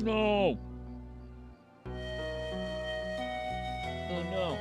no. Oh, no.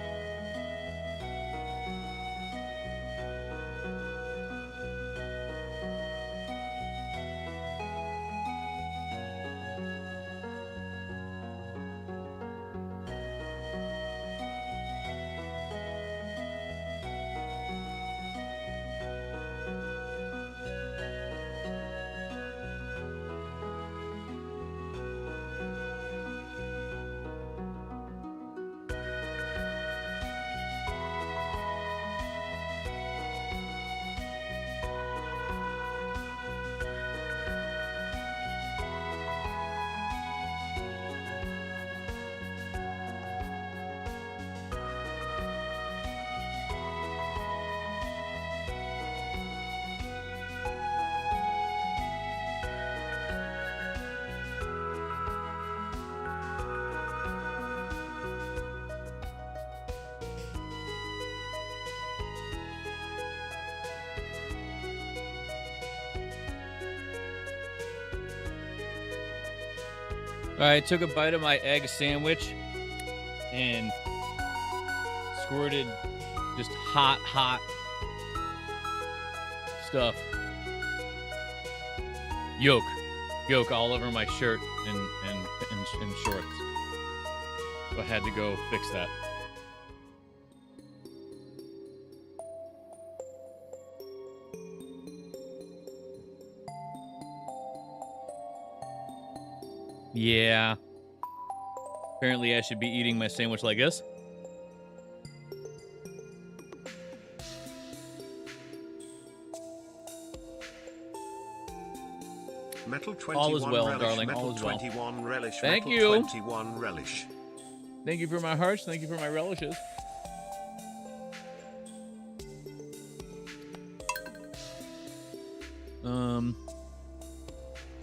All right, I took a bite of my egg sandwich and squirted just hot stuff. Yolk all over my shirt and shorts. So I had to go fix that. Yeah. Apparently I should be eating my sandwich like this. Metal 21 all is well, relish, darling. Metal All is well. 21 relish. Thank Metal you. 21 relish. Thank you for my hearts. Thank you for my relishes.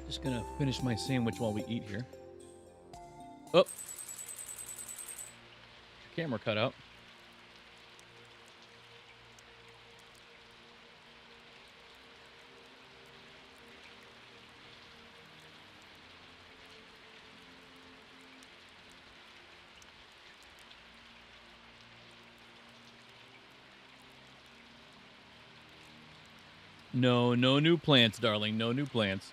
Just gonna finish my sandwich while we eat here. Oh, camera cut out. No new plants, darling. No new plants.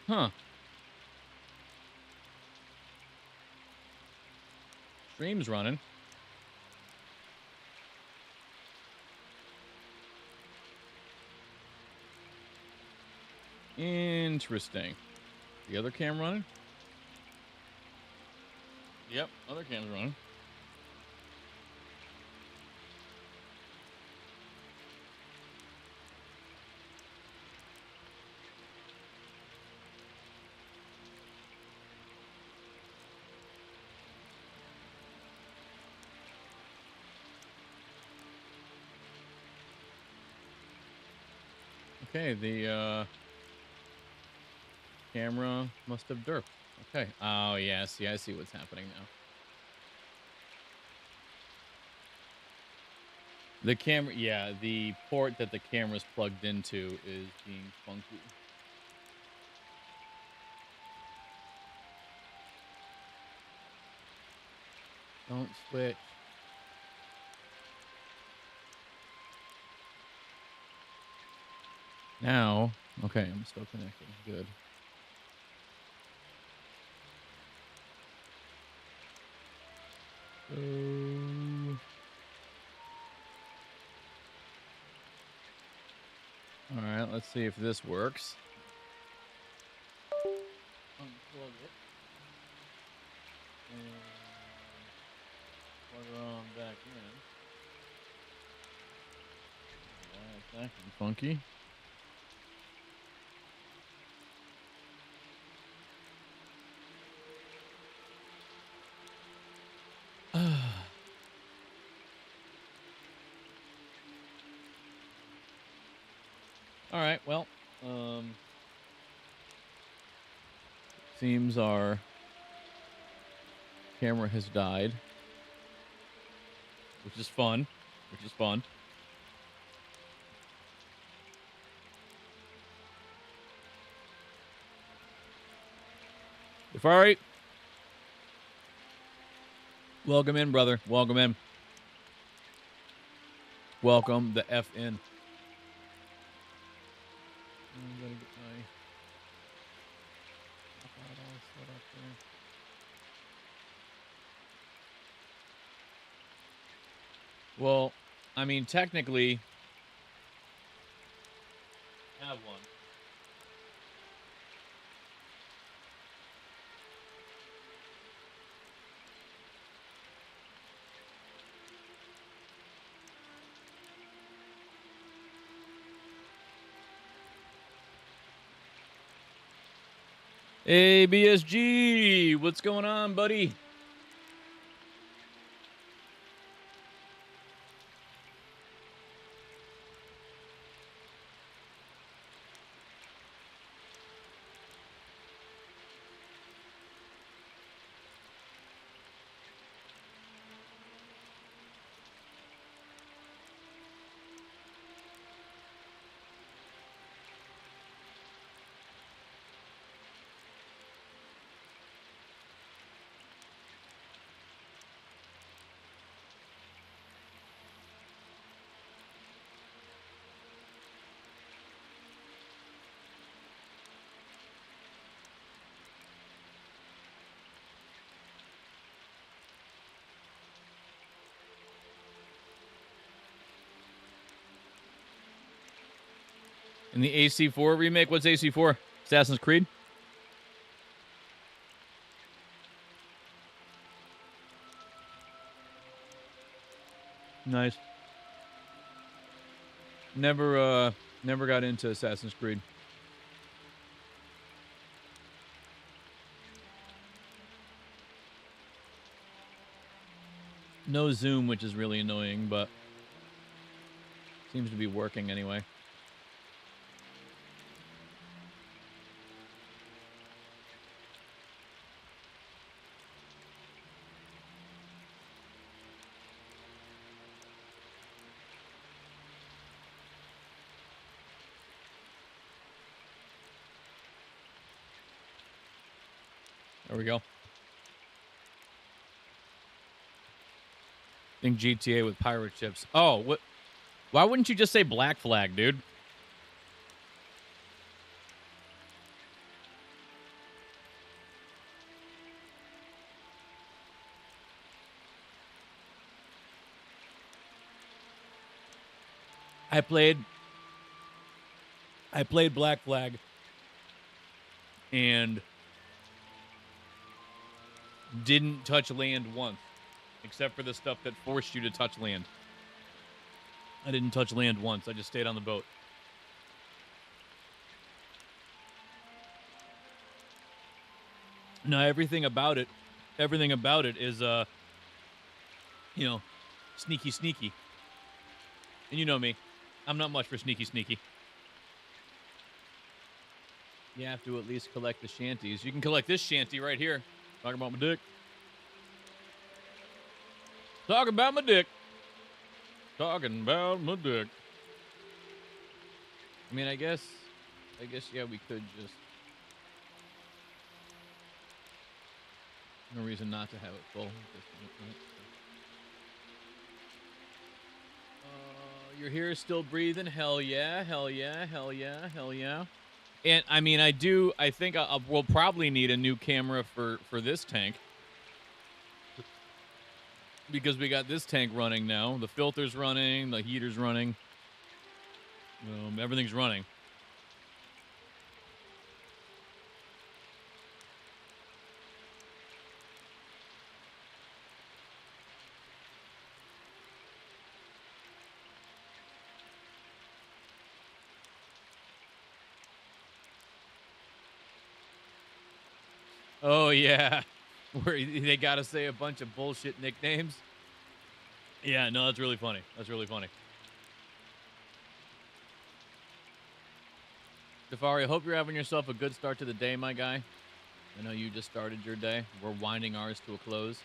Huh. Stream's running. Interesting. The other cam running? Yep, other cam's running. Okay, the camera must have derped. Okay. Oh, yeah. See, I see what's happening now. The camera, yeah, the port that the camera's plugged into is being funky. Don't switch. Now, okay, I'm still connected. Good. All right, let's see if this works. Unplug it. And plug her on back in. Why it's acting funky? All right, well, seems our camera has died, which is fun. Safari. Welcome in, brother. Welcome in. Welcome the F in. I'm gonna get my iPod all set up there. Well, I mean, technically, I have one. Hey, BSG, what's going on, buddy? In the AC4 remake, what's AC4? Assassin's Creed? Nice. Never got into Assassin's Creed. No zoom, which is really annoying, but seems to be working anyway. There we go. Think GTA with pirate ships. Oh, what? Why wouldn't you just say Black Flag, dude? I played Black Flag and didn't touch land once, except for the stuff that forced you to touch land. I didn't touch land once. I just stayed on the boat. No, everything about it is, you know, sneaky. And you know me. I'm not much for sneaky. You have to at least collect the shanties. You can collect this shanty right here. Talking about my dick. Talking about my dick. Talking about my dick. I mean, I guess, yeah, we could just. No reason not to have it full. Your hair is still breathing. Hell yeah. And I mean, I think we'll probably need a new camera for this tank. Because we got this tank running now. The filter's running, the heater's running. Everything's running. Oh, yeah. Where they got to say a bunch of bullshit nicknames. Yeah, no, that's really funny. Safari, I hope you're having yourself a good start to the day, my guy. I know you just started your day. We're winding ours to a close.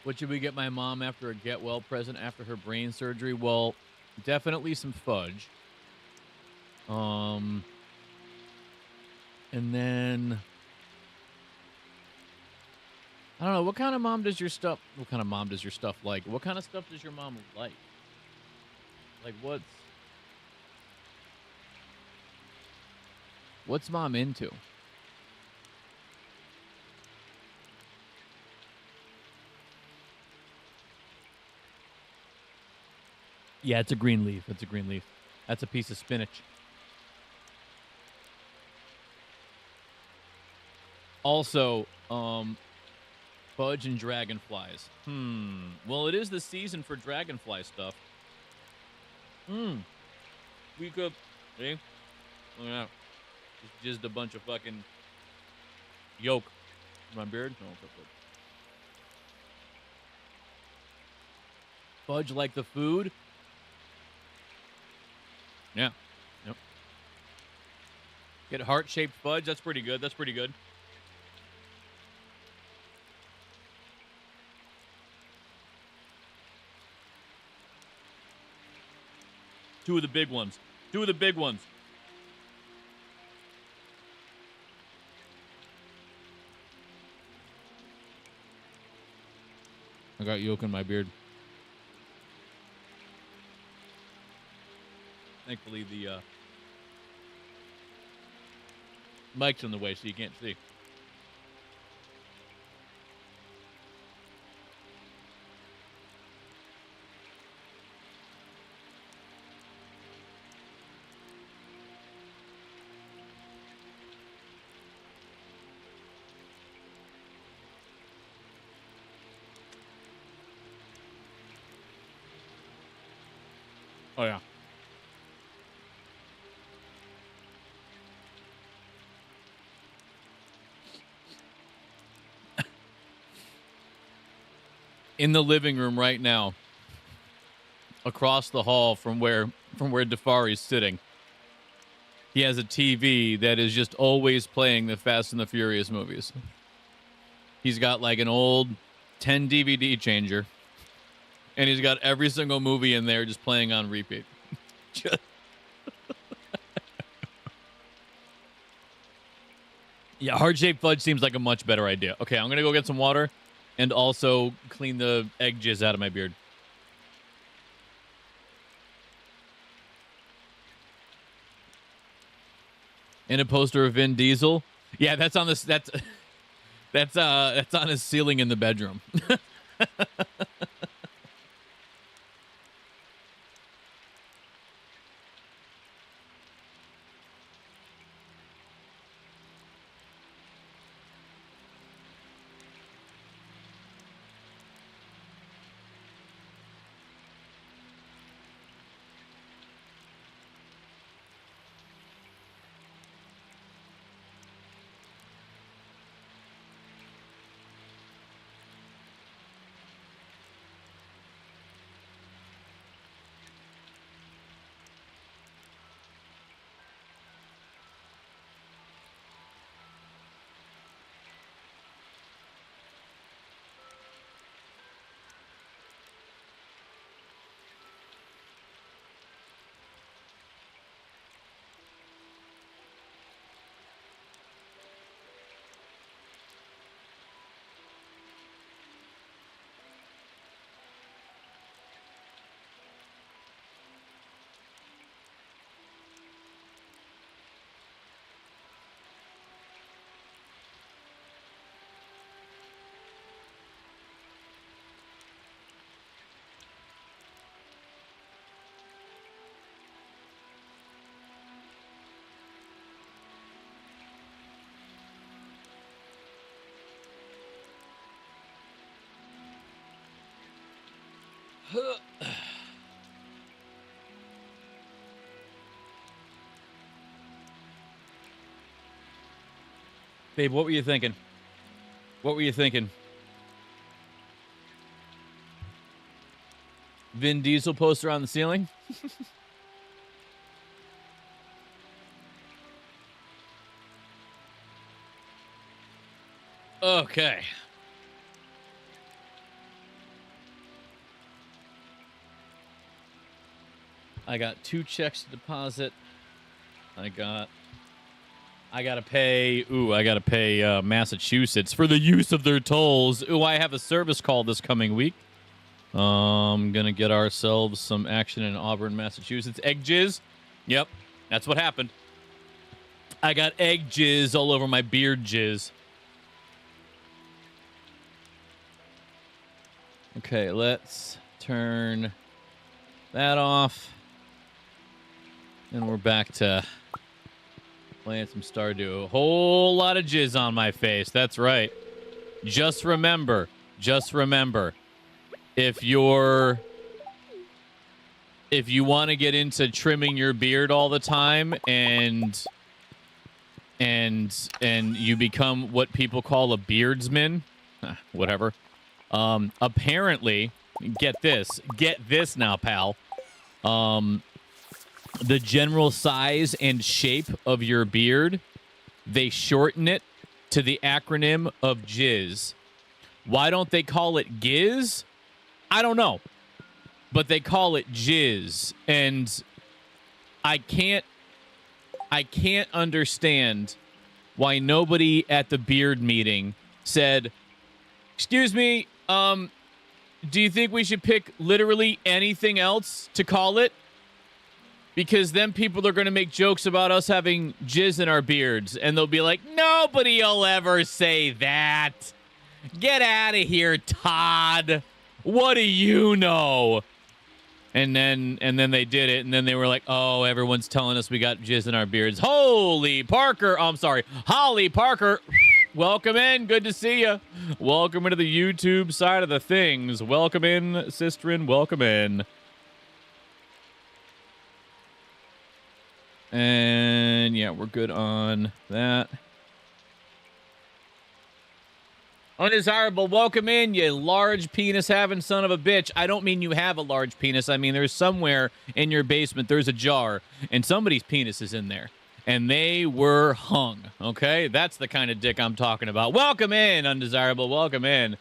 What should we get my mom after a get well present after her brain surgery? Well, definitely some fudge. And then I don't know, what kind of mom does your stuff like? What kind of stuff does your mom like? Like what's mom into? Yeah, it's a green leaf. It's a green leaf. That's a piece of spinach. Also, fudge and dragonflies. Well, it is the season for dragonfly stuff. We could. See? Look at that. Just a bunch of fucking yolk. My beard? No, it's okay. Fudge like the food? Yeah. Yep. Get heart-shaped fudge. That's pretty good. That's pretty good. Two of the big ones. Two of the big ones. I got yolk in my beard. Thankfully, the mic's in the way, so you can't see. Oh, yeah. In the living room right now, across the hall from where Defari's sitting, he has a TV that is just always playing the Fast and the Furious movies. He's got like an old 10 DVD changer, and he's got every single movie in there just playing on repeat. Yeah, heart-shaped fudge seems like a much better idea. Okay, I'm gonna go get some water and also clean the egg jizz out of my beard. And a poster of Vin Diesel. Yeah, that's on this. That's on his ceiling in the bedroom. Babe, what were you thinking? What were you thinking? Vin Diesel poster on the ceiling? Okay. I got 2 checks to deposit. I got I gotta pay. I gotta pay Massachusetts for the use of their tolls. I have a service call this coming week. Gonna get ourselves some action in Auburn, Massachusetts. Egg jizz. Yep, that's what happened. I got egg jizz all over my beard jizz. Okay, let's turn that off. And we're back to playing some Stardew. A whole lot of jizz on my face. That's right. Just remember, if you want to get into trimming your beard all the time and you become what people call a beardsman, whatever. Apparently, get this now, pal. The general size and shape of your beard, they shorten it to the acronym of jizz. Why don't they call it giz? I don't know. But they call it jizz. And I can't understand why nobody at the beard meeting said, "Excuse me, do you think we should pick literally anything else to call it? Because then people are going to make jokes about us having jizz in our beards, and they'll be like, nobody'll ever say that. Get out of here, Todd. What do you know?" And then they did it, and then they were like, "Oh, everyone's telling us we got jizz in our beards." Holly Parker. Welcome in. Good to see you. Welcome into the YouTube side of the things. Welcome in, Sistren. Welcome in. And yeah, we're good on that. Undesirable, welcome in, you large penis having son of a bitch. I don't mean you have a large penis. I mean, there's somewhere in your basement, there's a jar, and somebody's penis is in there. And they were hung, okay? That's the kind of dick I'm talking about. Welcome in, Undesirable, welcome in.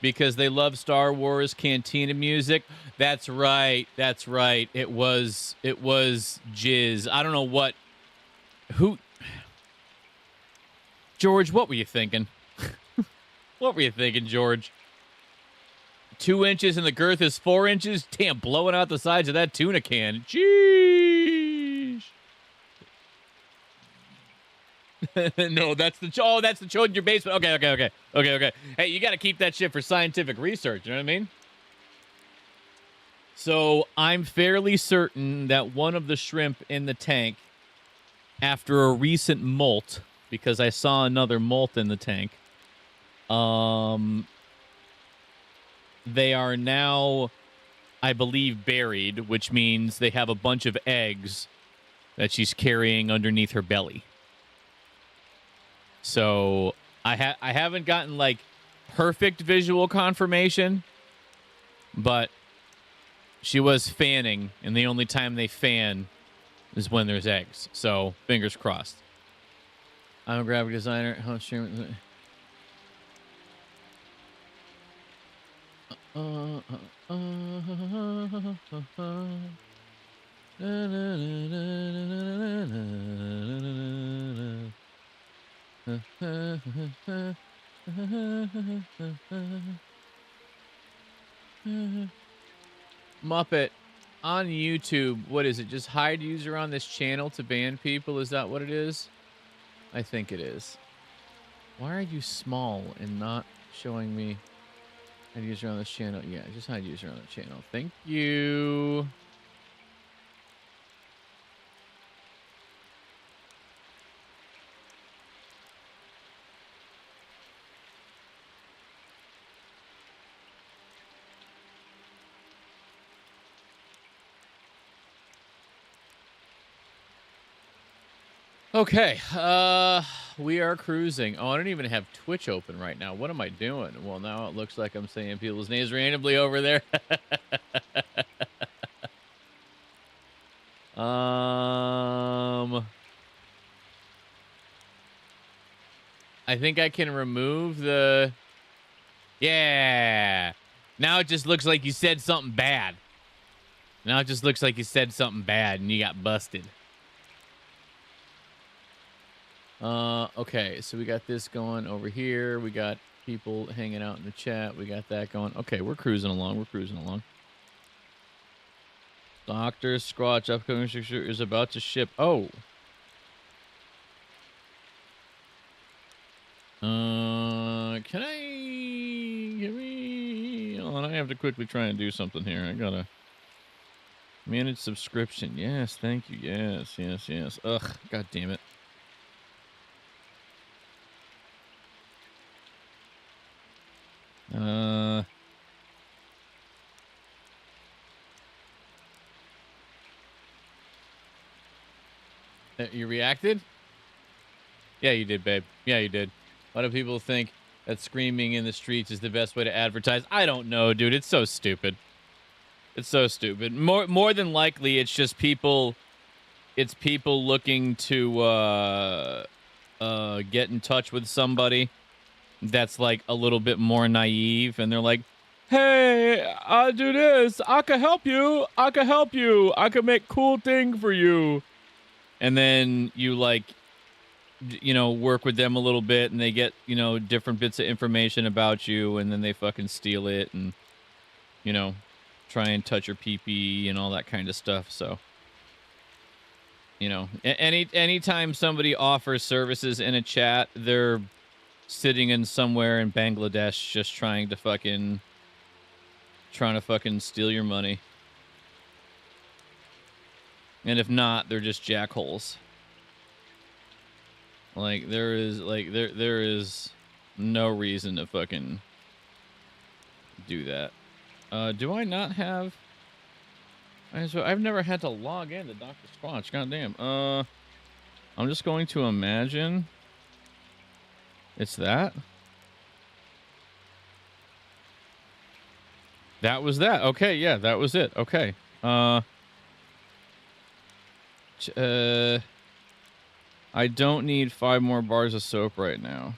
Because they love Star Wars Cantina music. That's right. It was jizz. I don't know what. George, what were you thinking? What were you thinking, George? 2 inches and the girth is 4 inches? Damn, blowing out the sides of that tuna can. Jeez. No, that's the chode in your basement. Okay. Hey, you got to keep that shit for scientific research. You know what I mean? So I'm fairly certain that one of the shrimp in the tank, after a recent molt, because I saw another molt in the tank, they are now, I believe, buried, which means they have a bunch of eggs that she's carrying underneath her belly. So I haven't gotten like perfect visual confirmation, but she was fanning, and the only time they fan is when there's eggs. So fingers crossed. I'm a graphic designer. Muppet on YouTube. What is it? Just hide user on this channel to ban people? Is that what it is? I think it is. Why are you small and not showing me hide user on this channel? Yeah, just hide user on the channel. Thank you. Okay, we are cruising. Oh, I don't even have Twitch open right now. What am I doing? Well, now it looks like I'm saying people's names randomly over there. I think I can remove the... Yeah. Now it just looks like you said something bad. Now it just looks like you said something bad and you got busted. Okay, so we got this going over here. We got people hanging out in the chat. We got that going. Okay, we're cruising along. We're cruising along. Dr. Squatch upcoming picture is about to ship. Oh. Can I give me? Hold on, I have to quickly try and do something here. I gotta manage subscription. Yes, thank you. Yes, yes, yes. Ugh, god damn it. You reacted? Yeah, you did, babe. Yeah, you did. Why do people think that screaming in the streets is the best way to advertise? I don't know, dude. It's so stupid. It's so stupid. More than likely, it's just people. It's people looking to get in touch with somebody that's like a little bit more naive, and they're like, "Hey, I'll do this. I can help you. I can help you. I can make cool thing for you." And then you like, work with them a little bit, and they get, different bits of information about you, and then they fucking steal it and, you know, try and touch your pee-pee and all that kind of stuff. So, anytime somebody offers services in a chat, they're sitting in somewhere in Bangladesh just trying to fucking steal your money. And if not, they're just jackholes. Like there is no reason to fucking do that. Do I not have? I've never had to log in to Dr. Squatch. Goddamn. I'm just going to imagine it's that. That was that. Okay, yeah, that was it. Okay. I don't need 5 more bars of soap right now.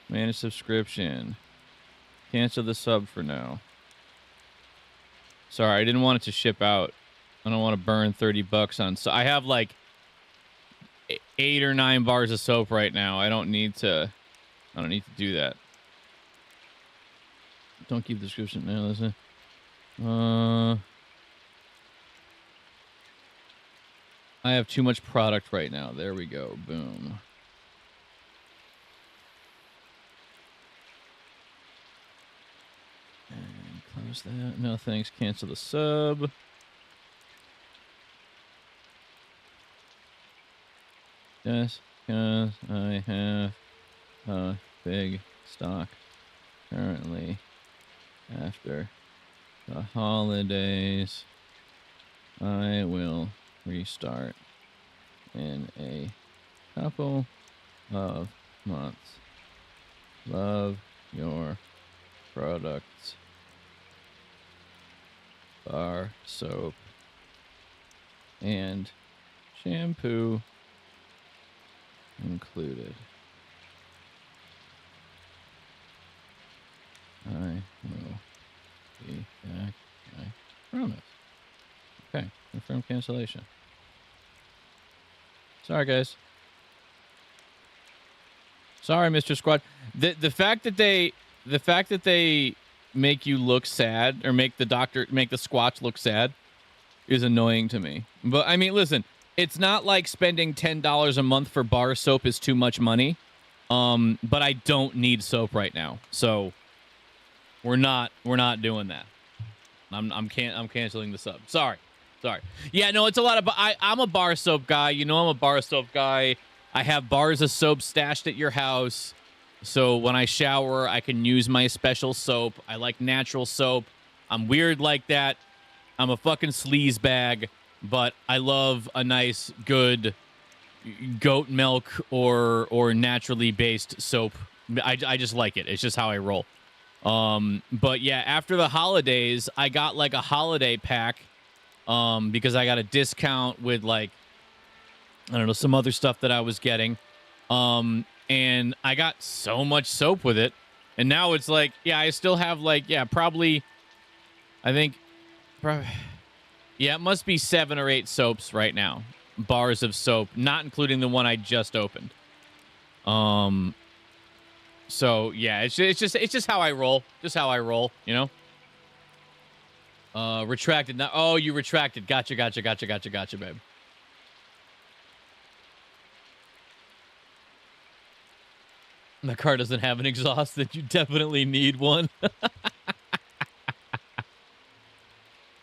Manage subscription. Cancel the sub for now. Sorry, I didn't want it to ship out. I don't want to burn $30 on. So I have like 8 or 9 bars of soap right now. I don't need to do that. Don't keep the description now. Listen. I have too much product right now. There we go. Boom. And close that. No thanks. Cancel the sub. Yes, because I have a big stock currently. After the holidays, I will restart in a couple of months. Love your products. Bar soap and shampoo included. I will be back. I promise. Okay, confirm cancellation. Sorry, guys. Sorry, Mr. Squad. The fact that they make you look sad, or make the Squatch look sad, is annoying to me. But I mean, listen, it's not like spending $10 a month for bar soap is too much money. But I don't need soap right now, so we're not doing that. I'm canceling the sub. Sorry. Yeah, no, it's a lot of. I'm a bar soap guy. I'm a bar soap guy. I have bars of soap stashed at your house, so when I shower, I can use my special soap. I like natural soap. I'm weird like that. I'm a fucking sleaze bag, but I love a nice, good goat milk or naturally based soap. I just like it. It's just how I roll. But yeah, after the holidays, I got like a holiday pack. Because I got a discount with like, I don't know, some other stuff that I was getting. And I got so much soap with it. And now it's like, yeah, I still have like, yeah, probably, it must be 7 or 8 soaps right now. Bars of soap, not including the one I just opened. So yeah, it's just how I roll. Just how I roll, you know? Retracted. Now, oh, you retracted. Gotcha, babe. The car doesn't have an exhaust, then you definitely need one.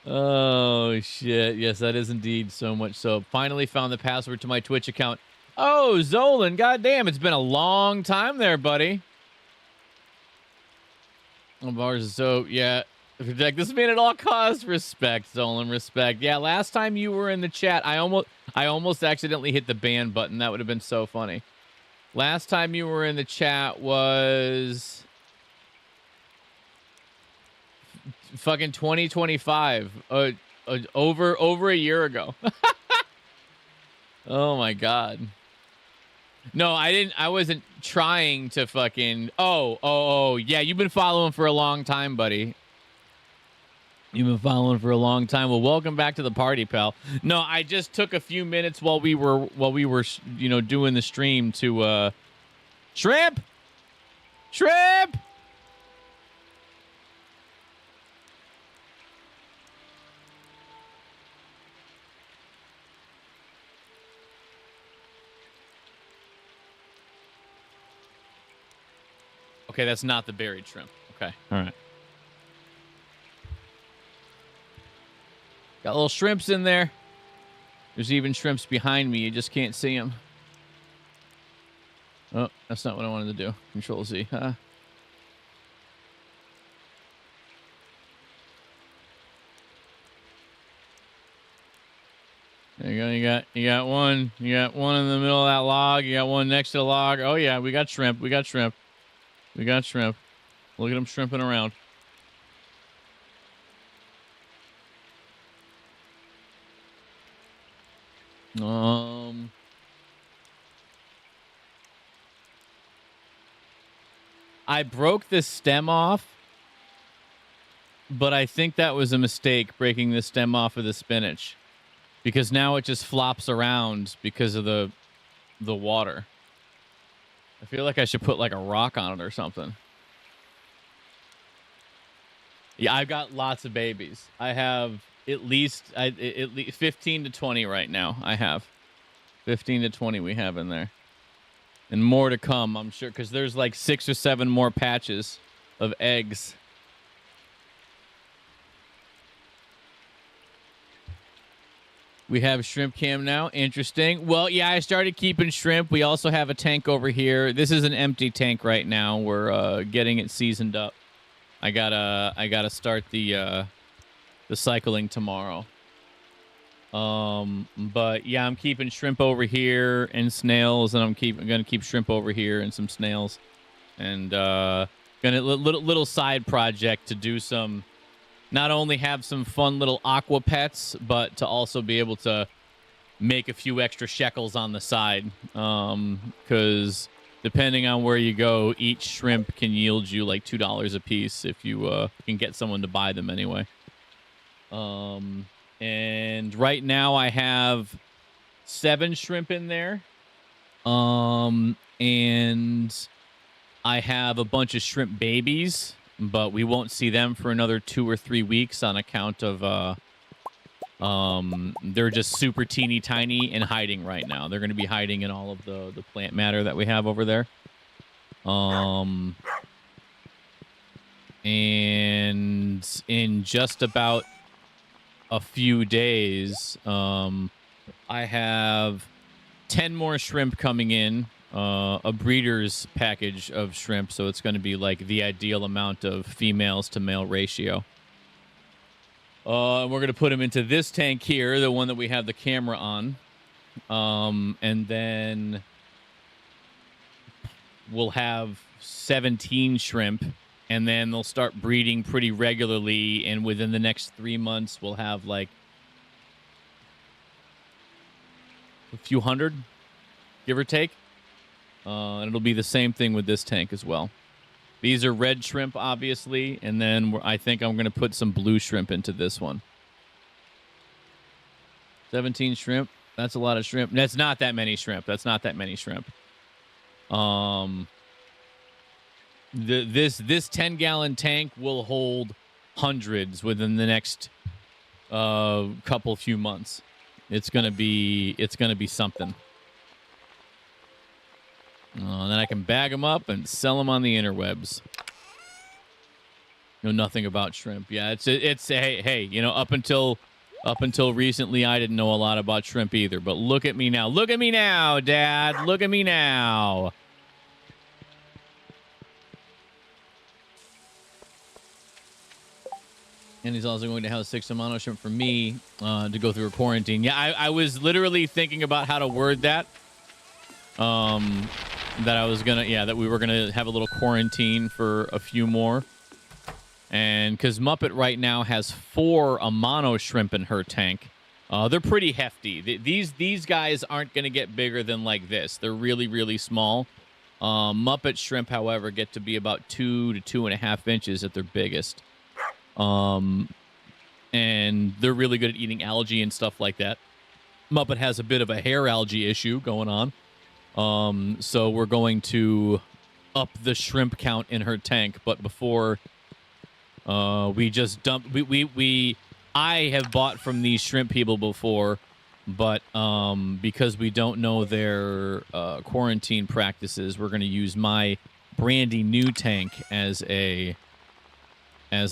Oh, shit. Yes, that is indeed so much so. Finally found the password to my Twitch account. Oh, Zolan, goddamn, it's been a long time there, buddy. Bars, so, yeah. Protect this man at all costs. Respect, Zolan, respect. Yeah, last time you were in the chat, I almost accidentally hit the ban button. That would have been so funny. Last time you were in the chat was fucking 2025. Over a year ago. Oh my god. No, I wasn't trying to fucking oh yeah, you've been following for a long time, buddy. You've been following for a long time. Well, welcome back to the party, pal. No, I just took a few minutes while we were you know, doing the stream to shrimp. Okay, that's not the buried shrimp. Okay. All right. Got little shrimps in there. There's even shrimps behind me. You just can't see them. Oh, that's not what I wanted to do. Control Z. Huh? There you go. You got one. You got one in the middle of that log. You got one next to the log. Oh yeah, we got shrimp. Look at them shrimping around. I broke this stem off, but I think that was a mistake, breaking the stem off of the spinach, because now it just flops around because of the water. I feel like I should put like a rock on it or something. Yeah, I've got lots of babies. I have at least 15 to 20 right now. I have 15 to 20 we have in there. And more to come, I'm sure, because there's like 6 or 7 more patches of eggs. We have shrimp cam now. Interesting. Well, yeah, I started keeping shrimp. We also have a tank over here. This is an empty tank right now. We're getting it seasoned up. I gotta start the cycling tomorrow. But yeah, I'm keeping shrimp over here and snails, and I'm gonna keep shrimp over here and some snails, and gonna little side project to do some, not only have some fun little aqua pets, but to also be able to make a few extra shekels on the side, because depending on where you go, each shrimp can yield you like $2 a piece if you can get someone to buy them anyway. And right now I have 7 shrimp in there. And I have a bunch of shrimp babies, but we won't see them for another 2 or 3 weeks on account of they're just super teeny tiny and hiding right now. They're going to be hiding in all of the plant matter that we have over there. And in just about a few days, I have 10 more shrimp coming in, a breeder's package of shrimp, so it's going to be like the ideal amount of females to male ratio. And we're going to put them into this tank here, the one that we have the camera on. And then we'll have 17 shrimp, and then they'll start breeding pretty regularly, and within the next 3 months we'll have like a few hundred, give or take. And it'll be the same thing with this tank as well. These are red shrimp, obviously, and then I think I'm going to put some blue shrimp into this one. 17 shrimp. That's a lot of shrimp. That's not that many shrimp. This 10-gallon tank will hold hundreds within the next few months. It's gonna be something. And then I can bag them up and sell them on the interwebs. Know nothing about shrimp. Yeah, it's hey, you know, up until recently, I didn't know a lot about shrimp either. But look at me now. Look at me now, Dad. Look at me now. And he's also going to have 6 Amano shrimp for me to go through a quarantine. Yeah, I was literally thinking about how to word that. That I was gonna, that we were gonna have a little quarantine for a few more. And because Muppet right now has 4 Amano shrimp in her tank. They're pretty hefty. These guys aren't gonna get bigger than like this. They're really, really small. Muppet shrimp, however, get to be about 2 to 2.5 inches at their biggest. And they're really good at eating algae and stuff like that. Muppet has a bit of a hair algae issue going on. So we're going to up the shrimp count in her tank, but before we just dump I have bought from these shrimp people before, but because we don't know their quarantine practices, we're going to use my brandy new tank as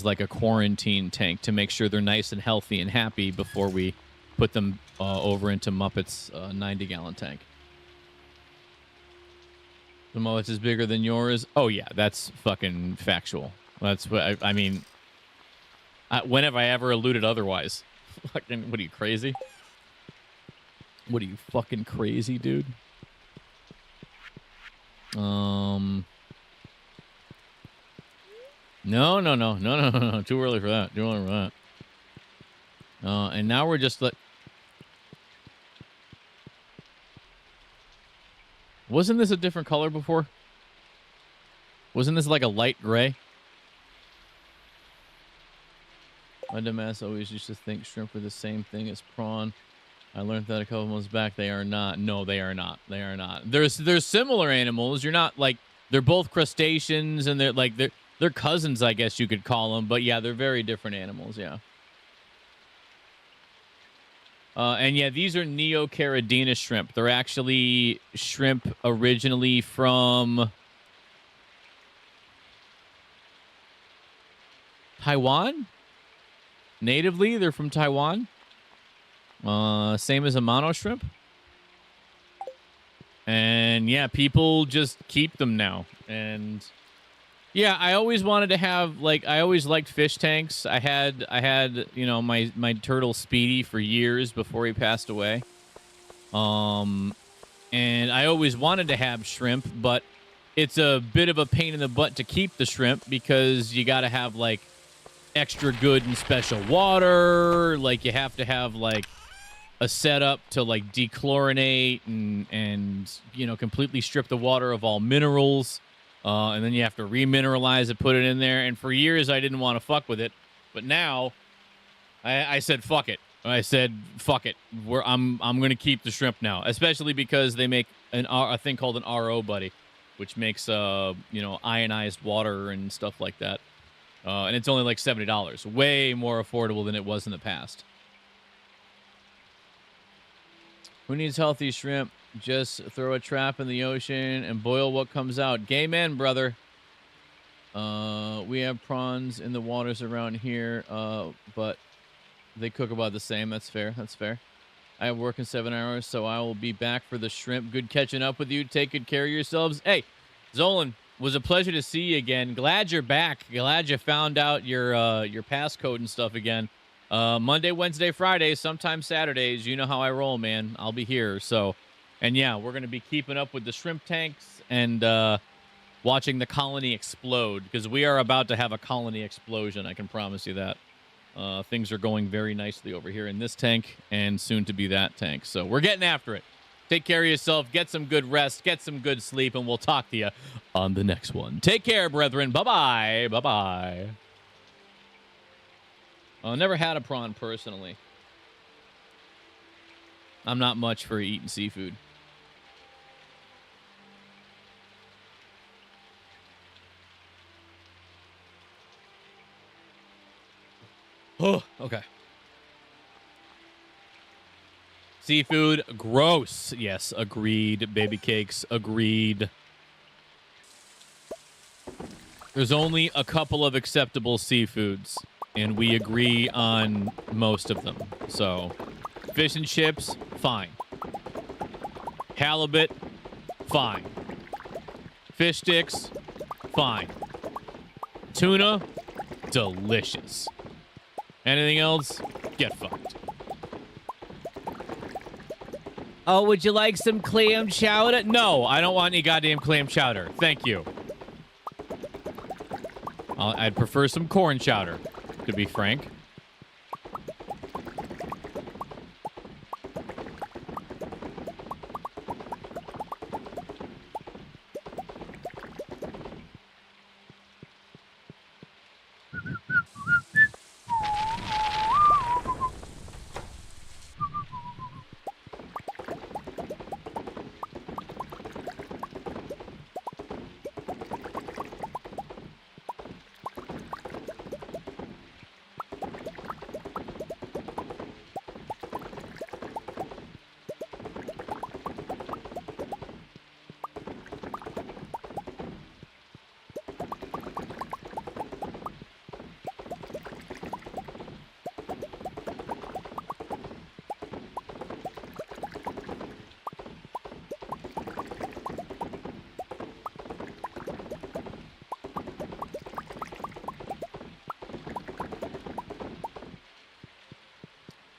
like a quarantine tank to make sure they're nice and healthy and happy before we put them over into Muppet's 90-gallon tank. The Muppets is bigger than yours. Oh, yeah, that's fucking factual. That's what I mean. When have I ever alluded otherwise? Fucking, what are you, crazy? What are you, fucking crazy, dude? No. Too early for that. And now we're just like. Wasn't this a different color before? Wasn't this like a light gray? My dumbass always used to think shrimp were the same thing as prawn. I learned that a couple months back. They are not. No, they are not. They are not. There's similar animals. You're not like, they're both crustaceans and they're cousins, I guess you could call them. But yeah, they're very different animals. Yeah. And yeah, these are Neocaridina shrimp. They're actually shrimp originally from Taiwan. Natively, they're from Taiwan. Same as Amano shrimp. And yeah, people just keep them now. And yeah, I always wanted to have, like, I always liked fish tanks. I had, you know, my turtle Speedy for years before he passed away. And I always wanted to have shrimp, but it's a bit of a pain in the butt to keep the shrimp because you got to have, like, extra good and special water. Like, you have to have, like, a setup to, like, dechlorinate and you know, completely strip the water of all minerals. And then you have to remineralize it, put it in there. And for years, I didn't want to fuck with it. But now, I said, fuck it. I said, fuck it. I'm going to keep the shrimp now. Especially because they make a thing called an RO buddy, which makes, you know, ionized water and stuff like that. And it's only like $70. Way more affordable than it was in the past. Who needs healthy shrimp? Just throw a trap in the ocean and boil what comes out. Gay men, brother. We have prawns in the waters around here, but they cook about the same. That's fair. That's fair. I have work in 7 hours, so I will be back for the shrimp. Good catching up with you. Take good care of yourselves. Hey, Zolan, was a pleasure to see you again. Glad you're back. Glad you found out your passcode and stuff again. Monday, Wednesday, Friday, sometimes Saturdays. You know how I roll, man. I'll be here. So, and yeah, we're going to be keeping up with the shrimp tanks and watching the colony explode because we are about to have a colony explosion. I can promise you that. Things are going very nicely over here in this tank and soon to be that tank. So we're getting after it. Take care of yourself. Get some good rest. Get some good sleep. And we'll talk to you on the next one. Take care, brethren. Bye-bye. Bye-bye. Never had a prawn personally. I'm not much for eating seafood. Oh, okay. Seafood, gross. Yes, agreed. Baby cakes, agreed. There's only a couple of acceptable seafoods, and we agree on most of them. So, fish and chips, fine. Halibut, fine. Fish sticks, fine. Tuna, delicious. Anything else, get fucked. Oh, would you like some clam chowder? No, I don't want any goddamn clam chowder. Thank you. I'd prefer some corn chowder, to be frank.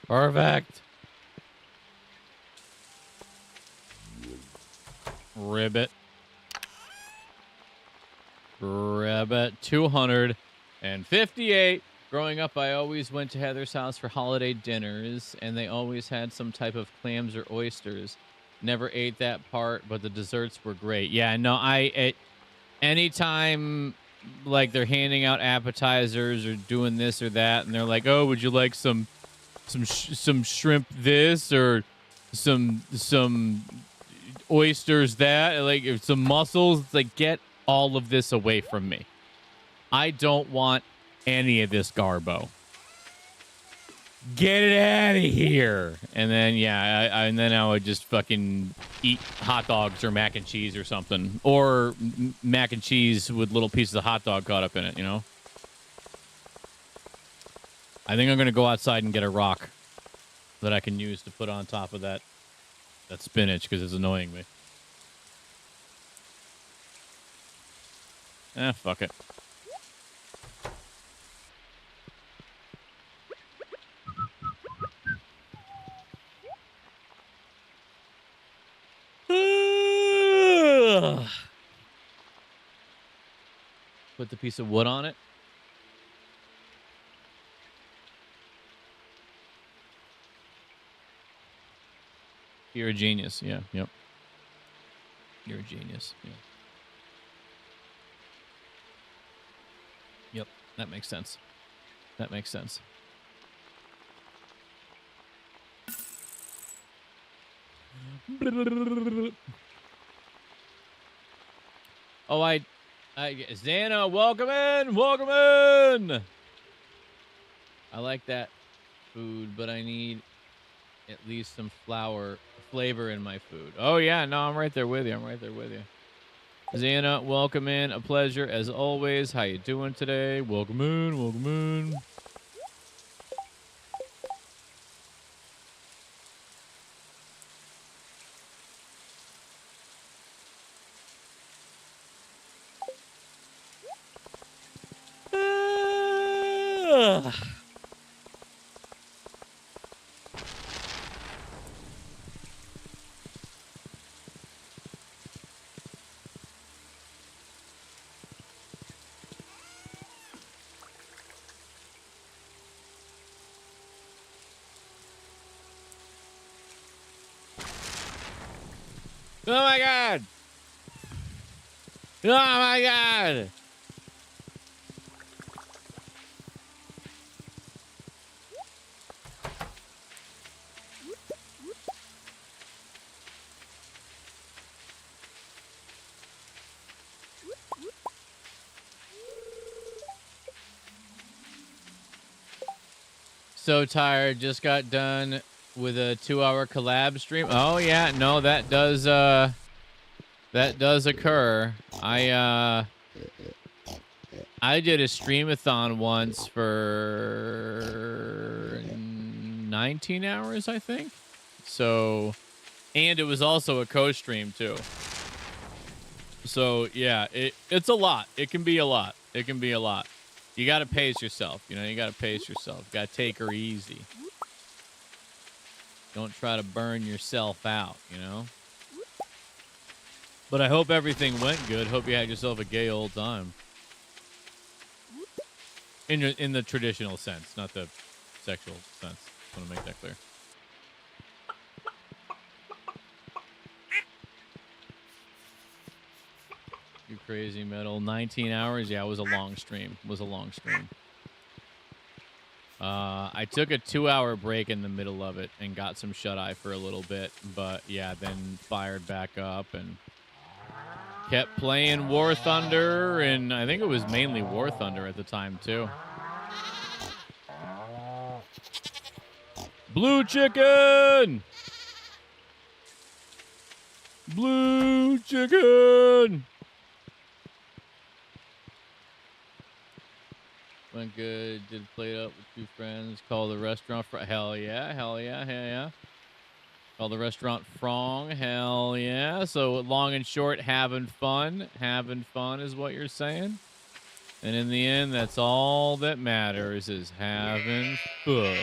Perfect. Ribbit. Ribbit. 258. Growing up, I always went to Heather's house for holiday dinners, and they always had some type of clams or oysters. Never ate that part, but the desserts were great. Yeah, no, anytime like they're handing out appetizers or doing this or that, and they're like, "Oh, would you like some shrimp this or some oysters that, like some mussels?" It's like, get all of this away from me. I don't want any of this garbo. Get it out of here. And then and then I would just fucking eat hot dogs or mac and cheese or something, or mac and cheese with little pieces of hot dog caught up in it, you know. I think I'm gonna go outside and get a rock that I can use to put on top of that spinach because it's annoying me. Fuck it. Put the piece of wood on it. You're a genius. Yeah. Yep. You're a genius. Yeah. Yep. That makes sense. That makes sense. Oh, Xana, welcome in. Welcome in. I like that food, but I need at least some flavor in my food. Oh, yeah. No, I'm right there with you. Xana, welcome in. A pleasure as always. How you doing today? Welcome in. Welcome in. Oh my god! Oh my god! So tired. Just got done with a 2-hour collab stream. Oh yeah, no, that does occur. I did a streamathon once for 19 hours, I think. So, and it was also a co-stream too. So yeah, it's a lot. It can be a lot. It can be a lot. You got to pace yourself. You know, you got to pace yourself. Got to take her easy. Don't try to burn yourself out, you know? But I hope everything went good. Hope you had yourself a gay old time. In the traditional sense, not the sexual sense. I want to make that clear. You crazy metal. 19 hours? Yeah, it was a long stream. I took a 2-hour break in the middle of it and got some shut-eye for a little bit. But, yeah, then fired back up and kept playing War Thunder. And I think it was mainly War Thunder at the time, too. Blue chicken! Blue chicken! Went good. Did play it up with 2 friends. Called the restaurant for hell yeah, hell yeah, hell yeah. Called the restaurant Frong, hell yeah. So long and short, having fun. Having fun is what you're saying. And in the end, that's all that matters is having fun.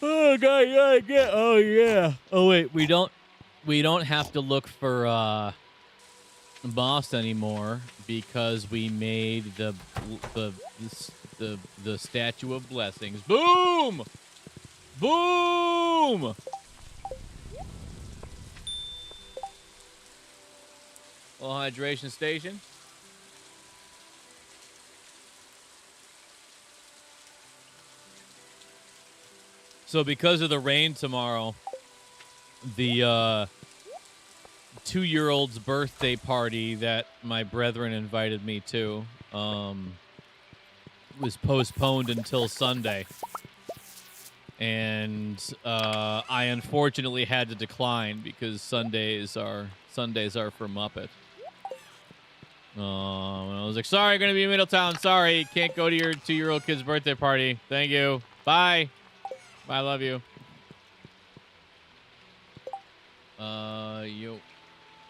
Oh god, yeah. Oh yeah. Oh wait, we don't have to look for boss anymore because we made the statue of blessings. Boom! Boom! Little hydration station. So because of the rain tomorrow, the 2-year-old's birthday party that my brethren invited me to was postponed until Sunday. And I unfortunately had to decline because Sundays are for Muppet. And I was like, sorry, I'm going to be in Middletown. Sorry, can't go to your 2-year-old kid's birthday party. Thank you. Bye. I love you.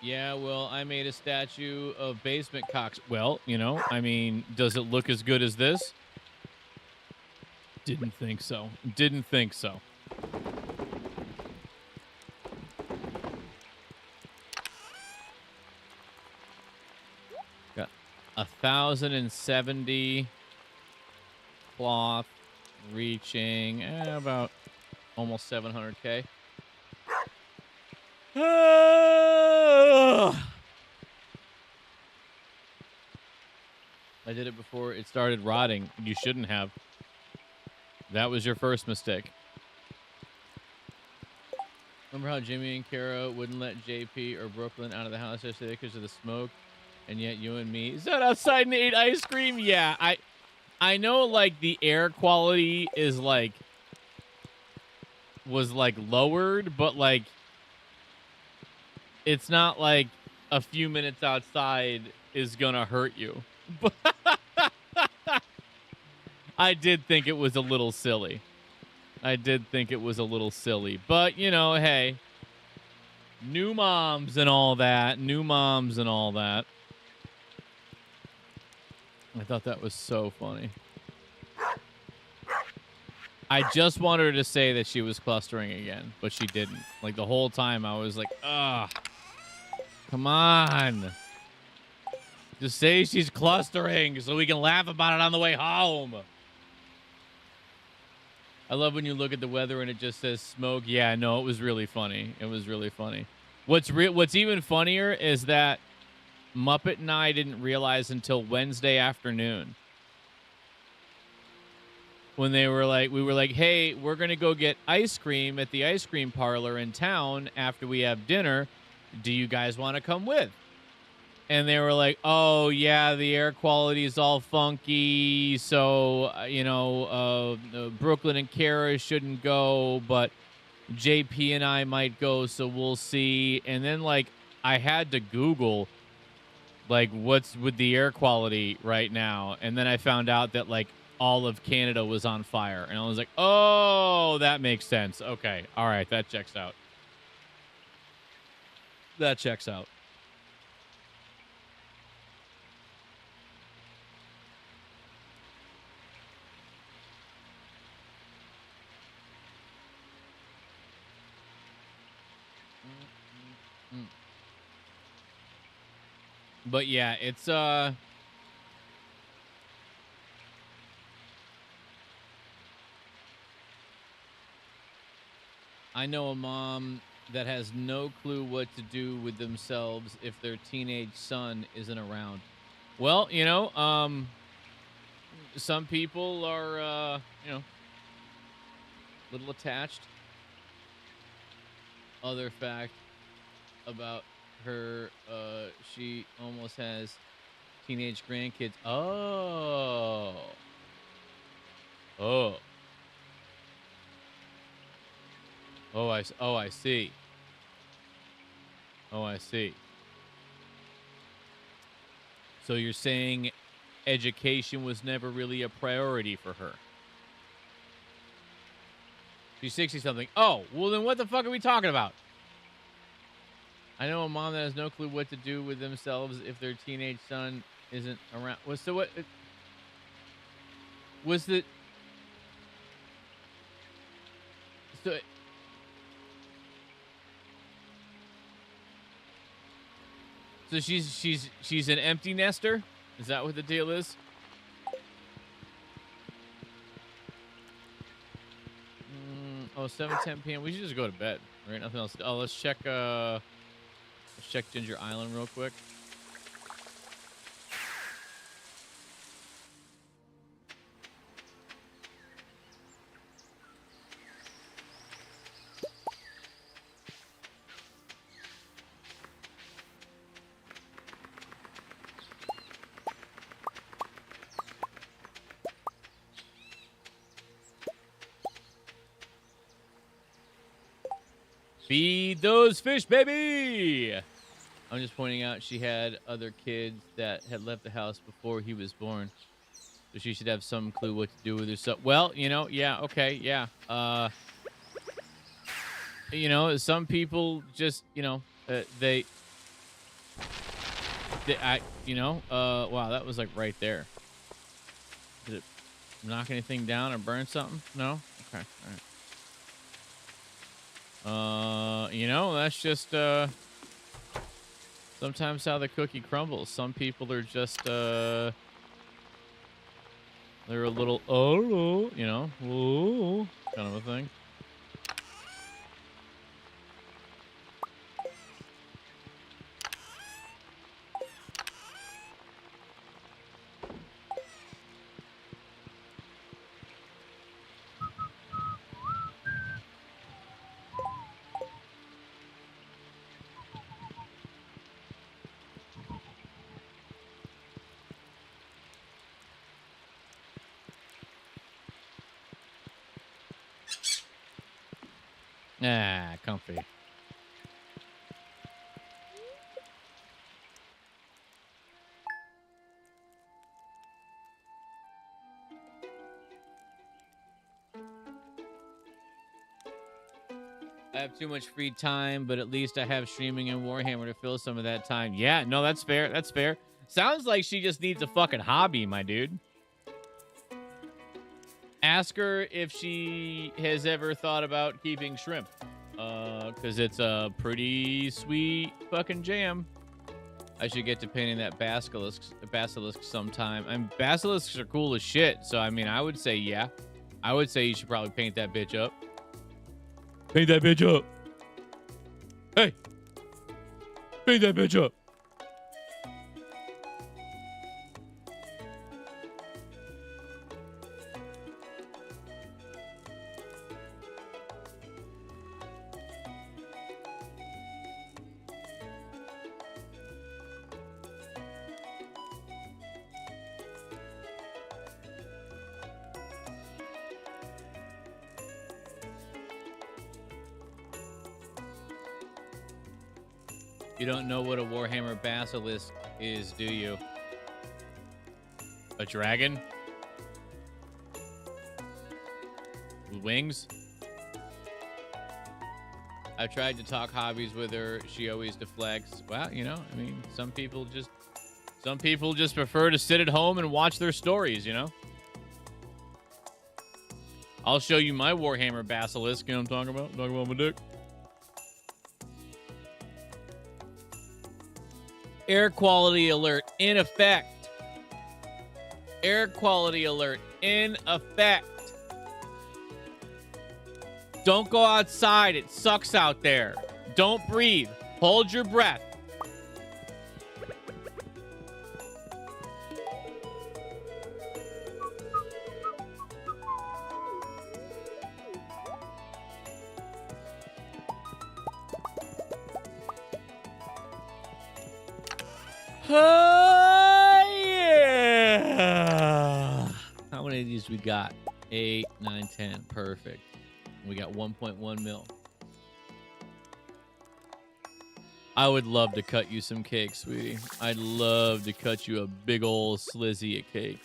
Yeah, well, I made a statue of Basement Cox. Well, you know, I mean, does it look as good as this? Didn't think so. Didn't think so. Got 1,070 cloth. Reaching about almost 700K. I did it before it started rotting. You shouldn't have. That was your first mistake. Remember how Jimmy and Kara wouldn't let JP or Brooklyn out of the house yesterday because of the smoke? And yet you and me sat outside and ate ice cream? Yeah, I know, like, the air quality is, like, was, like, lowered, but, like, it's not like a few minutes outside is gonna hurt you. I did think it was a little silly. But, you know, hey. New moms and all that. I thought that was so funny. I just wanted her to say that she was clustering again, but she didn't. Like, the whole time I was like, ugh. Come on. Just say she's clustering so we can laugh about it on the way home. I love when you look at the weather and it just says smoke. Yeah, no, it was really funny. It was really funny. What's even funnier is that Muppet and I didn't realize until Wednesday afternoon when we were like, hey, we're going to go get ice cream at the ice cream parlor in town after we have dinner. Do you guys want to come with? And they were like, oh, yeah, the air quality is all funky. So, Brooklyn and Kara shouldn't go, but JP and I might go. So we'll see. And then, like, I had to Google, like, what's with the air quality right now. And then I found out that, like, all of Canada was on fire. And I was like, oh, that makes sense. Okay. All right. That checks out. That checks out. But yeah, it's I know a mom that has no clue what to do with themselves if their teenage son isn't around. Well, some people are a little attached. Other fact about her, she almost has teenage grandkids. Oh. Oh, I see. Oh, I see. So you're saying education was never really a priority for her? She's 60 something. Oh, well then what the fuck are we talking about? I know a mom that has no clue what to do with themselves if their teenage son isn't around. So what was the so So she's an empty nester? Is that what the deal is? Oh, 7:10 p.m. We should just go to bed, right? Nothing else. Oh, let's check Ginger Island real quick. Feed those fish, baby! I'm just pointing out she had other kids that had left the house before he was born. So she should have some clue what to do with herself. Well, yeah, okay, yeah. Some people just, wow, that was like right there. Did it knock anything down or burn something? No? Okay, all right. That's just sometimes how the cookie crumbles. Some people are just they're a little kind of a thing. Ah, comfy. I have too much free time, but at least I have streaming and Warhammer to fill some of that time. Yeah, no, that's fair. That's fair. Sounds like she just needs a fucking hobby, my dude. Ask her if she has ever thought about keeping shrimp. Because it's a pretty sweet fucking jam. I should get to painting that basilisk sometime. Basilisks are cool as shit, so I mean, I would say yeah. I would say you should probably paint that bitch up. Paint that bitch up. Hey, paint that bitch up. You don't know what a Warhammer Basilisk is, do you? A dragon? With wings? I've tried to talk hobbies with her. She always deflects. Well, you know, I mean, some people just prefer to sit at home and watch their stories, you know? I'll show you my Warhammer Basilisk, you know what I'm talking about? I'm talking about my dick. Air quality alert in effect. Air quality alert in effect. Don't go outside. It sucks out there. Don't breathe. Hold your breath. Yeah. How many of these we got? 8, 9, 10. Perfect. We got 1.1 mil. I would love to cut you some cake, sweetie. I'd love to cut you a big old slizzy of cake.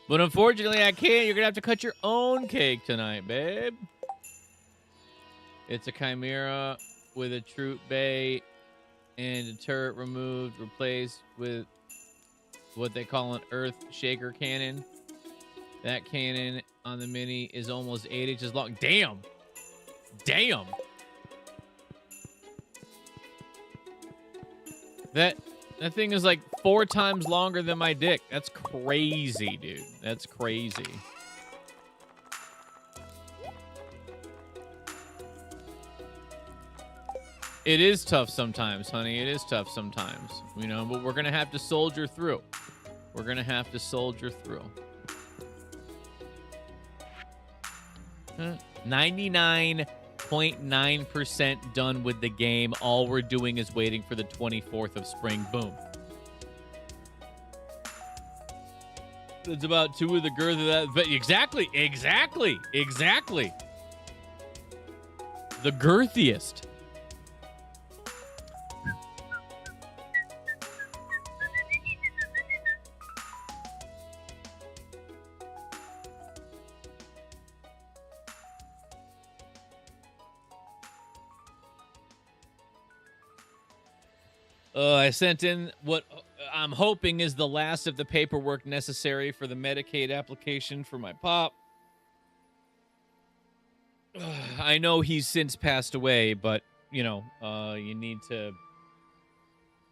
But unfortunately, I can't. You're going to have to cut your own cake tonight, babe. It's a Chimera with a Troop Bay and a turret removed, replaced with what they call an Earth Shaker cannon. That cannon on the Mini is almost 8 inches long. Damn. Damn. That thing is like 4 times longer than my dick. That's crazy, dude. That's crazy. It is tough sometimes, honey. It is tough sometimes, you know, but we're going to have to soldier through. We're going to have to soldier through. 99.9% done with the game. All we're doing is waiting for the 24th of spring. Boom. It's about 2 of the girth of that. But exactly. The girthiest. I sent in what I'm hoping is the last of the paperwork necessary for the Medicaid application for my pop. I know he's since passed away, but, you know, you need to,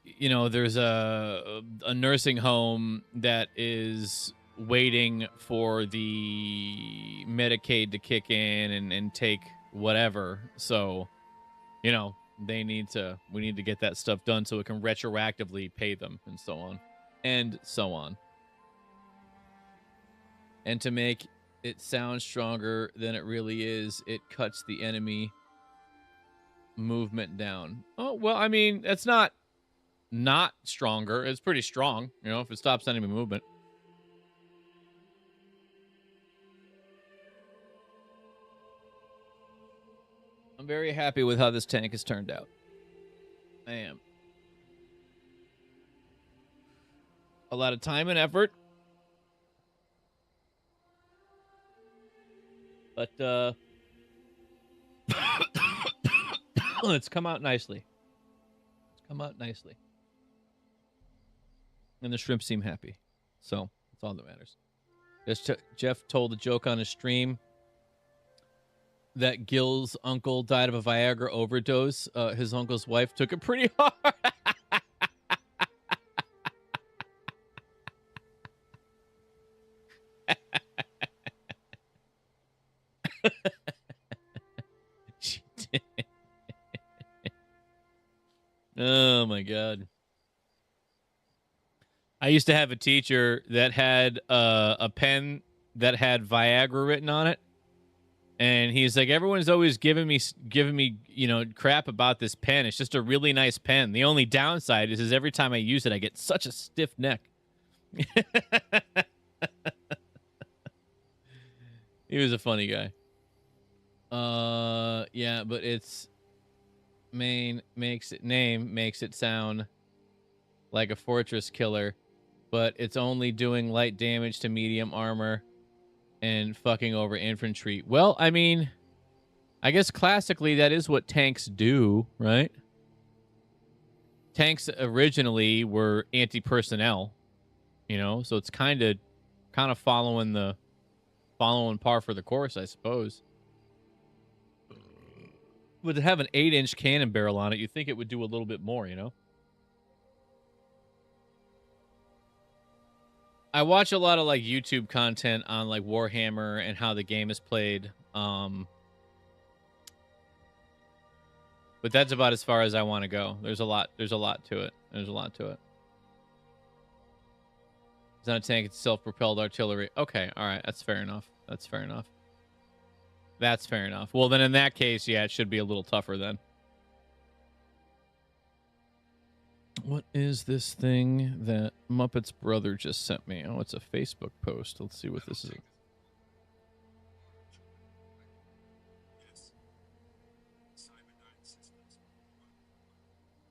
you know, there's a nursing home that is waiting for the Medicaid to kick in and take whatever. So, you know, we need to get that stuff done so it can retroactively pay them and so on. And so on. And to make it sound stronger than it really is, it cuts the enemy movement down. Oh, well, I mean, that's not stronger. It's pretty strong, you know, if it stops enemy movement. I'm very happy with how this tank has turned out. I am. A lot of time and effort. But it's come out nicely. And the shrimp seem happy. So that's all that matters. Jeff told a joke on his stream that Gil's uncle died of a Viagra overdose. His uncle's wife took it pretty hard. Oh my god. I used to have a teacher that had a pen that had Viagra written on it, and he's like, everyone's always giving me crap about this pen. It's just a really nice pen. The only downside is every time I use it, I get such a stiff neck. He was a funny guy. Yeah, but its name makes it sound like a fortress killer, but it's only doing light damage to medium armor and fucking over infantry. Well, I mean, I guess classically that is what tanks do, right? Tanks originally were anti-personnel, so it's kind of following par for the course, I suppose. But to have an 8-inch cannon barrel on it, you'd think it would do a little bit more, I watch a lot of like YouTube content on like Warhammer and how the game is played. But that's about as far as I want to go. There's a lot to it. It's not a tank, it's self-propelled artillery. Okay, all right, that's fair enough. Well, then in that case, yeah, it should be a little tougher then. What is this thing that Muppet's brother just sent me? Oh, it's a Facebook post. Let's see what this is.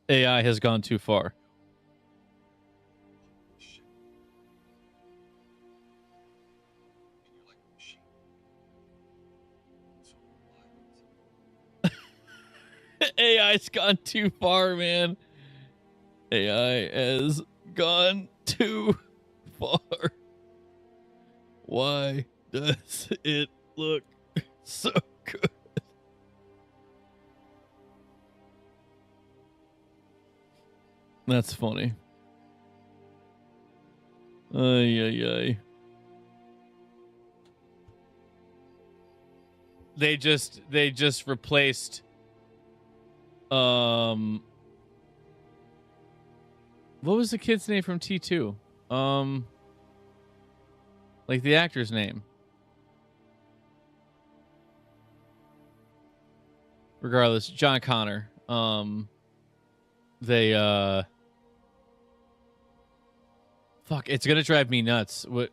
AI has gone too far. AI's gone too far, man. AI has gone too far. Why does it look so good? That's funny. Ay. They just replaced what was the kid's name from T2? Like the actor's name. Regardless, John Connor. Fuck, it's gonna drive me nuts. What?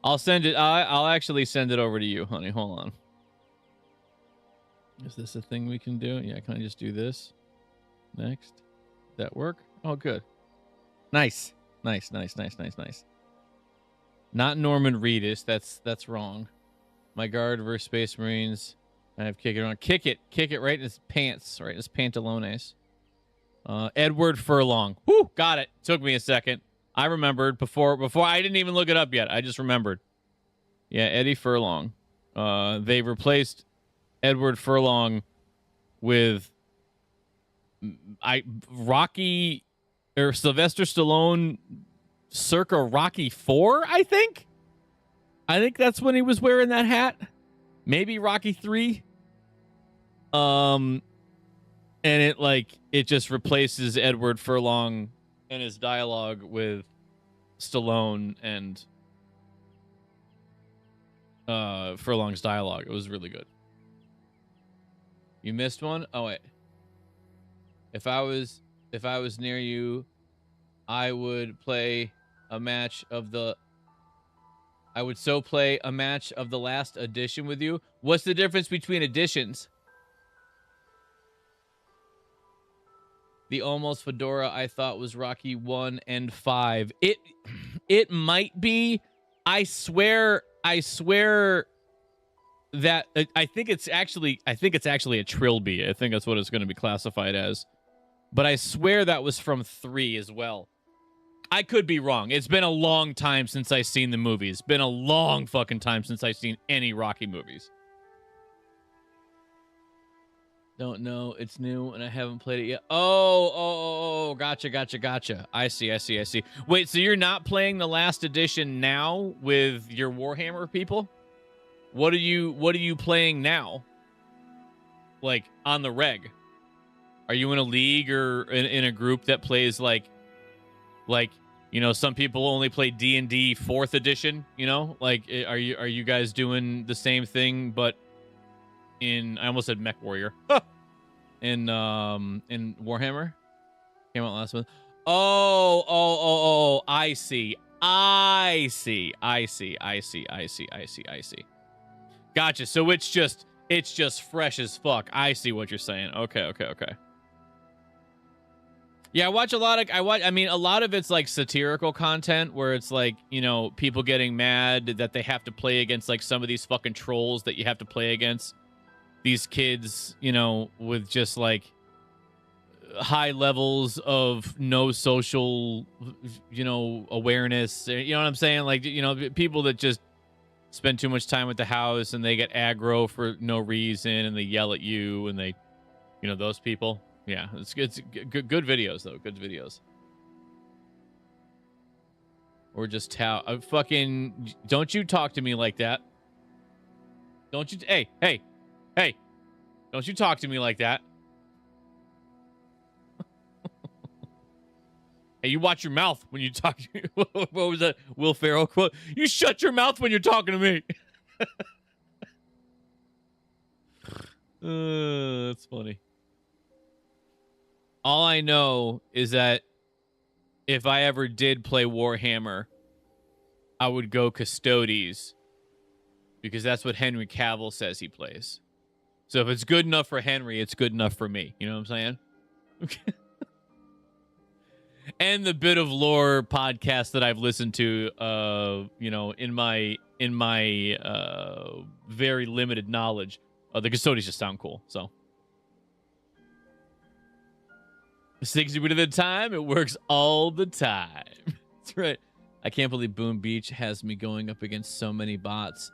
I'll send it. I'll actually send it over to you, honey. Hold on. Is this a thing we can do? Yeah, can I just do this? Next. That work? Oh, good. Nice. Not Norman Reedus. That's wrong. My guard versus Space Marines. I have kick it on. Kick it right in his pants, right in his pantalones. Edward Furlong. Whoo, got it. Took me a second. I remembered before I didn't even look it up yet. I just remembered. Yeah, Eddie Furlong. They replaced Edward Furlong with Rocky or Sylvester Stallone circa Rocky 4, I think. I think that's when he was wearing that hat. Maybe Rocky 3. And it just replaces Edward Furlong and his dialogue with Stallone and Furlong's dialogue. It was really good. You missed one? Oh wait. If I was near you, I would play a match of the last edition with you. What's the difference between editions? The almost fedora I thought was Rocky 1 and 5. It might be. I swear that I think it's actually a trilby. I think that's what it's going to be classified as. But I swear that was from 3 as well. I could be wrong. It's been a long time since I've seen the movies. Been a long fucking time since I've seen any Rocky movies. Don't know. It's new and I haven't played it yet. Oh, gotcha. I see. Wait, so you're not playing the last edition now with your Warhammer people? What are you playing now? Like on the reg? Are you in a league or in a group that plays like some people only play D&D 4th edition, Like are you guys doing the same thing but I almost said Mech Warrior. in Warhammer? Came out last month. Oh, I see. Gotcha. So it's just fresh as fuck. I see what you're saying. Okay. Yeah, I watch a lot of it's like satirical content where it's like, people getting mad that they have to play against like some of these fucking trolls that you have to play against. These kids, with just like high levels of no social, awareness. You know what I'm saying? Like, people that just spend too much time at the house and they get aggro for no reason and they yell at you and they, those people. Yeah, it's good videos though. Good videos. Or just fucking don't you talk to me like that. Don't you? Hey. Don't you talk to me like that. Hey, you watch your mouth when you talk. What was that Will Ferrell quote? You shut your mouth when you're talking to me. That's funny. All I know is that if I ever did play Warhammer, I would go Custodes because that's what Henry Cavill says he plays. So if it's good enough for Henry, it's good enough for me. You know what I'm saying? And the bit of lore podcast that I've listened to, in my very limited knowledge, the Custodes just sound cool. So 60% of the time, it works all the time. That's right. I can't believe Boom Beach has me going up against so many bots.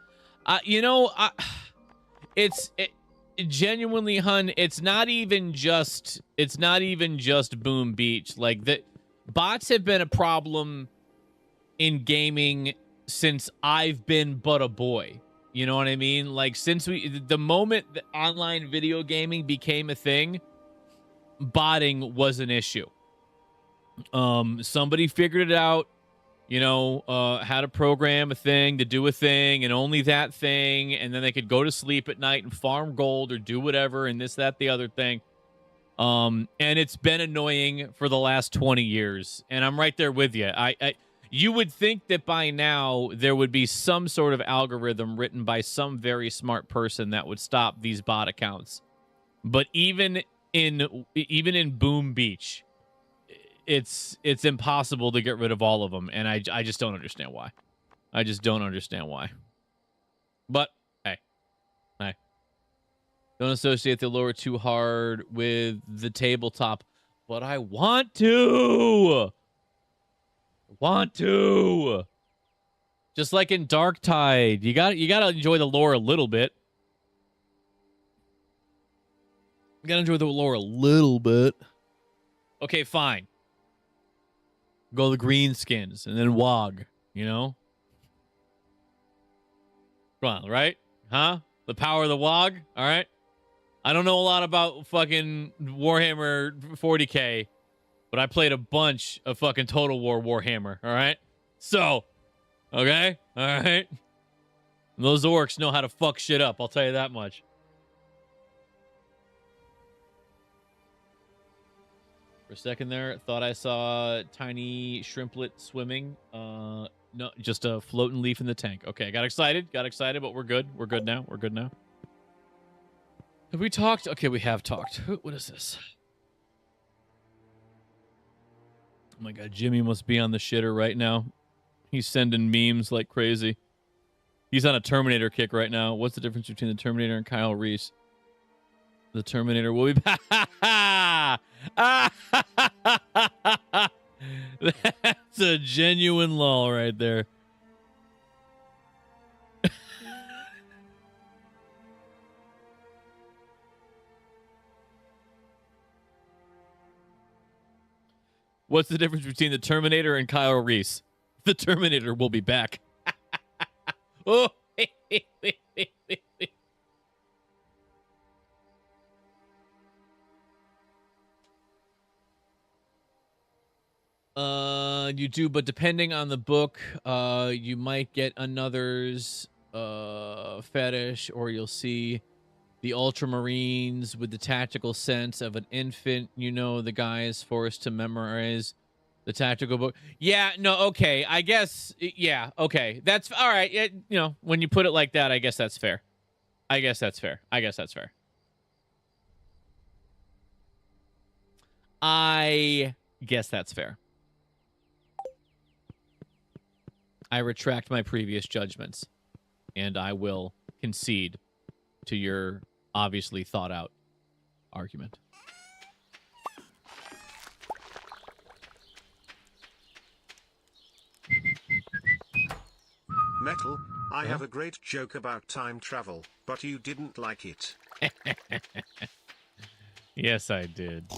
Genuinely, hun, it's not even just Boom Beach. Like the bots have been a problem in gaming since I've been but a boy. You know what I mean? Like since the moment that online video gaming became a thing, botting was an issue. Somebody figured it out, how to program a thing to do a thing and only that thing, and then they could go to sleep at night and farm gold or do whatever and this, that, the other thing. And it's been annoying for the last 20 years, and I'm right there with you. You would think that by now there would be some sort of algorithm written by some very smart person that would stop these bot accounts. But even in Boom Beach, it's impossible to get rid of all of them, and I just don't understand why. I just don't understand why. But hey, don't associate the lore too hard with the tabletop. But I want to. Just like in Darktide, you got to enjoy the lore a little bit. You got to enjoy the lore a little bit. Okay, fine. Go the greenskins and then WoG, Come on, right? Huh? The power of the WoG, all right? I don't know a lot about fucking Warhammer 40K, but I played a bunch of fucking Total War Warhammer, all right? So, okay? All right? Those orcs know how to fuck shit up, I'll tell you that much. For a second there, thought I saw a tiny shrimplet swimming. No, just a floating leaf in the tank. Okay, got excited, but we're good. We're good now. Have we talked? Okay, we have talked. What is this? Oh my god, Jimmy must be on the shitter right now. He's sending memes like crazy. He's on a Terminator kick right now. What's the difference between the Terminator and Kyle Reese? The Terminator will be back. That's a genuine lull right there. What's the difference between the Terminator and Kyle Reese? The Terminator will be back. Oh. You do, but depending on the book, you might get another's fetish, or you'll see the Ultramarines with the tactical sense of an infant. You know, the guy is forced to memorize the tactical book. Yeah, no, okay. I guess, yeah, okay. That's all right. You know, when you put it like that, I guess that's fair. I guess that's fair. I guess that's fair. I guess that's fair. I retract my previous judgments, and I will concede to your obviously thought out argument. Metal, I have a great joke about time travel, but you didn't like it. Yes, I did.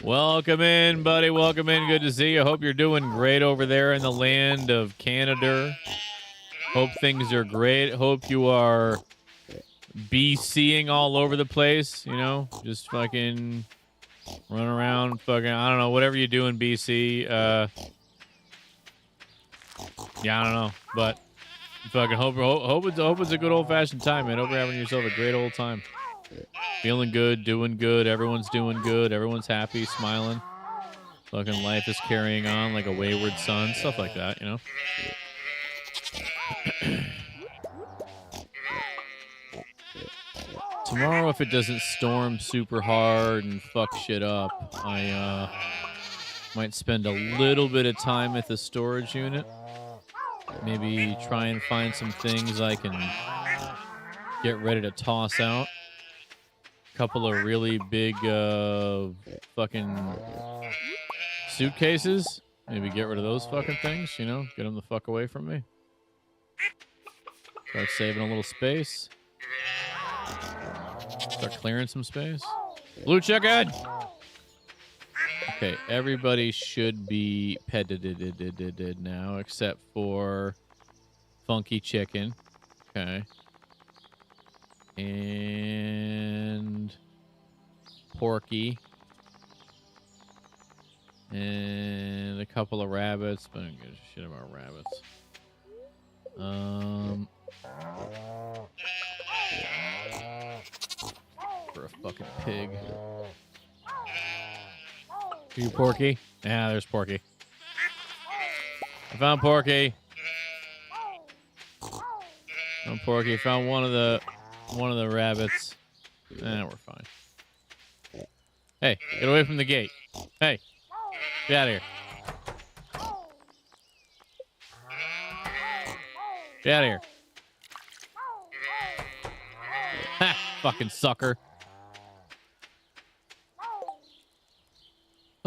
Welcome in, buddy. Welcome in. Good to see you. Hope you're doing great over there in the land of Canada. Hope things are great. Hope you are BCing all over the place, you know? Just fucking run around, fucking, I don't know, whatever you do in BC. Yeah, I don't know, but fucking hope it's a good old-fashioned time, man. Hope you're having yourself a great old time. Feeling good, doing good. Everyone's doing good. Everyone's happy, smiling. Fucking life is carrying on like a wayward son. Stuff like that, you know? Tomorrow, if it doesn't storm super hard and fuck shit up, I might spend a little bit of time at the storage unit. Maybe try and find some things I can get ready to toss out. Couple of really big fucking suitcases. Maybe get rid of those fucking things, you know? Get them the fuck away from me. Start saving a little space. Start clearing some space. Blue chicken! Okay, everybody should be petted now, except for Funky Chicken. Okay. And Porky. And a couple of rabbits, but I don't give a shit about rabbits. For a fucking pig. You Porky? Yeah, there's Porky. I found Porky. Found Porky. Found one of the rabbits. We're fine. Hey, get away from the gate. Hey, get out of here. Get out of here. Ha! Fucking sucker.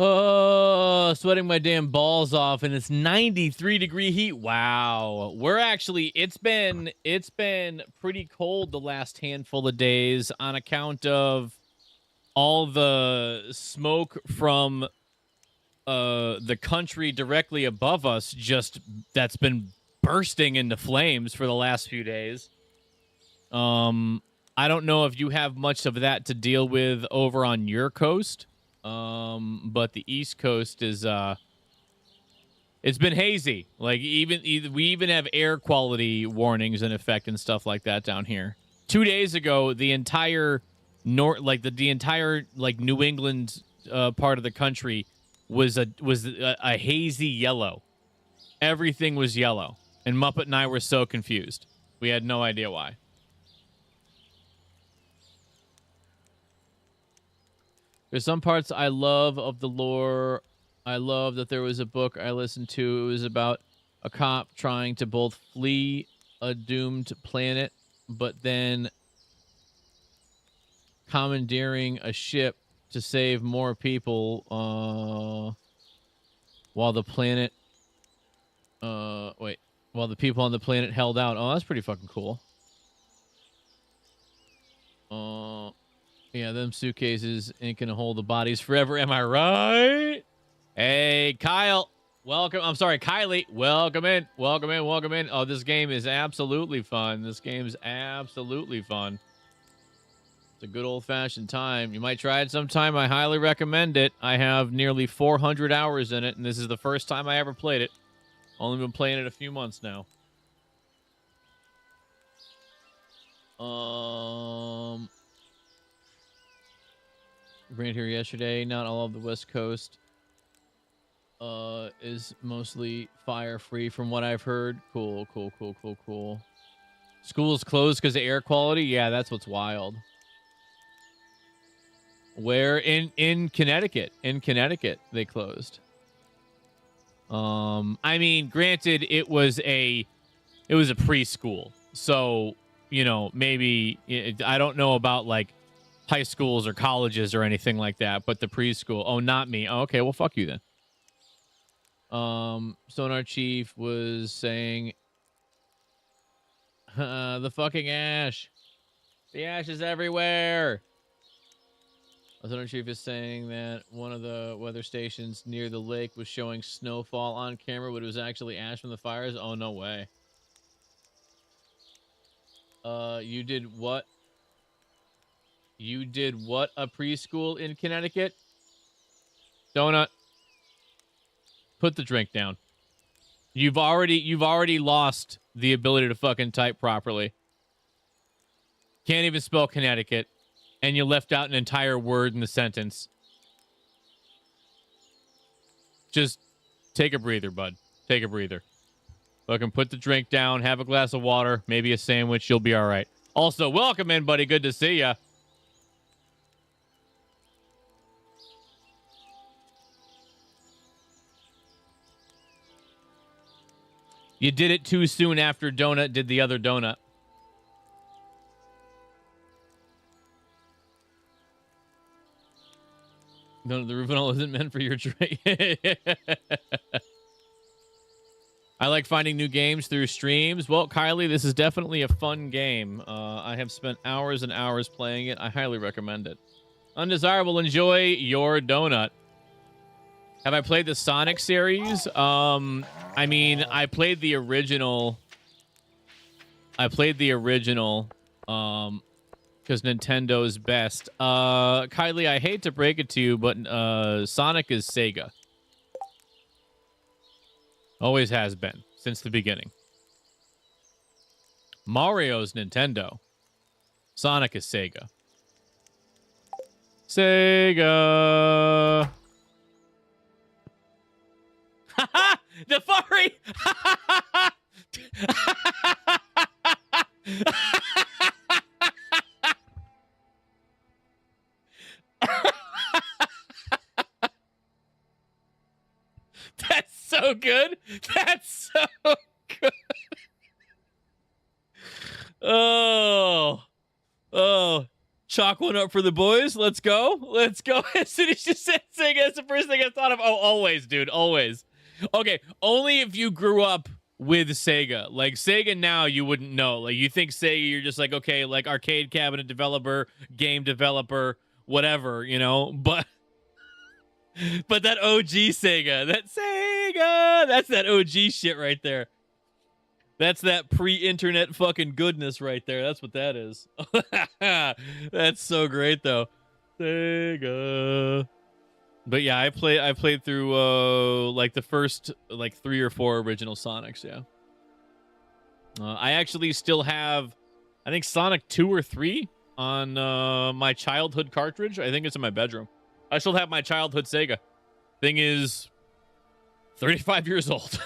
Oh, sweating my damn balls off, and it's 93-degree heat. Wow. It's been pretty cold the last handful of days on account of all the smoke from the country directly above us, that's been bursting into flames for the last few days. I don't know if you have much of that to deal with over on your coast. But the East Coast is it's been hazy. Like we even have air quality warnings in effect and stuff like that down here. 2 days ago, the entire the entire New England part of the country was a hazy yellow. Everything was yellow, and Muppet and I were so confused. We had no idea why. There's some parts I love of the lore. I love that there was a book I listened to. It was about a cop trying to both flee a doomed planet, but then commandeering a ship to save more people while the planet... while the people on the planet held out. Oh, that's pretty fucking cool. Yeah, them suitcases ain't gonna hold the bodies forever. Am I right? Hey, Kyle. Welcome. I'm sorry, Kylie. Welcome in. Welcome in. Welcome in. Oh, this game is absolutely fun. This game's absolutely fun. It's a good old-fashioned time. You might try it sometime. I highly recommend it. I have nearly 400 hours in it, and this is the first time I ever played it. Only been playing it a few months now. Ran here yesterday. Not all of the West Coast is mostly fire-free from what I've heard. Cool. School's closed because of air quality? Yeah, that's what's wild. Where? In Connecticut. In Connecticut, they closed. I mean, granted, it was a preschool. So, you know, maybe I don't know about like high schools or colleges or anything like that, but the preschool. Oh, not me. Oh, okay, well, fuck you then. Sonar Chief was saying the fucking ash. The ash is everywhere. Sonar Chief is saying that one of the weather stations near the lake was showing snowfall on camera, but it was actually ash from the fires. Oh, no way. You did what? You did what? A preschool in Connecticut? Donut. Put the drink down. You've already lost the ability to fucking type properly. Can't even spell Connecticut, and you left out an entire word in the sentence. Just take a breather, bud. Take a breather. Fucking put the drink down, have a glass of water, maybe a sandwich, you'll be all right. Also, welcome in, buddy. Good to see ya. You did it too soon after Donut did the other donut. No, the Rufinol isn't meant for your drink. I like finding new games through streams. Well, Kylie, this is definitely a fun game. I have spent hours and hours playing it. I highly recommend it. Undesirable, enjoy your donut. Have I played the Sonic series? I mean, I played the original. Because Nintendo's best. Kylie, I hate to break it to you, but Sonic is Sega. Always has been, since the beginning. Mario's Nintendo. Sonic is Sega. Sega. The furry. That's so good. That's so good. Oh. Chalk one up for the boys. Let's go. As soon as you said Sega, that's the first thing I thought of. Oh, always, dude. Always. Okay, only if you grew up with Sega. Like, Sega now, you wouldn't know. Like, you think Sega, you're just like, okay, like, arcade cabinet developer, game developer, whatever, you know? But that OG Sega, that's that OG shit right there. That's that pre-internet fucking goodness right there. That's what that is. That's so great, though. Sega. But yeah, I played through like the first like 3 or 4 original Sonics. Yeah, I actually still have, I think Sonic 2 or 3 on my childhood cartridge. I think it's in my bedroom. I still have my childhood Sega. Thing is 35 years old.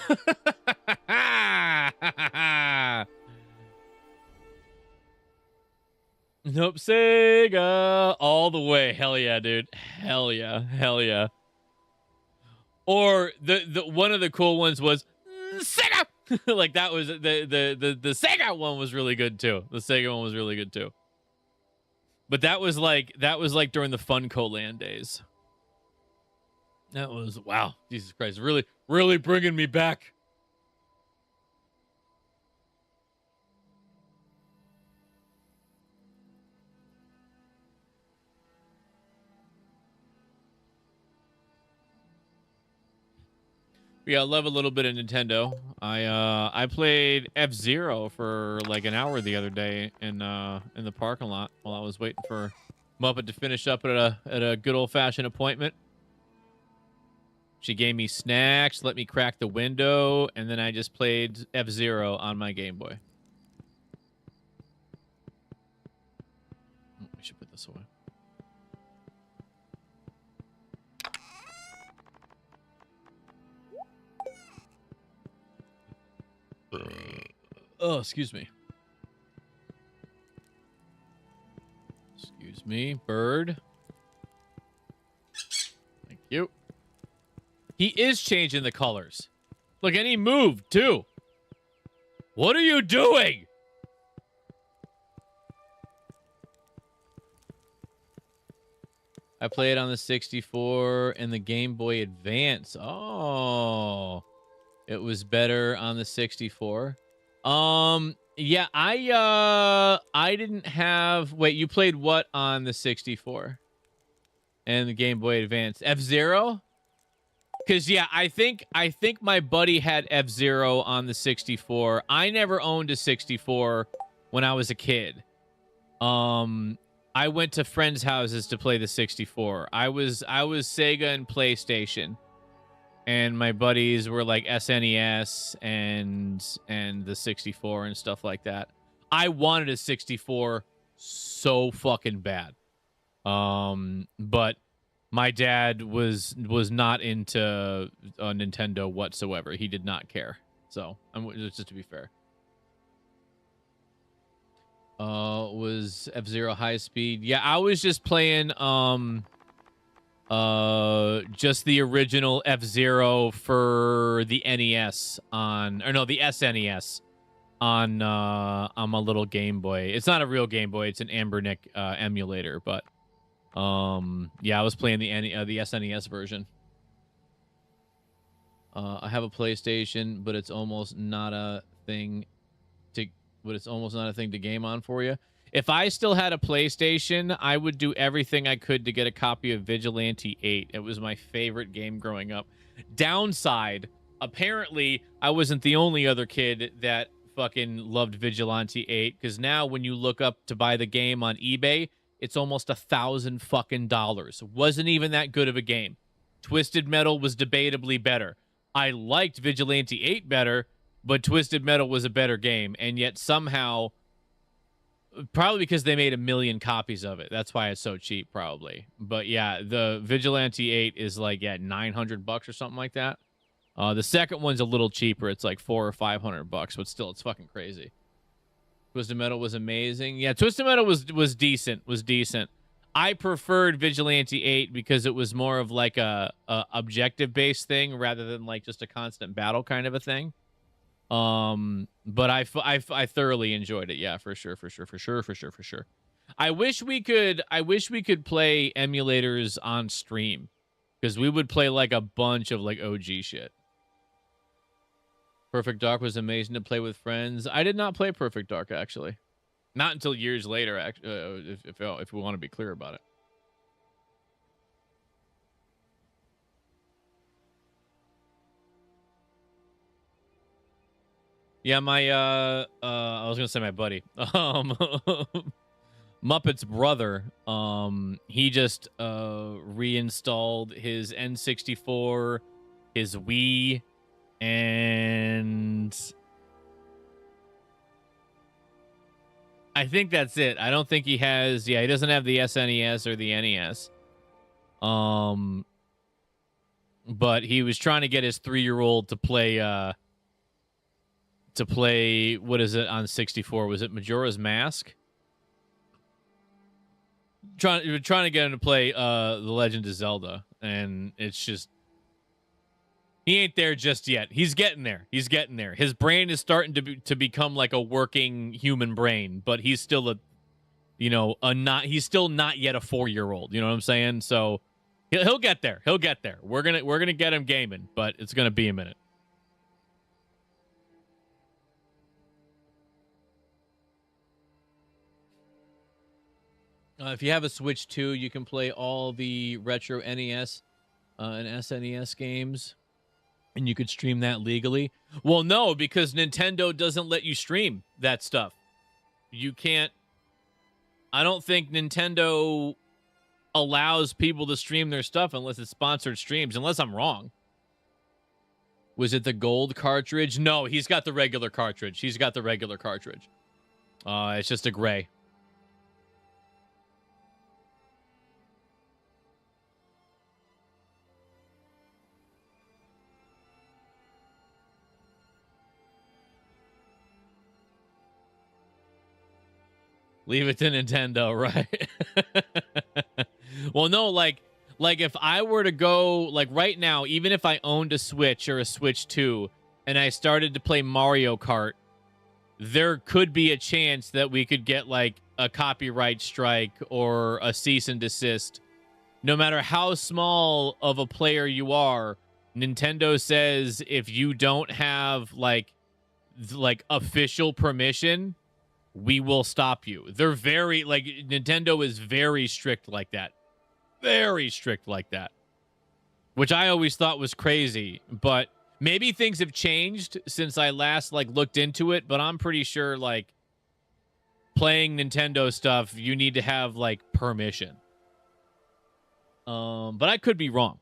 Nope, Sega all the way. Hell yeah, dude. Hell yeah. Or the one of the cool ones was Sega. Like, that was the Sega one was really good too. The Sega one was really good too. But that was like during the Funko Land days. That was, wow, Jesus Christ, really bringing me back. Yeah, I love a little bit of Nintendo. I played F-Zero for like an hour the other day in the parking lot while I was waiting for Muppet to finish up at a good old-fashioned appointment. She gave me snacks, let me crack the window, and then I just played F-Zero on my Game Boy. We should put this away. Oh, excuse me. Excuse me, bird. Thank you. He is changing the colors. Look, and he moved, too. What are you doing? I played on the 64 and the Game Boy Advance. Oh. It was better on the 64. Yeah, I didn't have... Wait, you played what on the 64? And the Game Boy Advance? F-Zero? Because, yeah, I think my buddy had F-Zero on the 64. I never owned a 64 when I was a kid. I went to friends' houses to play the 64. I was Sega and PlayStation. And my buddies were like SNES and the 64 and stuff like that. I wanted a 64 so fucking bad. But my dad was not into Nintendo whatsoever. He did not care. So, just to be fair. Was F-Zero high speed? Yeah, I was just playing just the original F-Zero for the NES the SNES on my little Game Boy. It's not a real Game Boy, it's an Ambernick emulator, but yeah, I was playing the SNES version. I have a PlayStation, but it's almost not a thing to game on for you. If I still had a PlayStation, I would do everything I could to get a copy of Vigilante 8. It was my favorite game growing up. Downside, apparently, I wasn't the only other kid that fucking loved Vigilante 8, because now when you look up to buy the game on eBay, it's almost $1,000 fucking dollars. Wasn't even that good of a game. Twisted Metal was debatably better. I liked Vigilante 8 better, but Twisted Metal was a better game, and yet somehow... Probably because they made 1 million copies of it. That's why it's so cheap, probably. But yeah, the Vigilante 8 is like, yeah, $900 or something like that. The second one's a little cheaper. It's like $400 or $500, but still, it's fucking crazy. Twisted Metal was amazing. Yeah, Twisted Metal was decent. Was decent. I preferred Vigilante 8 because it was more of like a objective-based thing rather than like just a constant battle kind of a thing. But I thoroughly enjoyed it. Yeah, for sure. I wish we could play emulators on stream, because we would play like a bunch of like OG shit. Perfect Dark was amazing to play with friends. I did not play Perfect Dark, actually. Not until years later, if we want to be clear about it. Yeah, my I was gonna say my buddy, Muppet's brother, he just reinstalled his N64, his Wii, and I think that's it. I don't think he has. Yeah, he doesn't have the SNES or the NES. But he was trying to get his 3-year-old to play. What is it on 64? Was it Majora's Mask? Trying to get him to play The Legend of Zelda, and it's just he ain't there just yet. He's getting there. His brain is starting to become like a working human brain, but he's still he's still not yet a 4-year-old. You know what I'm saying? So he'll get there. We're gonna get him gaming, but it's gonna be a minute. If you have a Switch 2, you can play all the retro NES and SNES games, and you could stream that legally. Well, no, because Nintendo doesn't let you stream that stuff. You can't... I don't think Nintendo allows people to stream their stuff unless it's sponsored streams, unless I'm wrong. Was it the gold cartridge? No, he's got the regular cartridge. It's just a gray. Leave it to Nintendo, right? Well, no, like if I were to go, like right now, even if I owned a Switch or a Switch 2 and I started to play Mario Kart, there could be a chance that we could get like a copyright strike or a cease and desist. No matter how small of a player you are, Nintendo says if you don't have like official permission, we will stop you. They're very, like, Nintendo is very strict like that. Very strict like that. Which I always thought was crazy. But maybe things have changed since I last, like, looked into it. But I'm pretty sure, like, playing Nintendo stuff, you need to have, like, permission. But I could be wrong.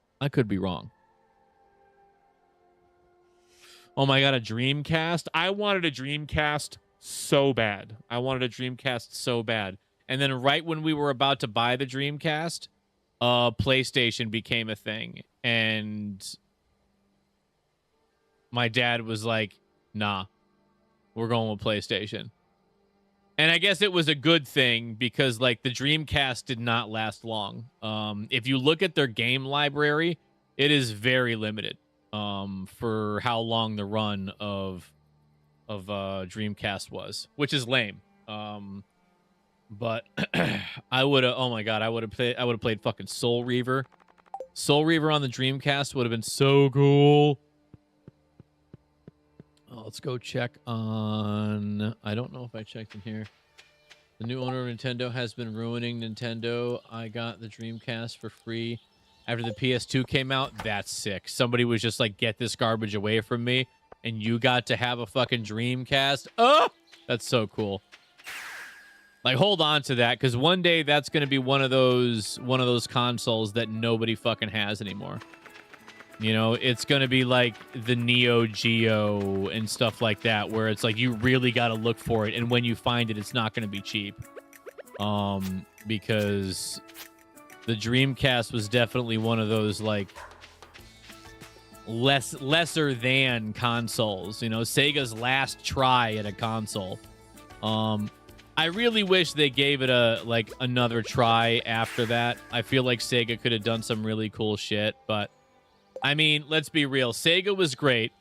Oh my god, a Dreamcast? I wanted a Dreamcast so bad. And then right when we were about to buy the Dreamcast, PlayStation became a thing. And my dad was like, nah, we're going with PlayStation. And I guess it was a good thing because, like, the Dreamcast did not last long. If you look at their game library, it is very limited for how long the run of Dreamcast was, which is lame. But I would have, oh my god, I would have played fucking Soul Reaver. Soul Reaver on the Dreamcast would have been so cool. Oh, let's go check on, I don't know if I checked in here. The new owner of Nintendo has been ruining Nintendo. I got the Dreamcast for free after the PS2 came out. That's sick. Somebody was just like, get this garbage away from me. And you got to have a fucking Dreamcast. Oh, that's so cool. Like, hold on to that, because one day that's going to be one of those consoles that nobody fucking has anymore. You know, it's going to be like the Neo Geo and stuff like that, where it's like you really got to look for it, and when you find it, it's not going to be cheap. Because the Dreamcast was definitely one of those like lesser than consoles, you know, Sega's last try at a console. I really wish they gave it another try after that. I feel like Sega could have done some really cool shit, but I mean, let's be real. Sega was great.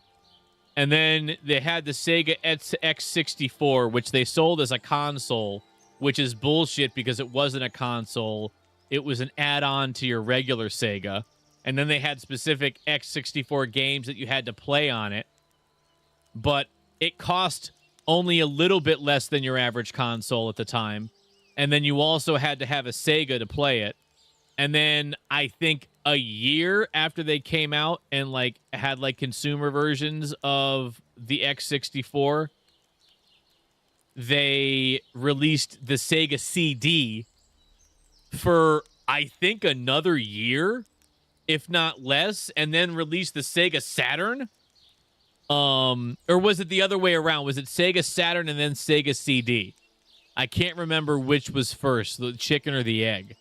And then they had the Sega X64, which they sold as a console, which is bullshit because it wasn't a console. It was an add-on to your regular Sega. And then they had specific X64 games that you had to play on it. But it cost only a little bit less than your average console at the time. And then you also had to have a Sega to play it. And then I think a year after they came out and like had like consumer versions of the X64, they released the Sega CD for I think another year, if not less, and then released the Sega Saturn. Or was it the other way around? Was it Sega Saturn and then Sega CD? I can't remember which was first, the chicken or the egg.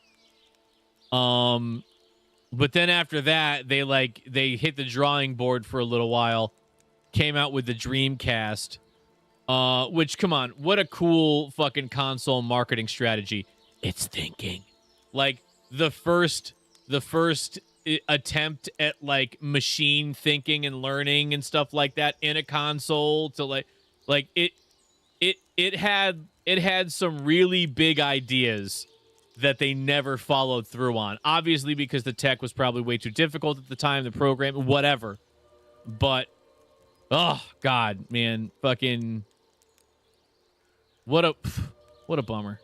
But then after that, they hit the drawing board for a little while, came out with the Dreamcast, which, come on, what a cool fucking console marketing strategy. It's thinking. Like, the first attempt at like machine thinking and learning and stuff like that in a console to like it had some really big ideas that they never followed through on, obviously because the tech was probably way too difficult at the time, the program, whatever. But oh god, man, fucking what a bummer.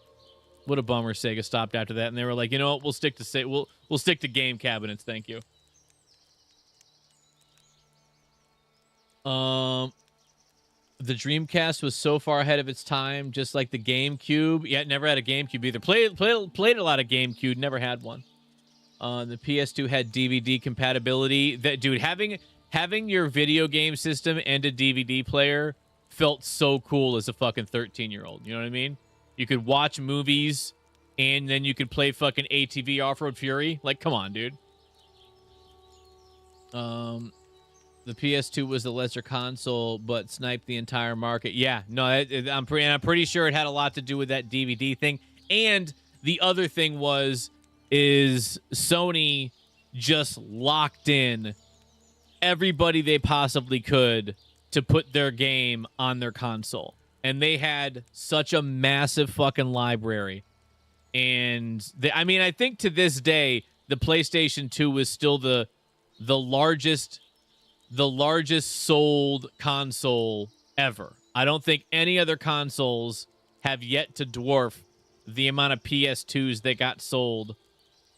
What a bummer Sega stopped after that, and they were like, you know what, we'll stick to game cabinets, thank you. The Dreamcast was so far ahead of its time, just like the GameCube. Yeah, never had a GameCube either. Played a lot of GameCube, never had one. The PS2 had DVD compatibility. That dude, having your video game system and a DVD player felt so cool as a fucking 13-year-old. You know what I mean? You could watch movies and then you could play fucking ATV Off-Road Fury. Like, come on, dude. The PS2 was the lesser console, but sniped the entire market. Yeah, no, I'm pretty sure it had a lot to do with that DVD thing. And the other thing is Sony just locked in everybody they possibly could to put their game on their console. And they had such a massive fucking library. And I think to this day, the PlayStation 2 is still the largest sold console ever. I don't think any other consoles have yet to dwarf the amount of PS2s that got sold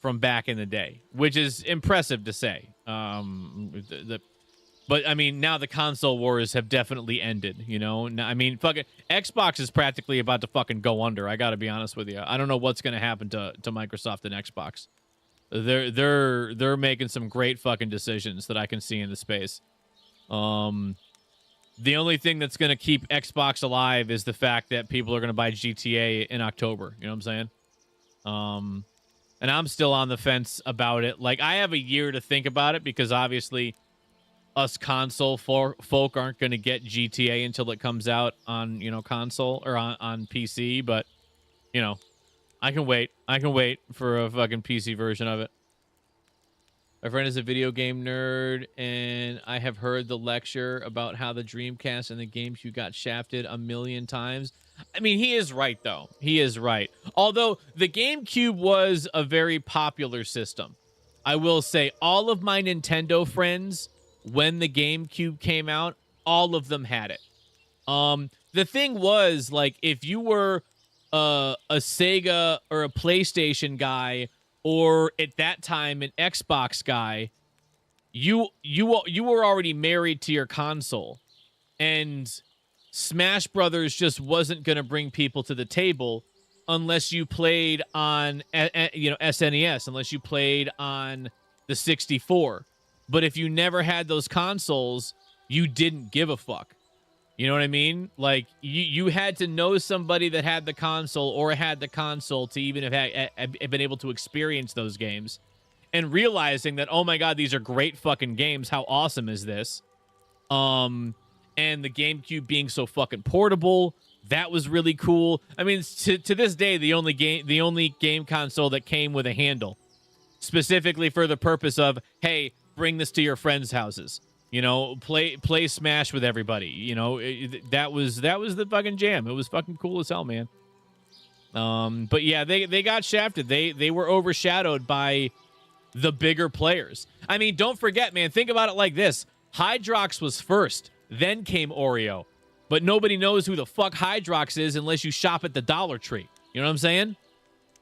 from back in the day, which is impressive to say. But I mean, now the console wars have definitely ended, you know? I mean, fucking Xbox is practically about to fucking go under. I got to be honest with you. I don't know what's going to happen to Microsoft and Xbox. They're making some great fucking decisions that I can see in the space. The only thing that's going to keep Xbox alive is the fact that people are going to buy GTA in October. You know what I'm saying? And I'm still on the fence about it. Like, I have a year to think about it because obviously us console folk aren't going to get GTA until it comes out on, you know, console or on PC. But, you know, I can wait. I can wait for a fucking PC version of it. My friend is a video game nerd, and I have heard the lecture about how the Dreamcast and the GameCube got shafted a million times. I mean, he is right, though. He is right. Although the GameCube was a very popular system. I will say all of my Nintendo friends, when the GameCube came out, all of them had it. The thing was, like, if you were a Sega or a PlayStation guy, or at that time an Xbox guy, you were already married to your console, and Smash Brothers just wasn't going to bring people to the table unless you played on SNES, unless you played on the 64. But if you never had those consoles, you didn't give a fuck. You know what I mean? Like, you had to know somebody that had the console or had the console to even have been able to experience those games. And realizing that, oh my God, these are great fucking games. How awesome is this? And the GameCube being so fucking portable, that was really cool. I mean, to this day, the only game console that came with a handle, specifically for the purpose of, hey, bring this to your friends' houses. You know, play Smash with everybody. You know, that was the fucking jam. It was fucking cool as hell, man. But yeah, they got shafted. They were overshadowed by the bigger players. I mean, don't forget, man. Think about it like this: Hydrox was first, then came Oreo. But nobody knows who the fuck Hydrox is unless you shop at the Dollar Tree. You know what I'm saying?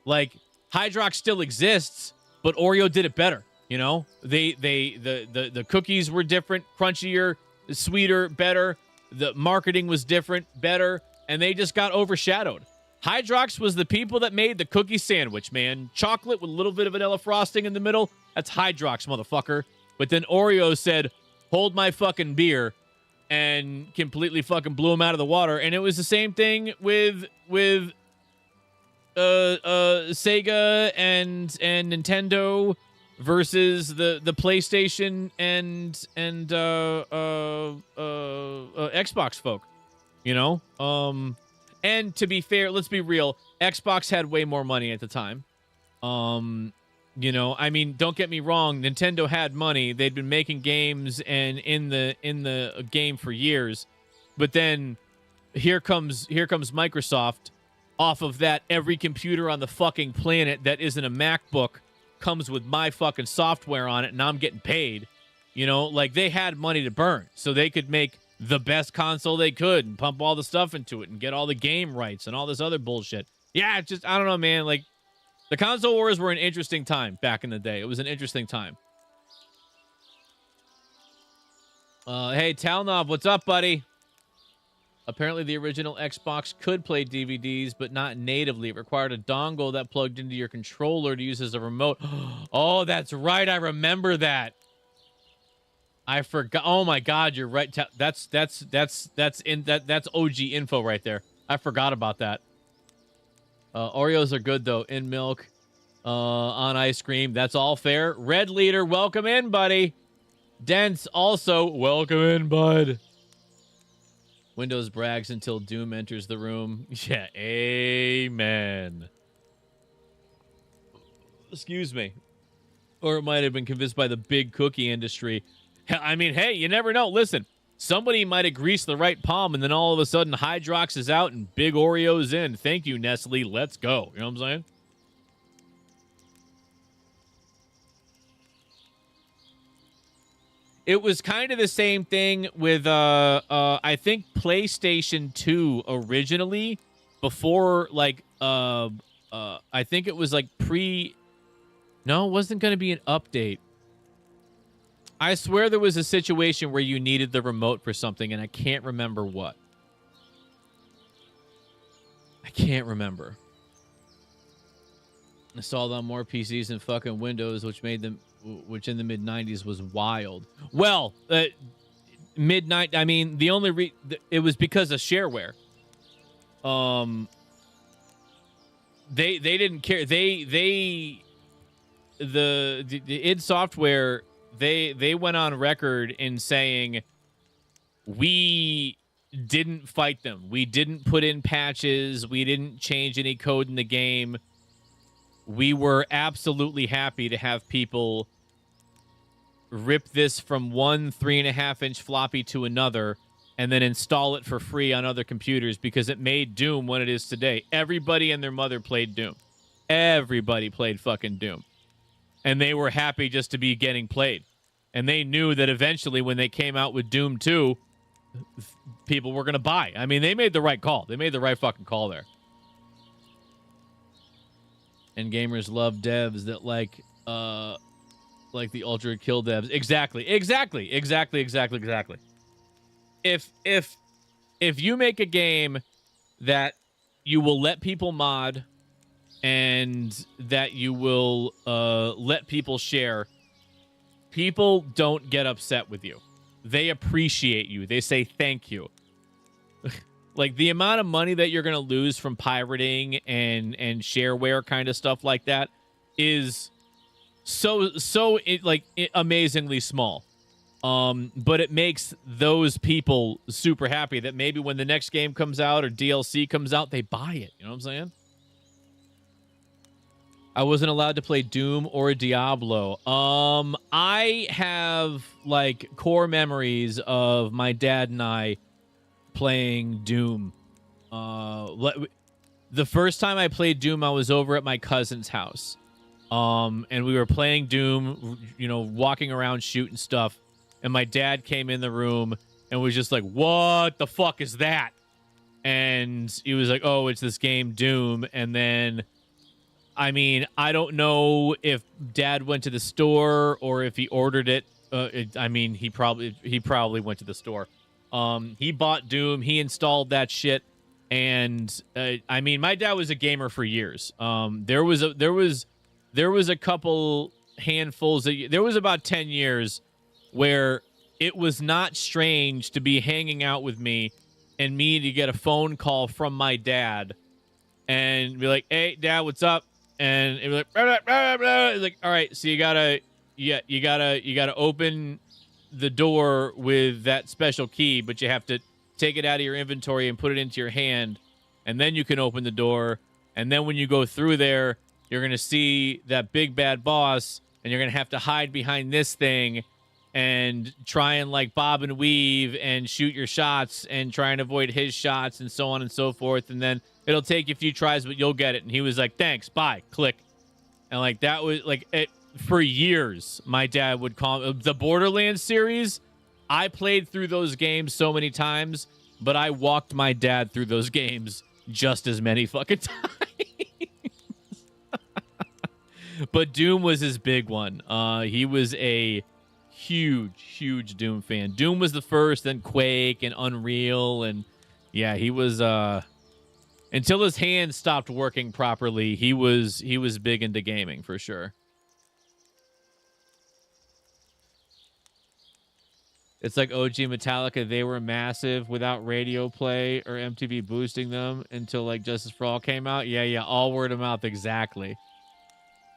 Like, Hydrox still exists, but Oreo did it better. You know, the cookies were different, crunchier, sweeter, better. The marketing was different, better, and they just got overshadowed. Hydrox was the people that made the cookie sandwich, man. Chocolate with a little bit of vanilla frosting in the middle. That's Hydrox, motherfucker. But then Oreo said, hold my fucking beer, and completely fucking blew him out of the water. And it was the same thing with Sega and Nintendo versus the PlayStation and Xbox folk, you know? And to be fair, let's be real, Xbox had way more money at the time. You know, I mean, don't get me wrong, Nintendo had money. They'd been making games and in the game for years. But then here comes Microsoft. Off of that, every computer on the fucking planet that isn't a MacBook comes with my fucking software on it, and I'm getting paid. You know, like, they had money to burn, so they could make the best console they could and pump all the stuff into it and get all the game rights and all this other bullshit. Yeah, it's just, I don't know, man. Like, the console wars were an interesting time back in the day. It was an interesting time. Hey, Talnov, what's up, buddy? Apparently, the original Xbox could play DVDs, but not natively. It required a dongle that plugged into your controller to use as a remote. Oh, that's right. I remember that. I forgot. Oh my God, you're right. That's OG info right there. I forgot about that. Oreos are good though. In milk, on ice cream. That's all fair. Red Leader, welcome in, buddy. Dense also, welcome in, bud. Windows brags until Doom enters the room. Yeah, amen. Excuse me. Or it might have been convinced by the big cookie industry. I mean, hey, you never know. Listen, somebody might have greased the right palm, and then all of a sudden Hydrox is out and big Oreo's in. Thank you, Nestle. Let's go. You know what I'm saying? It was kind of the same thing with, I think PlayStation 2 originally, before, like, I think it was, like, No, it wasn't going to be an update. I swear there was a situation where you needed the remote for something, and I can't remember what. I can't remember. I saw on more PCs than fucking Windows, which in the mid-90s was wild. Well, mid-90, I mean, the only it was because of shareware. They didn't care. The id Software, they went on record in saying, we didn't fight them. We didn't put in patches. We didn't change any code in the game. We were absolutely happy to have people rip this from one 3.5-inch floppy to another and then install it for free on other computers because it made Doom what it is today. Everybody and their mother played Doom. Everybody played fucking Doom. And they were happy just to be getting played. And they knew that eventually when they came out with Doom 2, people were going to buy. I mean, they made the right call. They made the right fucking call there. And gamers love devs that like the ultra kill devs. Exactly. If you make a game that you will let people mod and that you will let people share, people don't get upset with you. They appreciate you. They say thank you. Like, the amount of money that you're going to lose from pirating and shareware kind of stuff like that is so amazingly small. But it makes those people super happy that maybe when the next game comes out or DLC comes out, they buy it. You know what I'm saying? I wasn't allowed to play Doom or Diablo. I have, like, core memories of my dad and I playing Doom. The first time I played Doom, I was over at my cousin's house. And we were playing Doom, you know, walking around shooting stuff. And my dad came in the room and was just like, what the fuck is that? And he was like, oh, it's this game Doom. And then, I mean, I don't know if Dad went to the store or if he ordered it. I mean, he probably went to the store. He bought Doom. He installed that shit. And I mean, my dad was a gamer for years. There was a couple handfuls. There was about 10 years where it was not strange to be hanging out with me and me to get a phone call from my dad and be like, hey, Dad, what's up? And it was like, blah, blah, blah. It's like, all right, so you gotta open the door with that special key, but you have to take it out of your inventory and put it into your hand, and then you can open the door. And then when you go through there, you're gonna see that big bad boss, and you're gonna have to hide behind this thing and try and like bob and weave and shoot your shots and try and avoid his shots and so on and so forth. And then it'll take you a few tries, but you'll get it. And he was like, thanks, bye, click. And like, that was like it for years. My dad would call the Borderlands series. I played through those games so many times, but I walked my dad through those games just as many fucking times. But Doom was his big one. He was a huge Doom fan. Doom was the first, then Quake and Unreal, and Yeah, he was until his hands stopped working properly, he was big into gaming for sure. It's like OG Metallica, they were massive without radio play or MTV boosting them until like Justice for All came out. Yeah, all word of mouth, exactly.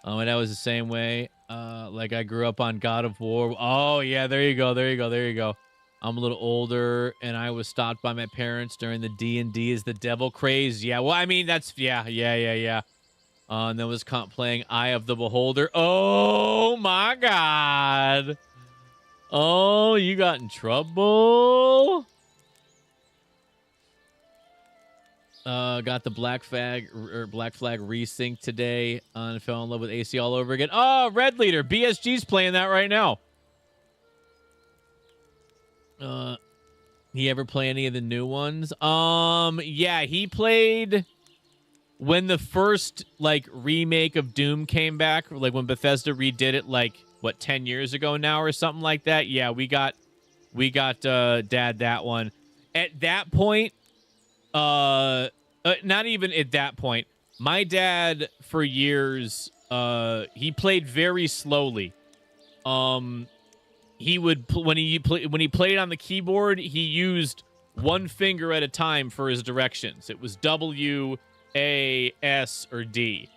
And that was the same way. Like I grew up on God of War. Oh yeah, there you go. I'm a little older, and I was stopped by my parents during the D&D is the Devil craze. Yeah, well, I mean that's yeah. And then was playing Eye of the Beholder. Oh my God. Oh, you got in trouble. Got the Black Flag resync today and fell in love with AC all over again. Oh, Red Leader BSG's playing that right now. He ever play any of the new ones? Yeah, he played when the first like remake of Doom came back, like when Bethesda redid it, like what 10 years ago now or something like that. Yeah, we got Dad that one. At that point, not even at that point. My dad for years, he played very slowly. He would when he played on the keyboard, he used one finger at a time for his directions. It was W, A, S, or D.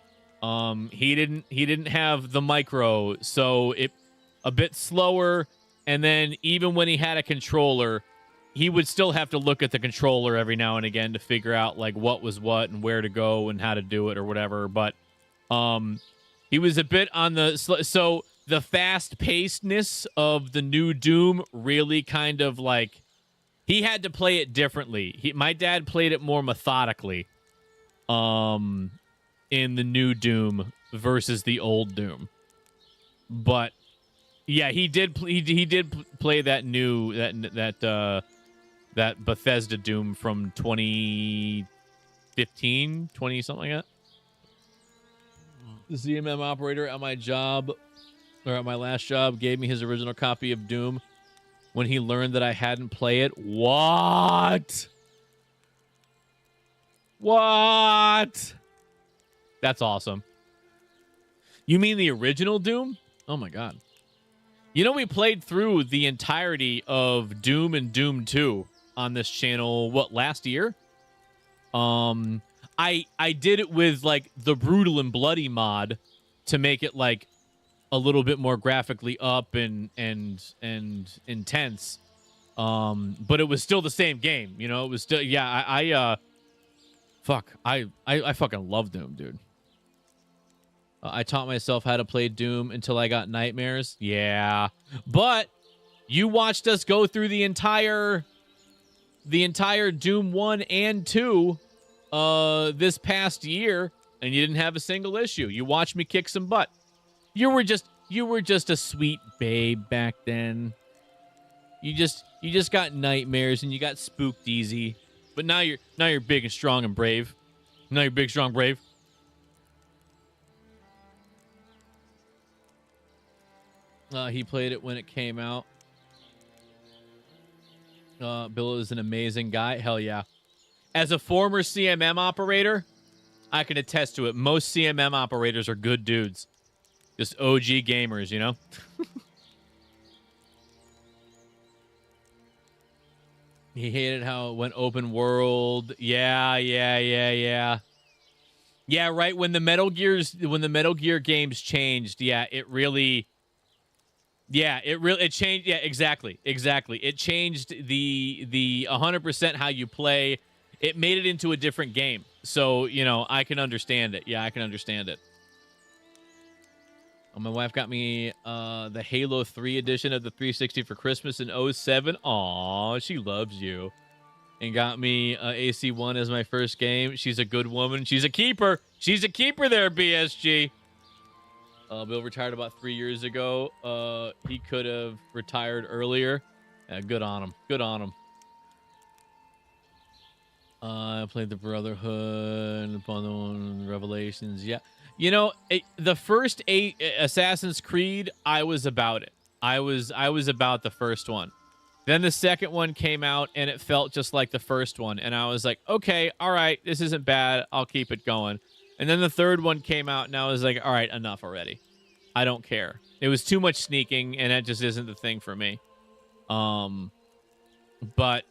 He didn't have the micro, so it a bit slower. And then even when he had a controller, he would still have to look at the controller every now and again to figure out like what was what and where to go and how to do it or whatever. But he was a bit on the so the fast pacedness of the new Doom really kind of like he had to play it differently. My dad played it more methodically. In the new Doom versus the old Doom, but yeah, he did play that new that Bethesda Doom from 2015, 20 something like that. The ZMM operator at my job or at my last job gave me his original copy of Doom when he learned that I hadn't played it. What? That's awesome. You mean the original Doom? Oh my God. You know, we played through the entirety of Doom and Doom 2 on this channel, last year? I did it with like the brutal and bloody mod to make it like a little bit more graphically up and intense. But it was still the same game, you know, it was still I fucking love Doom, dude. I taught myself how to play Doom until I got nightmares. Yeah. But you watched us go through the entire Doom 1 and 2 this past year, and you didn't have a single issue. You watched me kick some butt. You were just a sweet babe back then. You just got nightmares and you got spooked easy. But now you're big and strong and brave. Now you're big, strong, brave. He played it when it came out. Bill is an amazing guy. Hell yeah. As a former CMM operator, I can attest to it. Most CMM operators are good dudes. Just OG gamers, you know? He hated how it went open world. Yeah. Yeah, right. When the Metal Gear games changed, it changed. Yeah, exactly. It changed the 100% how you play. It made it into a different game. So, you know, I can understand it. Yeah, I can understand it. My wife got me the Halo 3 edition of the 360 for Christmas in 07. Aw, she loves you. And got me AC1 as my first game. She's a good woman. She's a keeper. She's a keeper there, BSG. Bill retired about 3 years ago. He could have retired earlier. Good on him. Good on him. I played the Brotherhood, the Revelations. Yeah. You know, the first 8 Assassin's Creed, I was about it. I was about the first one. Then the second one came out, and it felt just like the first one. And I was like, okay, all right, this isn't bad. I'll keep it going. And then the third one came out, and I was like, all right, enough already. I don't care. It was too much sneaking, and that just isn't the thing for me. But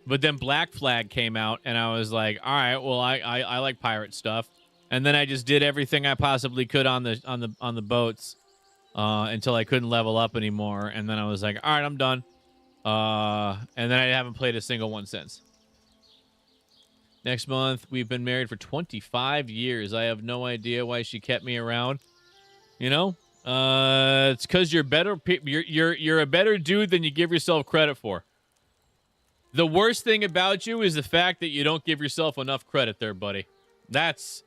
then Black Flag came out, and I was like, all right, well, I like pirate stuff. And then I just did everything I possibly could on the boats until I couldn't level up anymore. And then I was like, all right, I'm done. And then I haven't played a single one since. Next month, we've been married for 25 years. I have no idea why she kept me around. You know, it's because you're better. You're a better dude than you give yourself credit for. The worst thing about you is the fact that you don't give yourself enough credit, there, buddy. That's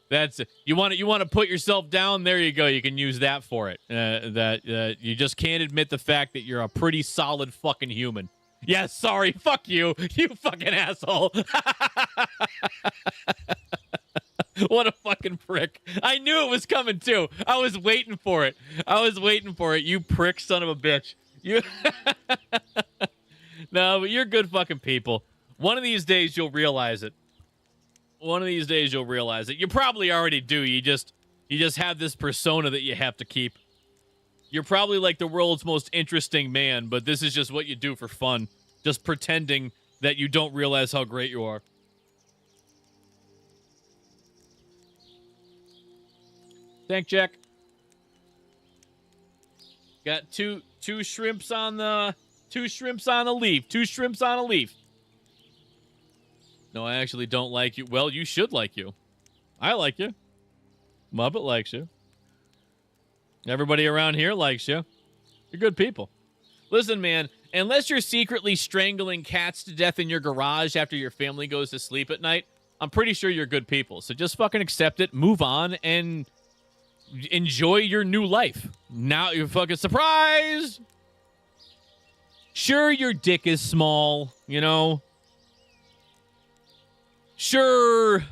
it. You want to put yourself down. There you go. You can use that for it. You just can't admit the fact that you're a pretty solid fucking human. Yeah, sorry. Fuck you. You fucking asshole. What a fucking prick. I knew it was coming too. I was waiting for it. You prick son of a bitch. You. No, but you're good fucking people. One of these days you'll realize it. You probably already do. You just have this persona that you have to keep. You're probably like the world's most interesting man, but this is just what you do for fun. Just pretending that you don't realize how great you are. Thank Jack. Got two shrimps on the leaf. 2 shrimps on a leaf. No, I actually don't like you. Well, you should like you. I like you. Muppet likes you. Everybody around here likes you. You're good people. Listen, man, unless you're secretly strangling cats to death in your garage after your family goes to sleep at night, I'm pretty sure you're good people. So just fucking accept it, move on, and enjoy your new life. Now you're fucking surprised. Sure, your dick is small, you know. Sure.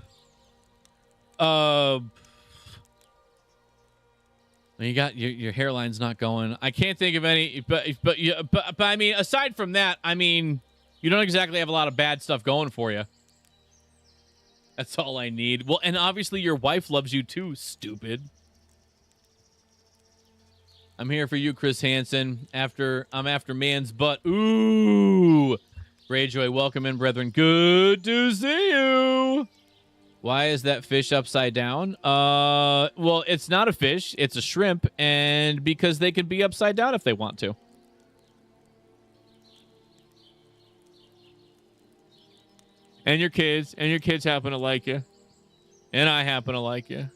You got your hairline's not going. I can't think of any, but I mean, aside from that, I mean, you don't exactly have a lot of bad stuff going for you. That's all I need. Well, and obviously your wife loves you too, stupid. I'm here for you, Chris Hansen. I'm after man's butt. Ooh. Greyjoy, welcome in, brethren. Good to see you. Why is that fish upside down? Well, it's not a fish. It's a shrimp. And because they can be upside down if they want to. And your kids happen to like you. And I happen to like you.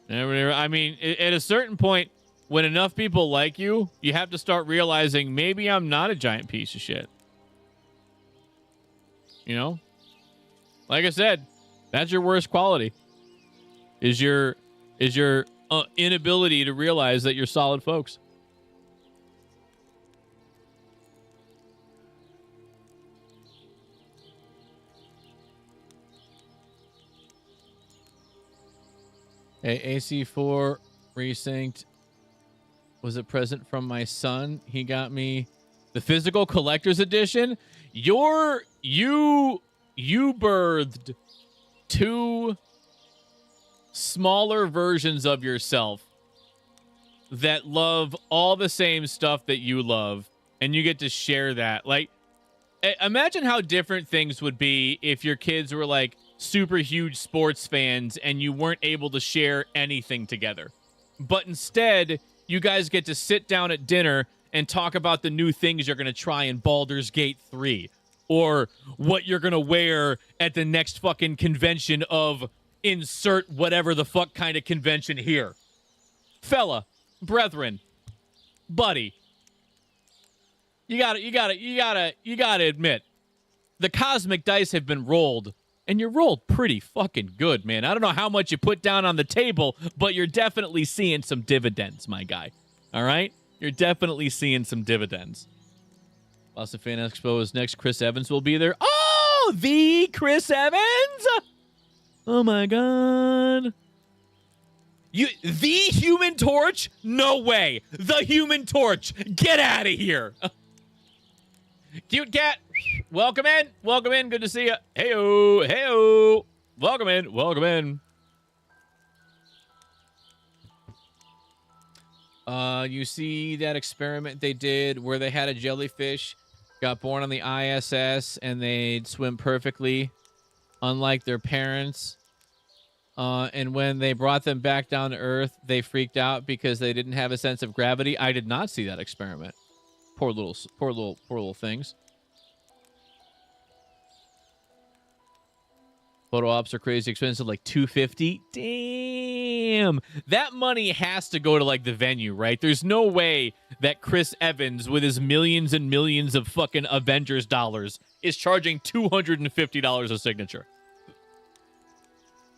I mean, at a certain point, when enough people like you, you have to start realizing maybe I'm not a giant piece of shit. You know? Like I said, that's your worst quality. Is your inability to realize that you're solid folks. Hey, AC4 Resynced was a present from my son. He got me the physical collector's edition. You birthed 2 smaller versions of yourself that love all the same stuff that you love, and you get to share that. Like, imagine how different things would be if your kids were like super huge sports fans and you weren't able to share anything together. But instead, you guys get to sit down at dinner and talk about the new things you're going to try in Baldur's Gate 3. Or what you're going to wear at the next fucking convention of insert whatever the fuck kind of convention here. Fella, brethren, buddy. You gotta admit, the cosmic dice have been rolled, and you rolled pretty fucking good, man. I don't know how much you put down on the table, but you're definitely seeing some dividends, my guy. All right? You're definitely seeing some dividends. Boston Fan Expo is next. Chris Evans will be there. Oh, the Chris Evans? Oh, my God. The Human Torch? No way. The Human Torch. Get out of here. Cute cat. Welcome in. Welcome in. Good to see you. Heyo. Heyo. Welcome in. Welcome in. You see that experiment they did where they had a jellyfish got born on the ISS and they'd swim perfectly, unlike their parents. And when they brought them back down to Earth, they freaked out because they didn't have a sense of gravity. I did not see that experiment. Poor little things. Photo ops are crazy expensive, like $250. Damn, that money has to go to like the venue, right? There's no way that Chris Evans, with his millions and millions of fucking Avengers dollars, is charging $250 a signature.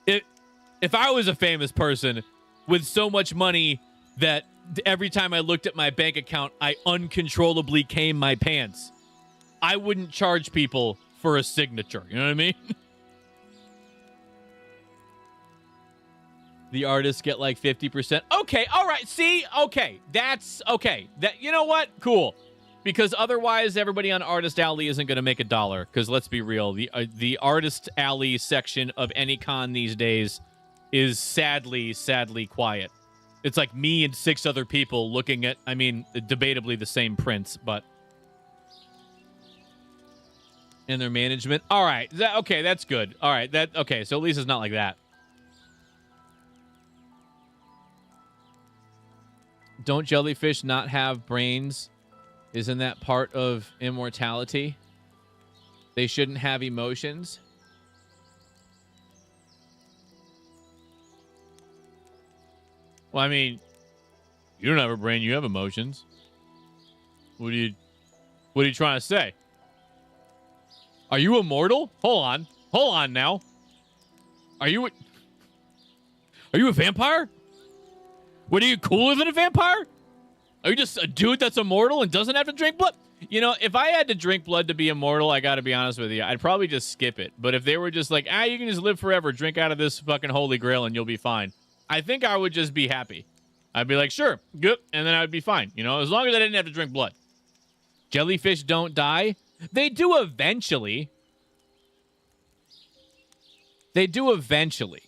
If I was a famous person with so much money that every time I looked at my bank account, I uncontrollably came my pants, I wouldn't charge people for a signature. You know what I mean? The artists get like 50%. Okay, all right. See, okay, that's okay. That, you know what? Cool. Because otherwise, everybody on Artist Alley isn't going to make $1. Because let's be real, the Artist Alley section of any con these days is sadly quiet. It's like me and 6 other people looking at, I mean, debatably the same prints, but. And their management. All right. Okay, that's good. All right. Okay, so at least it's not like that. Don't jellyfish not have brains? Isn't that part of immortality? They shouldn't have emotions? Well, I mean, you don't have a brain, you have emotions. What are you trying to say? Are you immortal? Hold on now. Are you a vampire? What, are you cooler than a vampire? Are you just a dude that's immortal and doesn't have to drink blood? You know, if I had to drink blood to be immortal, I gotta be honest with you, I'd probably just skip it. But if they were just like, you can just live forever, drink out of this fucking holy grail and you'll be fine, I think I would just be happy. I'd be like, sure, good, and then I would be fine. You know, as long as I didn't have to drink blood. Jellyfish don't die. They do eventually. They do eventually.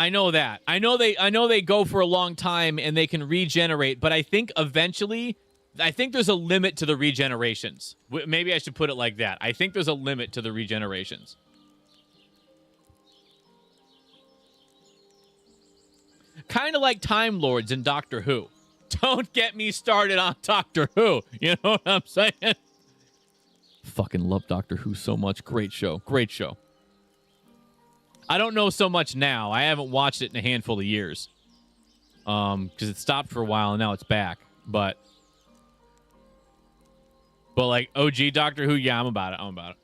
I know that. I know they go for a long time and they can regenerate, but I think eventually, I think there's a limit to the regenerations. Maybe I should put it like that. I think there's a limit to the regenerations. Kind of like Time Lords in Doctor Who. Don't get me started on Doctor Who. You know what I'm saying? Fucking love Doctor Who so much. Great show. Great show. I don't know so much now. I haven't watched it in a handful of years. Because it stopped for a while and now it's back. But like OG Doctor Who, yeah, I'm about it.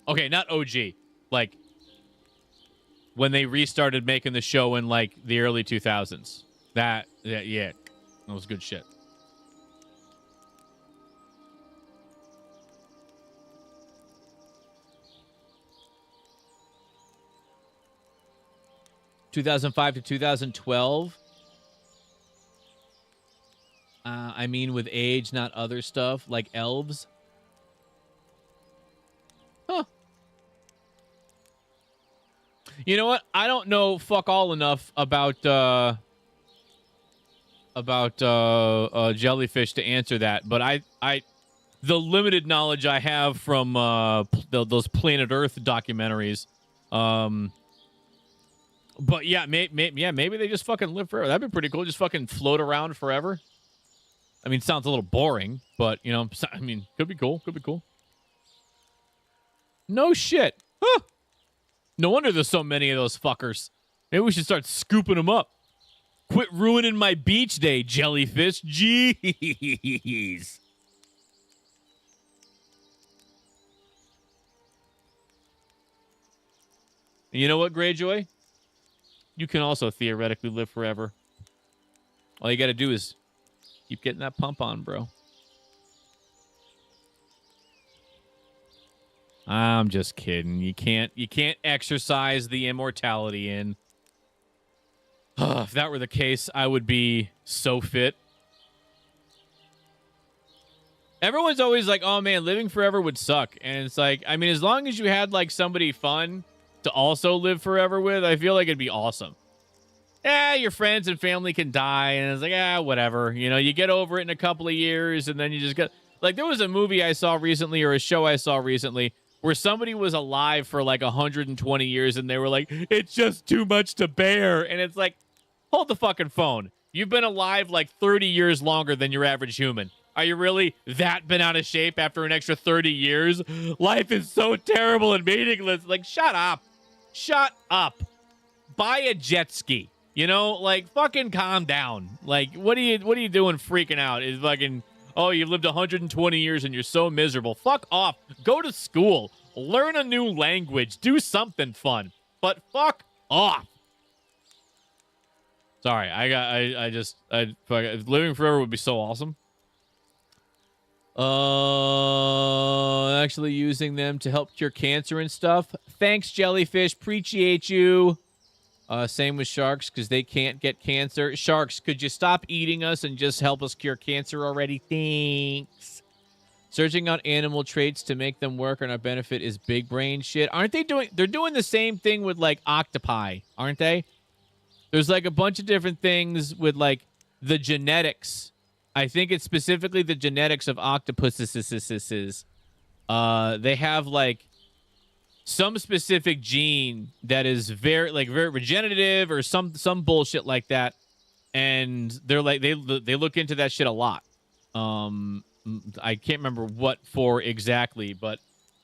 Okay, not OG. Like when they restarted making the show in like the early 2000s. Yeah, that was good shit. (2005 to 2012). I mean, with age, not other stuff like elves. Huh. You know what? I don't know fuck all enough about jellyfish to answer that, but the limited knowledge I have from those Planet Earth documentaries, but yeah, maybe they just fucking live forever. That'd be pretty cool. Just fucking float around forever. I mean, sounds a little boring, but you know, I mean, could be cool. Could be cool. No shit. Huh. No wonder there's so many of those fuckers. Maybe we should start scooping them up. Quit ruining my beach day, jellyfish. Jeez. And you know what, Greyjoy? You can also theoretically live forever. All you got to do is keep getting that pump on, bro. I'm just kidding. You can't exercise the immortality in. If that were the case, I would be so fit. Everyone's always like, oh man, living forever would suck. And it's like, I mean, as long as you had like somebody fun to also live forever with, I feel like it'd be awesome. Yeah, your friends and family can die, and it's like, whatever. You know, you get over it in a couple of years, and then you just get... Like, there was a movie I saw recently, or a show I saw recently, where somebody was alive for like 120 years, and they were like, it's just too much to bear. And it's like, hold the fucking phone. You've been alive like 30 years longer than your average human. Are you really that been out of shape after an extra 30 years? Life is so terrible and meaningless. Like, shut up. Shut up. Buy a jet ski. You know, like, fucking calm down. Like, what are you doing freaking out? Is fucking, oh, you've lived 120 years and you're so miserable. Fuck off. Go to school. Learn a new language. Do something fun. But fuck off. Sorry, living forever would be so awesome. Actually using them to help cure cancer and stuff. Thanks, jellyfish. Appreciate you. Same with sharks, because they can't get cancer. Sharks, could you stop eating us and just help us cure cancer already? Thanks. Searching out animal traits to make them work on our benefit is big brain shit. Aren't they doing... They're doing the same thing with, like, octopi, aren't they? There's, like, a bunch of different things with, like, the genetics. I think it's specifically the genetics of octopuses. They have, like, some specific gene that is very regenerative or some bullshit like that, and they're like they look into that shit a lot. I can't remember what for exactly, but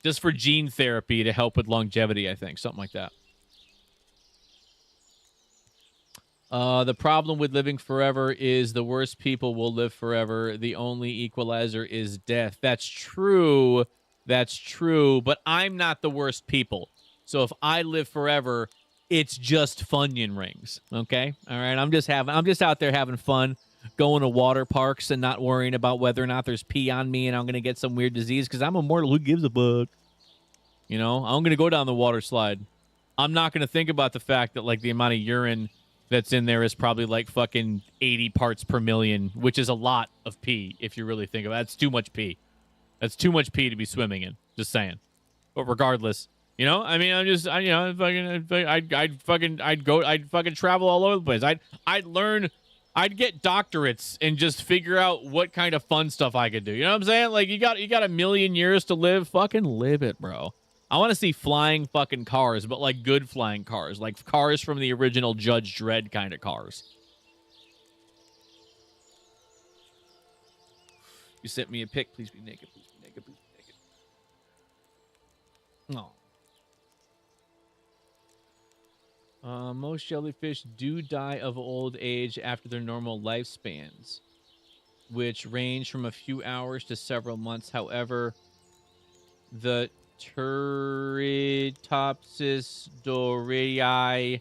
just for gene therapy to help with longevity, I think something like that. The problem with living forever is the worst people will live forever. The only equalizer is death. That's true. That's true, but I'm not the worst people. So if I live forever, it's just Funyun rings, okay? All right, I'm just out there having fun, going to water parks and not worrying about whether or not there's pee on me and I'm going to get some weird disease because I'm immortal. Who gives a fuck? You know, I'm going to go down the water slide. I'm not going to think about the fact that, like, the amount of urine that's in there is probably like fucking 80 parts per million, which is a lot of pee if you really think about it. That's too much pee. That's too much pee to be swimming in. Just saying. But regardless, you know, I mean, I'd fucking travel all over the place. I'd learn, I'd get doctorates and just figure out what kind of fun stuff I could do. You know what I'm saying? Like, you got a million years to live. Fucking live it, bro. I want to see flying fucking cars, but like good flying cars, like cars from the original Judge Dredd kind of cars. You sent me a pic. Please be naked. Please be naked. Please be naked. No. Most jellyfish do die of old age after their normal lifespans, which range from a few hours to several months. However, the Turritopsis dorii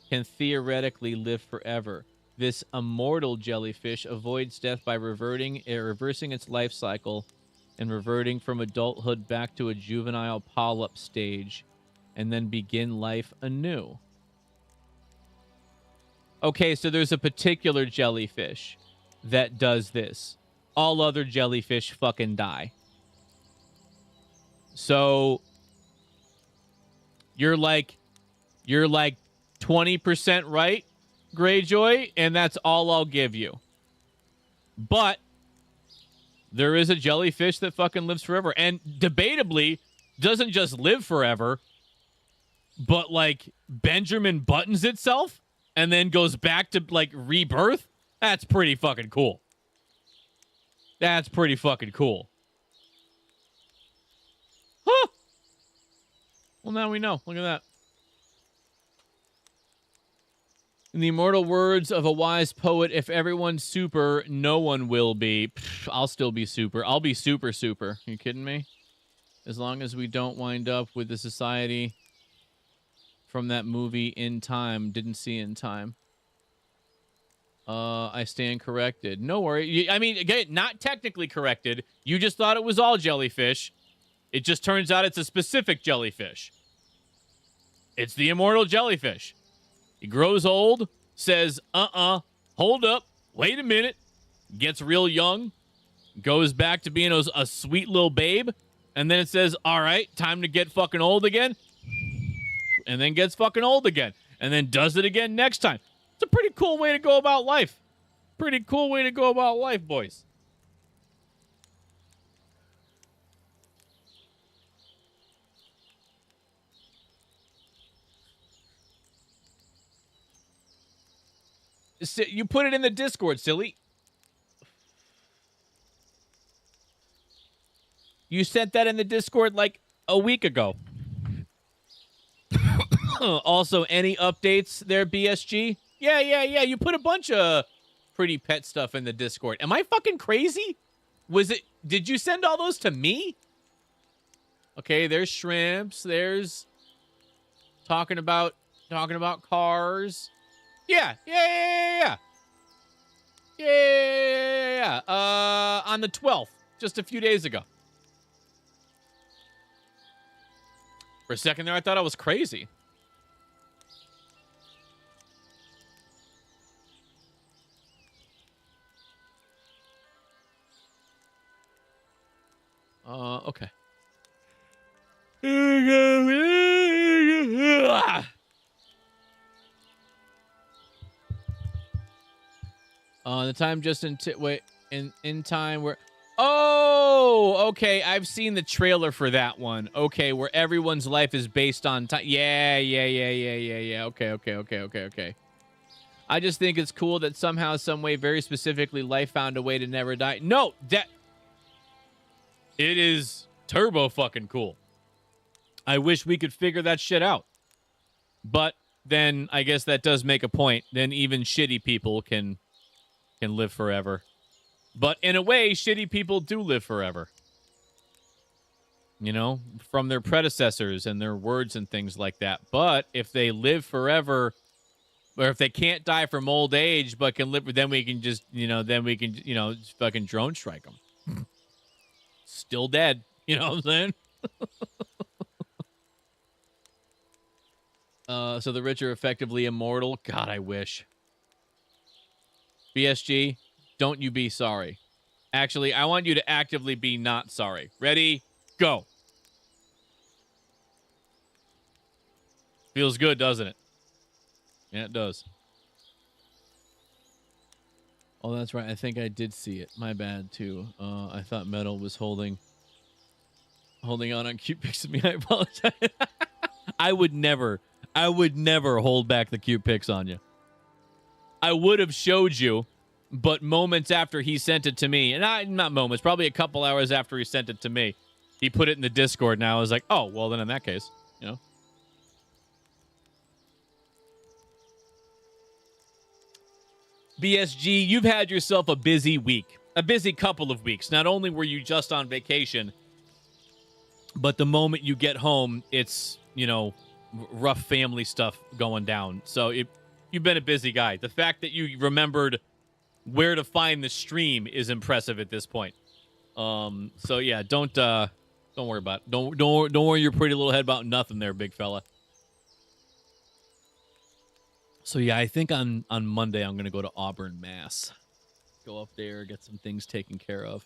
can theoretically live forever. This immortal jellyfish avoids death by reversing its life cycle and reverting from adulthood back to a juvenile polyp stage and then begin life anew. Okay, so there's a particular jellyfish that does this. All other jellyfish fucking die. So you're like 20% right, Greyjoy, and that's all I'll give you. But there is a jellyfish that fucking lives forever, and debatably doesn't just live forever, but like Benjamin Buttons itself and then goes back to like rebirth. That's pretty fucking cool. That's pretty fucking cool. Huh. Well, now we know. Look at that. In the immortal words of a wise poet, if everyone's super, no one will be. Pfft, I'll still be super. I'll be super. You kidding me? As long as we don't wind up with the society from that movie In Time. Didn't see In Time. I stand corrected. No worry. I mean, again, not technically corrected. You just thought it was all jellyfish. It just turns out it's a specific jellyfish. It's the immortal jellyfish. He grows old, says, hold up, wait a minute, gets real young, goes back to being a sweet little babe, and then it says, all right, time to get fucking old again, and then gets fucking old again, and then does it again next time. It's a pretty cool way to go about life. Pretty cool way to go about life, boys. You put it in the Discord, silly. You sent that in the Discord like a week ago. Also, any updates there, BSG? Yeah. You put a bunch of pretty pet stuff in the Discord. Am I fucking crazy? Did you send all those to me? Okay, there's shrimps. There's talking about cars. Yeah. On the 12th, just a few days ago. For a second there, I thought I was crazy. Okay. The time just in time where. Oh, okay. I've seen the trailer for that one. Okay, where everyone's life is based on time. Yeah. Okay. I just think it's cool that somehow, some way, very specifically, life found a way to never die. No, it is turbo fucking cool. I wish we could figure that shit out. But then I guess that does make a point. Then even shitty people can live forever. But in a way, shitty people do live forever. You know, from their predecessors and their words and things like that. But if they live forever, or if they can't die from old age but can live, then we can just, just fucking drone strike them. Still dead. You know what I'm saying? So the rich are effectively immortal. God, I wish. BSG, don't you be sorry. Actually, I want you to actively be not sorry. Ready? Go. Feels good, doesn't it? Yeah, it does. Oh, that's right. I think I did see it. My bad, too. I thought Metal was holding on cute pics of me. I apologize. I would never hold back the cute pics on you. I would have showed you, but moments after he sent it to me, and not moments, probably a couple hours after he sent it to me, he put it in the Discord, and I was like, oh, well, then in that case, you know. BSG, you've had yourself a busy week, a busy couple of weeks. Not only were you just on vacation, but the moment you get home, it's, rough family stuff going down. So you've been a busy guy. The fact that you remembered where to find the stream is impressive at this point. So yeah, don't worry about it. Don't worry your pretty little head about nothing there, big fella. So yeah, I think on Monday I'm gonna go to Auburn, Mass. Go up there, get some things taken care of.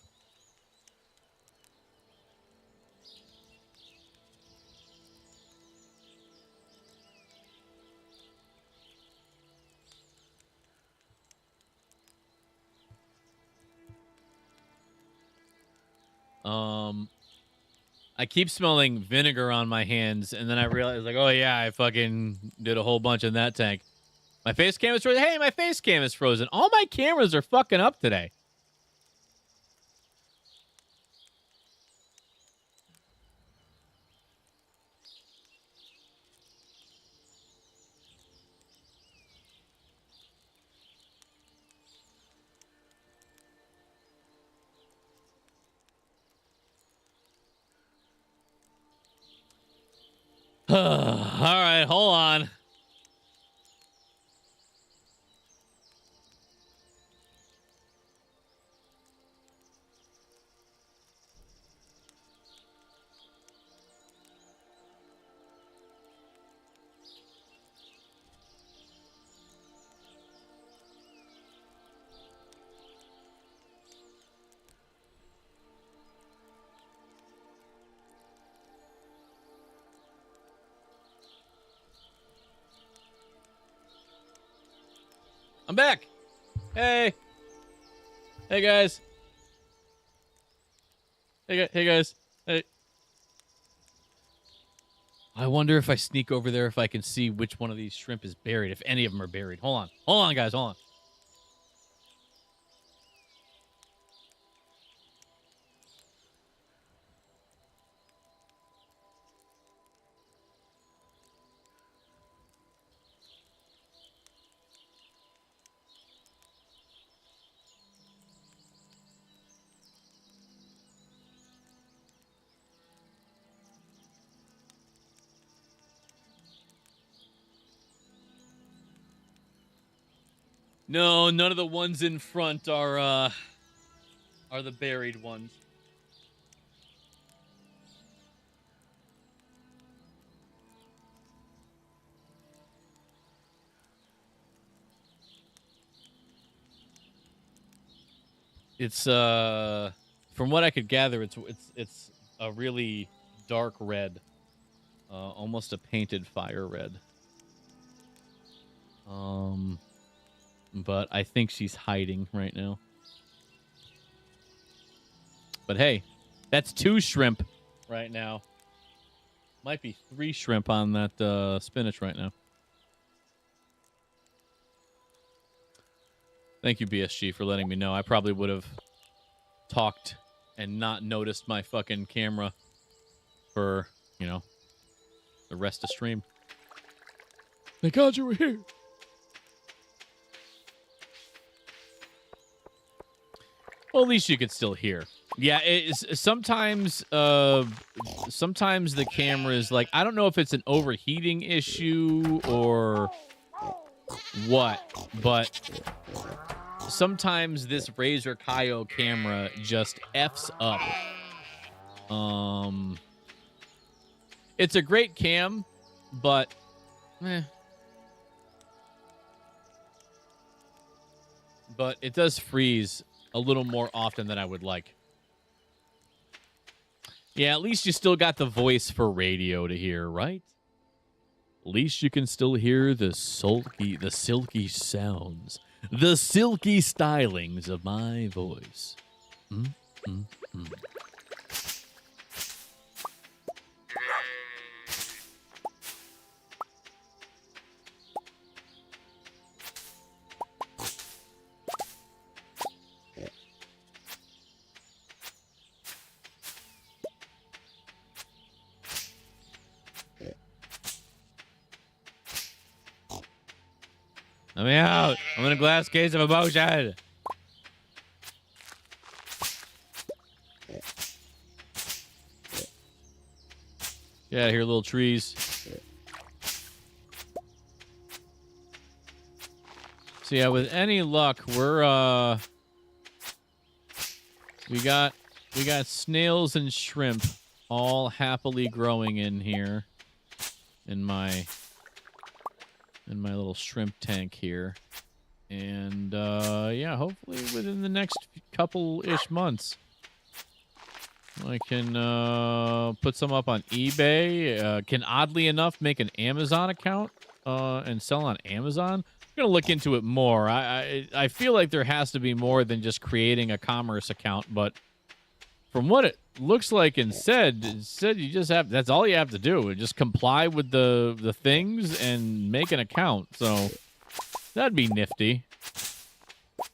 I keep smelling vinegar on my hands, and then I realize, like, oh yeah, I fucking did a whole bunch in that tank. My face cam is frozen. Hey, my face cam is frozen. All my cameras are fucking up today. All right, hold on. I'm back. Hey. Hey, guys. Hey, guys. Hey. I wonder if I sneak over there if I can see which one of these shrimp is buried, if any of them are buried. Hold on. Hold on, guys. Hold on. No, none of the ones in front are the buried ones. It's from what I could gather, it's a really dark red, almost a painted fire red. But I think she's hiding right now. But hey, that's 2 shrimp right now. Might be 3 shrimp on that spinach right now. Thank you, BSG, for letting me know. I probably would have talked and not noticed my fucking camera for, the rest of stream. Thank God you were here. Well, at least you could still hear. Yeah, sometimes the camera is like, I don't know if it's an overheating issue or what, but sometimes this Razer Kaio camera just F's up. It's a great cam, but but it does freeze a little more often than I would like. Yeah, at least you still got the voice for radio to hear, right? At least you can still hear the silky sounds, the silky stylings of my voice. Let me out. I'm in a glass case of emotion. Get out of here, little trees. So yeah, with any luck, we're we got snails and shrimp all happily growing in here in my little shrimp tank here. And yeah, hopefully within the next couple-ish months I can put some up on eBay. Can oddly enough make an Amazon account and sell on Amazon. I'm gonna look into it more. I feel like there has to be more than just creating a commerce account, but from what it looks like and said you just have, that's all you have to do. Just comply with the things and make an account. So that'd be nifty.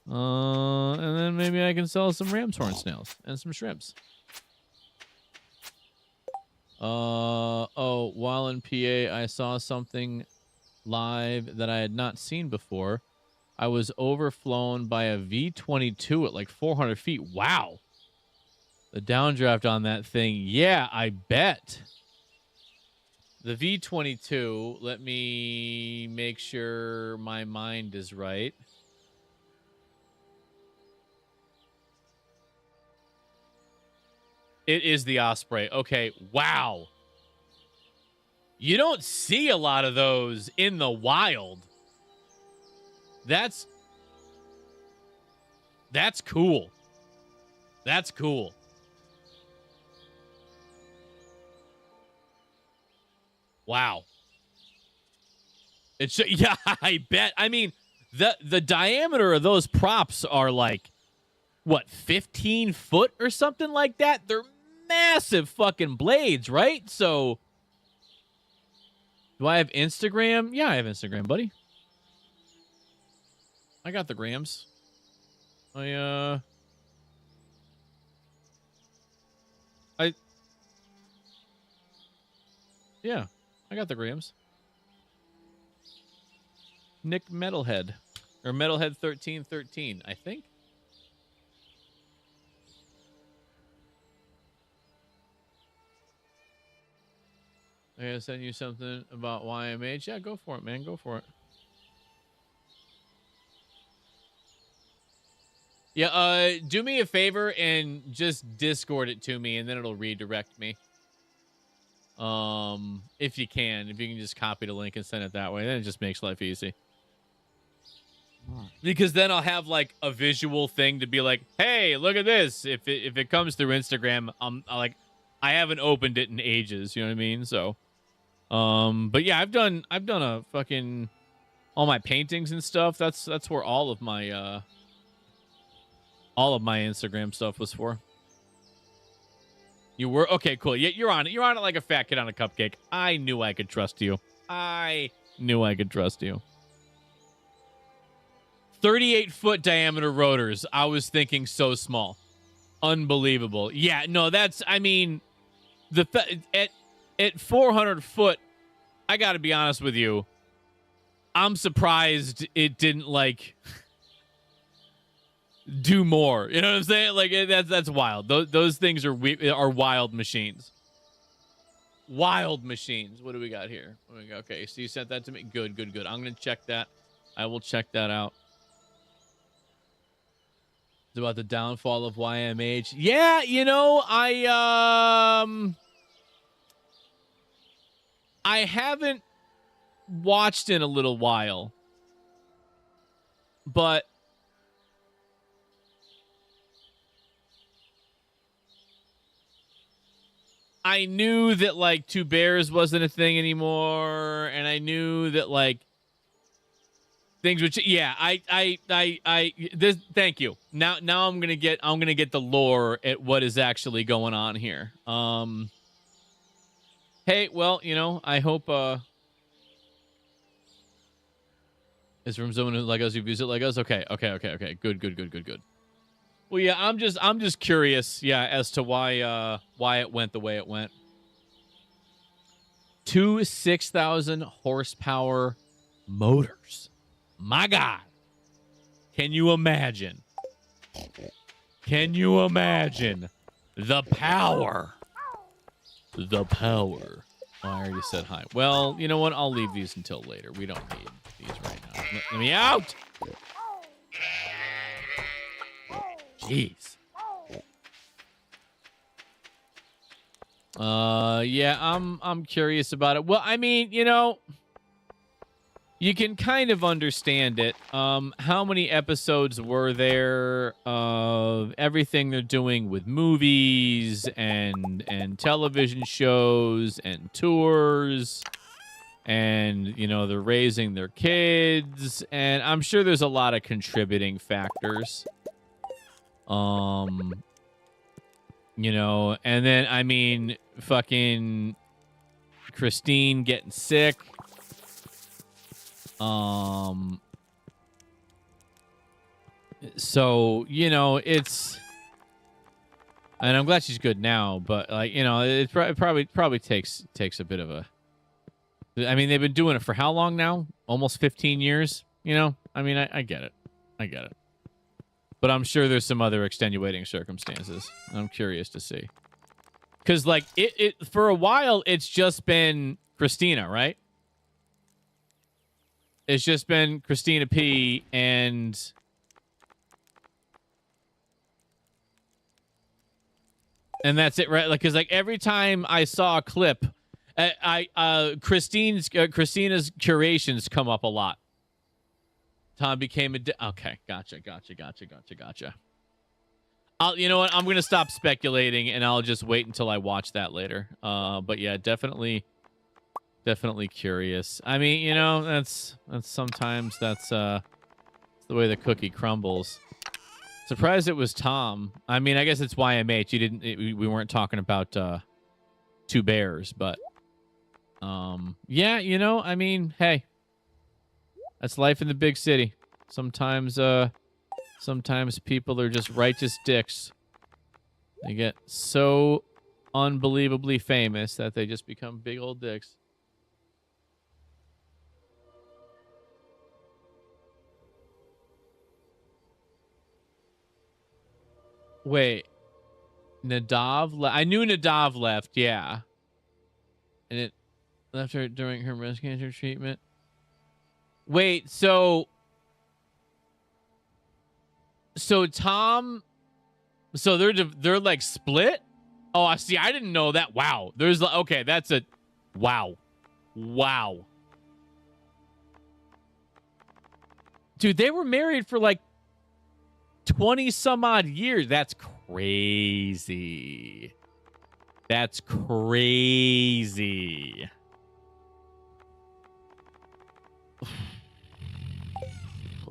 And then maybe I can sell some ram's horn snails and some shrimps. Oh, while in PA, I saw something live that I had not seen before. I was overflown by a V-22 at like 400 feet. Wow. The downdraft on that thing. Yeah, I bet. The V-22, let me make sure my mind is right. It is the Osprey. Okay, wow. You don't see a lot of those in the wild. That's cool. That's cool. Wow. Yeah, I bet. I mean, the diameter of those props are like, what, 15 foot or something like that? They're massive fucking blades, right? So, do I have Instagram? Yeah, I have Instagram, buddy. I got the grams. Yeah, I got the grams. Nick Metalhead. Or Metalhead 1313, I think. I gotta send you something about YMH. Yeah, go for it, man. Go for it. Yeah, do me a favor and just Discord it to me, and then it'll redirect me. If you can just copy the link and send it that way, then it just makes life easy. Because then I'll have like a visual thing to be like, hey, look at this. If it comes through Instagram, I haven't opened it in ages. You know what I mean? So, but yeah, I've done a fucking all my paintings and stuff. That's where all of my Instagram stuff was for. You were? Okay, cool. Yeah, you're on it. You're on it like a fat kid on a cupcake. I knew I could trust you. 38-foot diameter rotors. I was thinking so small. Unbelievable. Yeah, no, that's, I mean, at 400 foot, I got to be honest with you. I'm surprised it didn't like do more. You know what I'm saying? Like that's wild. Those things are wild machines. Wild machines. What do we got here? Okay, so you sent that to me. Good. I'm gonna check that. I will check that out. It's about the downfall of YMH. Yeah, you know, I haven't watched in a little while, but I knew that like Two Bears wasn't a thing anymore, and I knew that like things would. Yeah, this. Thank you. Now I'm gonna get the lore at what is actually going on here. Hey, well, you know, I hope is from someone who Legos who views it Legos. Okay. Good. Well, yeah, I'm just curious, yeah, as to why it went the way it went. 2 6,000 horsepower motors. My God. Can you imagine? The power? Oh, I already said hi. Well, you know what? I'll leave these until later. We don't need these right now. Let me out. Jeez. Yeah, I'm curious about it. Well, I mean, you know, you can kind of understand it. How many episodes were there of everything they're doing with movies and television shows and tours, and you know, they're raising their kids, and I'm sure there's a lot of contributing factors. You know, and then I mean, fucking Christine getting sick. So, you know, it's, and I'm glad she's good now, but like, you know, it probably takes a bit of a, I mean, they've been doing it for how long now? Almost 15 years, you know? I mean, I get it. But I'm sure there's some other extenuating circumstances. I'm curious to see. Because, like, it for a while, it's just been Christina, right? It's just been Christina P. and that's it, right? Like, because like every time I saw a clip, Christina's curations come up a lot. Tom became a okay, gotcha. You know what? I'm gonna stop speculating and I'll just wait until I watch that later. But yeah, definitely curious. I mean, you know, that's sometimes that's the way the cookie crumbles. Surprised it was Tom. I mean, I guess it's YMH. You didn't. We weren't talking about Two Bears, but yeah, you know, I mean, hey, that's life in the big city. Sometimes people are just righteous dicks. They get so unbelievably famous that they just become big old dicks. Wait, Nadav I knew Nadav left, yeah. And it left her during her breast cancer treatment. Wait, so Tom, so they're like split? Oh, I see. I didn't know that. Wow. There's okay, that's a wow. Dude, they were married for like 20 some odd years. That's crazy. That's crazy.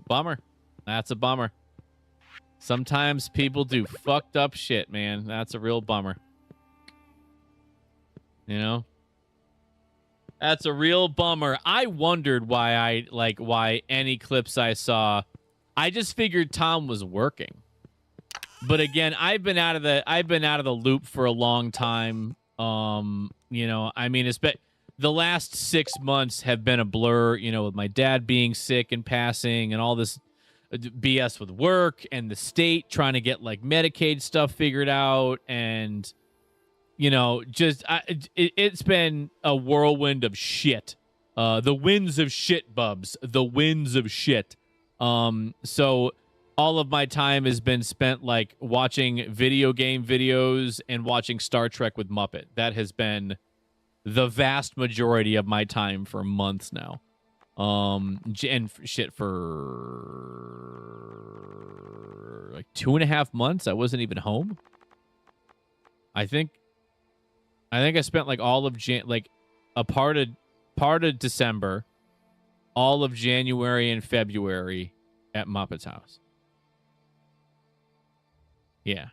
Bummer. That's a bummer. Sometimes people do fucked up shit, man. That's a real bummer. You know? That's a real bummer. I wondered why any clips I saw, I just figured Tom was working. But again, I've been out of the loop for a long time. You know, I mean, the last 6 months have been a blur, you know, with my dad being sick and passing and all this BS with work and the state trying to get like Medicaid stuff figured out. And, you know, just it's been a whirlwind of shit. The winds of shit, Bubs. The winds of shit. So all of my time has been spent like watching video game videos and watching Star Trek with Muppet. That has been the vast majority of my time for months now. And shit for like 2.5 months. I wasn't even home. I think I spent like all of a part of December, all of January and February at Muppet's house. Yeah.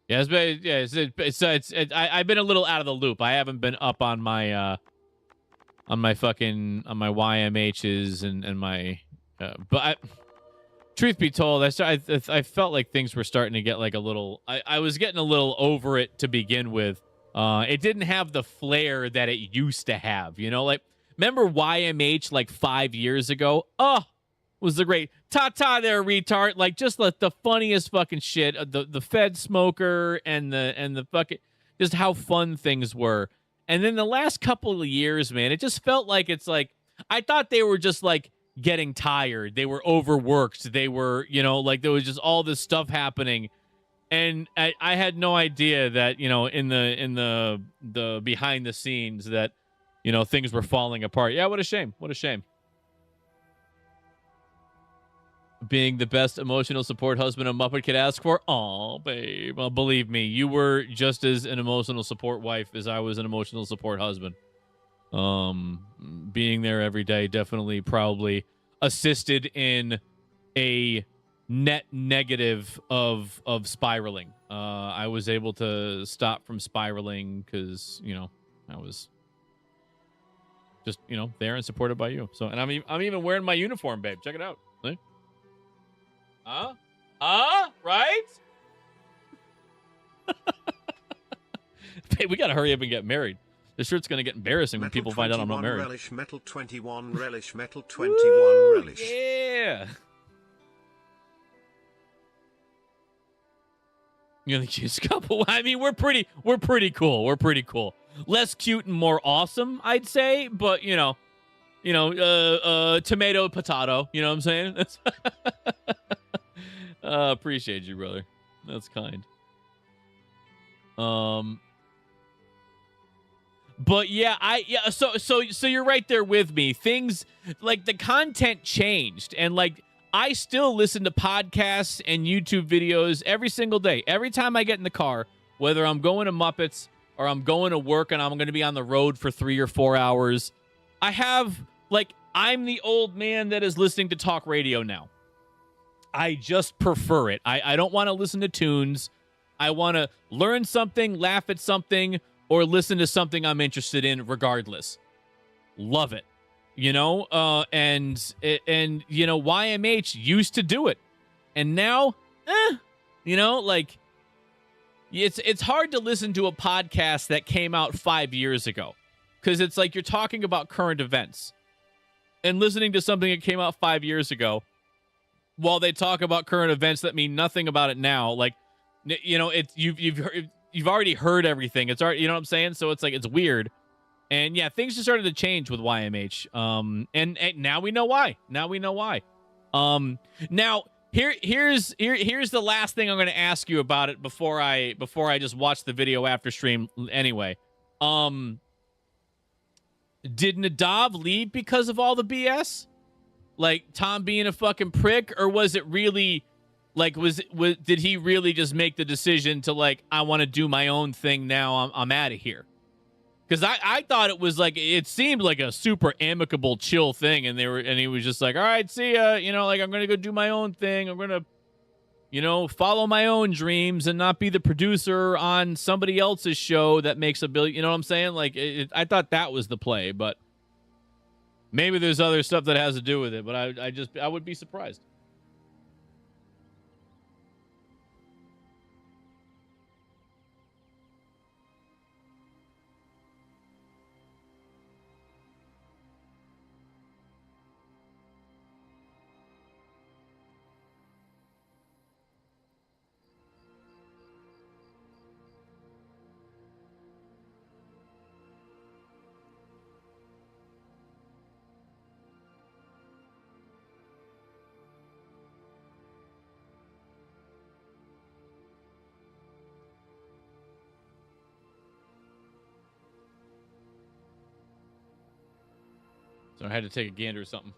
Yeah, I've been a little out of the loop. I haven't been up on my YMHs and my but truth be told, I felt like things were starting to get like a little I was getting a little over it to begin with. It didn't have the flair that it used to have, you know? Like, remember YMH like 5 years ago? Oh, was the great ta-ta there, retard. Like, just like the funniest fucking shit. The Fed smoker and the fucking just how fun things were. And then the last couple of years, man, it just felt like it's like I thought they were just like getting tired. They were overworked. They were, you know, like there was just all this stuff happening. And I had no idea that, you know, in the behind the scenes that, you know, things were falling apart. Yeah, what a shame. What a shame. Being the best emotional support husband a Muppet could ask for. Aw, babe. Well, believe me, you were just as an emotional support wife as I was an emotional support husband. Being there every day definitely probably assisted in a net negative of spiraling. I was able to stop from spiraling because, you know, I was just, you know, there and supported by you. So, and I'm even wearing my uniform, babe. Check it out. See? Right? Hey, we gotta hurry up and get married. This shirt's gonna get embarrassing when people find out I'm not married. Relish Metal 21, Relish Metal 21, Relish. Yeah. You're the cutest couple. I mean, we're pretty cool. We're pretty cool. Less cute and more awesome, I'd say, but you know, tomato, potato. You know what I'm saying? That's appreciate you, brother. That's kind. But yeah, so you're right there with me. Things like the content changed, and like I still listen to podcasts and YouTube videos every single day. Every time I get in the car, whether I'm going to Muppets or I'm going to work and I'm going to be on the road for 3 or 4 hours, I have like I'm the old man that is listening to talk radio now. I just prefer it. I don't want to listen to tunes. I want to learn something, laugh at something, or listen to something I'm interested in regardless. Love it. You know, and you know, YMH used to do it. And now, you know, like, it's hard to listen to a podcast that came out 5 years ago, because it's like you're talking about current events and listening to something that came out 5 years ago while they talk about current events that mean nothing about it now. Like, you know, it's you've already heard everything. It's already, you know what I'm saying? So it's like, it's weird. And yeah, things just started to change with YMH. And now we know why. Now we know why. Now here's the last thing I'm going to ask you about it before I just watch the video after stream anyway. Did Nadav leave because of all the BS? Like Tom being a fucking prick, or was it really like did he really just make the decision to like, I want to do my own thing now, I'm out of here? Because I thought it was like, it seemed like a super amicable, chill thing, and he was just like, all right, see ya, you know, like, I'm gonna go do my own thing, I'm gonna, you know, follow my own dreams and not be the producer on somebody else's show that makes $1 billion. You know what I'm saying? Like, I thought that was the play, but maybe there's other stuff that has to do with it. But I would be surprised. So I had to take a gander or something.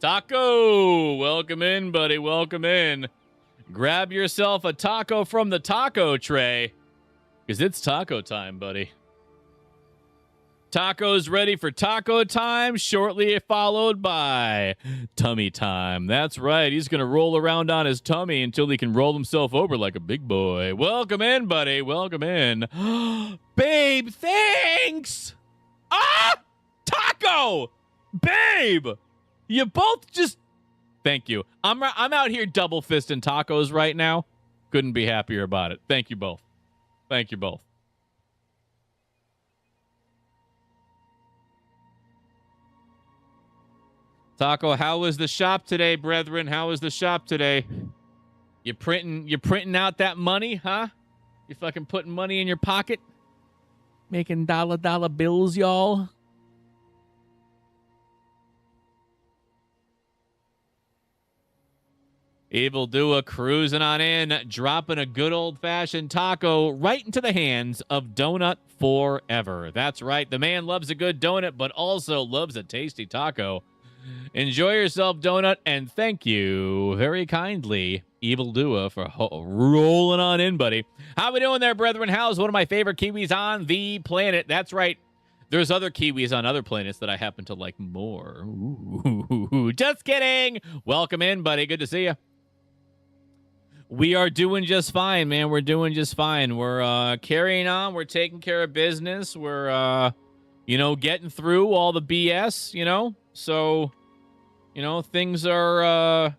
Taco! Welcome in, buddy. Welcome in. Grab yourself a taco from the taco tray, because it's taco time, buddy. Tacos ready for taco time, shortly followed by tummy time. That's right. He's going to roll around on his tummy until he can roll himself over like a big boy. Welcome in, buddy. Welcome in. Babe, thanks! Ah! Taco! Babe! You both just... Thank you. I'm out here double fisting tacos right now. Couldn't be happier about it. Thank you both. Thank you both. Taco, how was the shop today, brethren? How was the shop today? You printing out that money, huh? You fucking putting money in your pocket? Making dollar bills, y'all? Evil Dua cruising on in, dropping a good old-fashioned taco right into the hands of Donut Forever. That's right. The man loves a good donut, but also loves a tasty taco. Enjoy yourself, Donut, and thank you very kindly, Evil Dua, for rolling on in, buddy. How we doing there, brethren? How's one of my favorite Kiwis on the planet? That's right. There's other Kiwis on other planets that I happen to like more. Ooh, just kidding. Welcome in, buddy. Good to see you. We are doing just fine, man. We're doing just fine. We're carrying on. We're taking care of business. We're, you know, getting through all the BS, you know? So, you know, things are,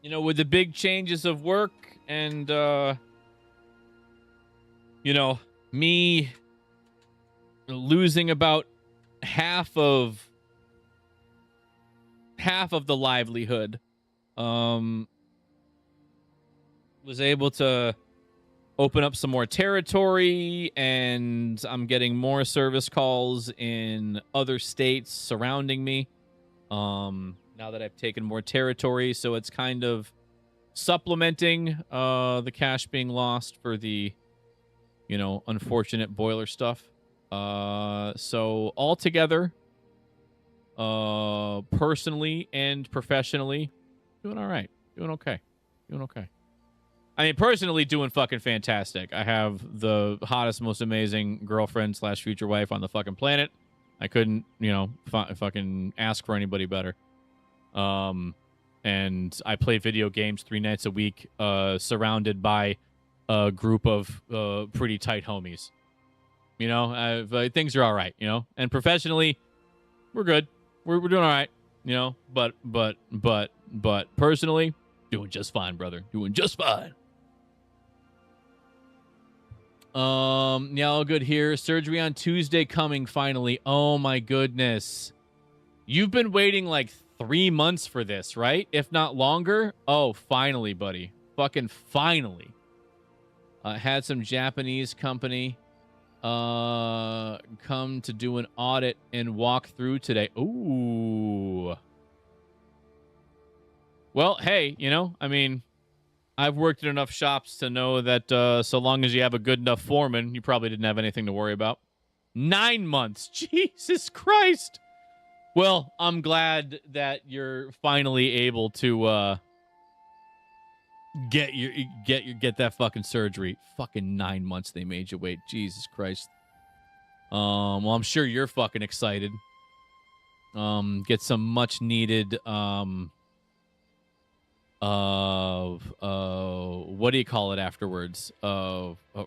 you know, with the big changes of work and, you know, me losing about half of the livelihood, was able to open up some more territory, and I'm getting more service calls in other states surrounding me. Now that I've taken more territory, so it's kind of supplementing the cash being lost for the, you know, unfortunate boiler stuff. So altogether, personally and professionally, doing all right, doing okay. I mean, personally, doing fucking fantastic. I have the hottest, most amazing girlfriend / future wife on the fucking planet. I couldn't, fucking ask for anybody better. And I play video games 3 nights a week, surrounded by a group of pretty tight homies. Things are all right, and professionally, we're good. We're doing all right, but personally, doing just fine, brother. Doing just fine. Yeah, all good here. Surgery on Tuesday coming finally. Oh my goodness. You've been waiting like 3 months for this, right? If not longer. Oh, finally, buddy. Fucking finally. Had some Japanese company come to do an audit and walk through today. Ooh. Well, hey, I've worked in enough shops to know that so long as you have a good enough foreman, you probably didn't have anything to worry about. 9 months. Jesus Christ. Well, I'm glad that you're finally able to get that fucking surgery. Fucking 9 months they made you wait. Jesus Christ. Well, I'm sure you're fucking excited. Get some much needed what do you call it afterwards?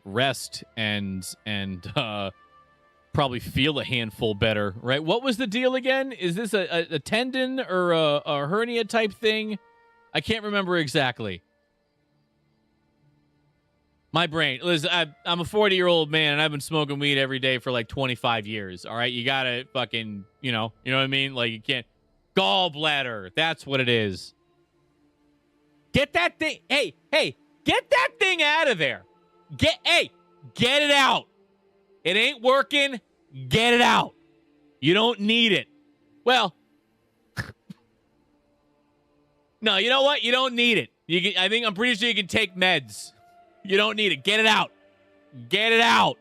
Rest and probably feel a handful better, right? What was the deal again? Is this a tendon or a hernia type thing? I can't remember exactly. My brain. Listen, I'm a 40-year-old man, and I've been smoking weed every day for like 25 years. All right, you gotta fucking, you know what I mean? Like, you can't. Gallbladder. That's what it is. Get that thing. Hey, get that thing out of there. Get it out. It ain't working. Get it out. You don't need it. Well, no, you know what? You don't need it. I'm pretty sure you can take meds. You don't need it. Get it out. Get it out.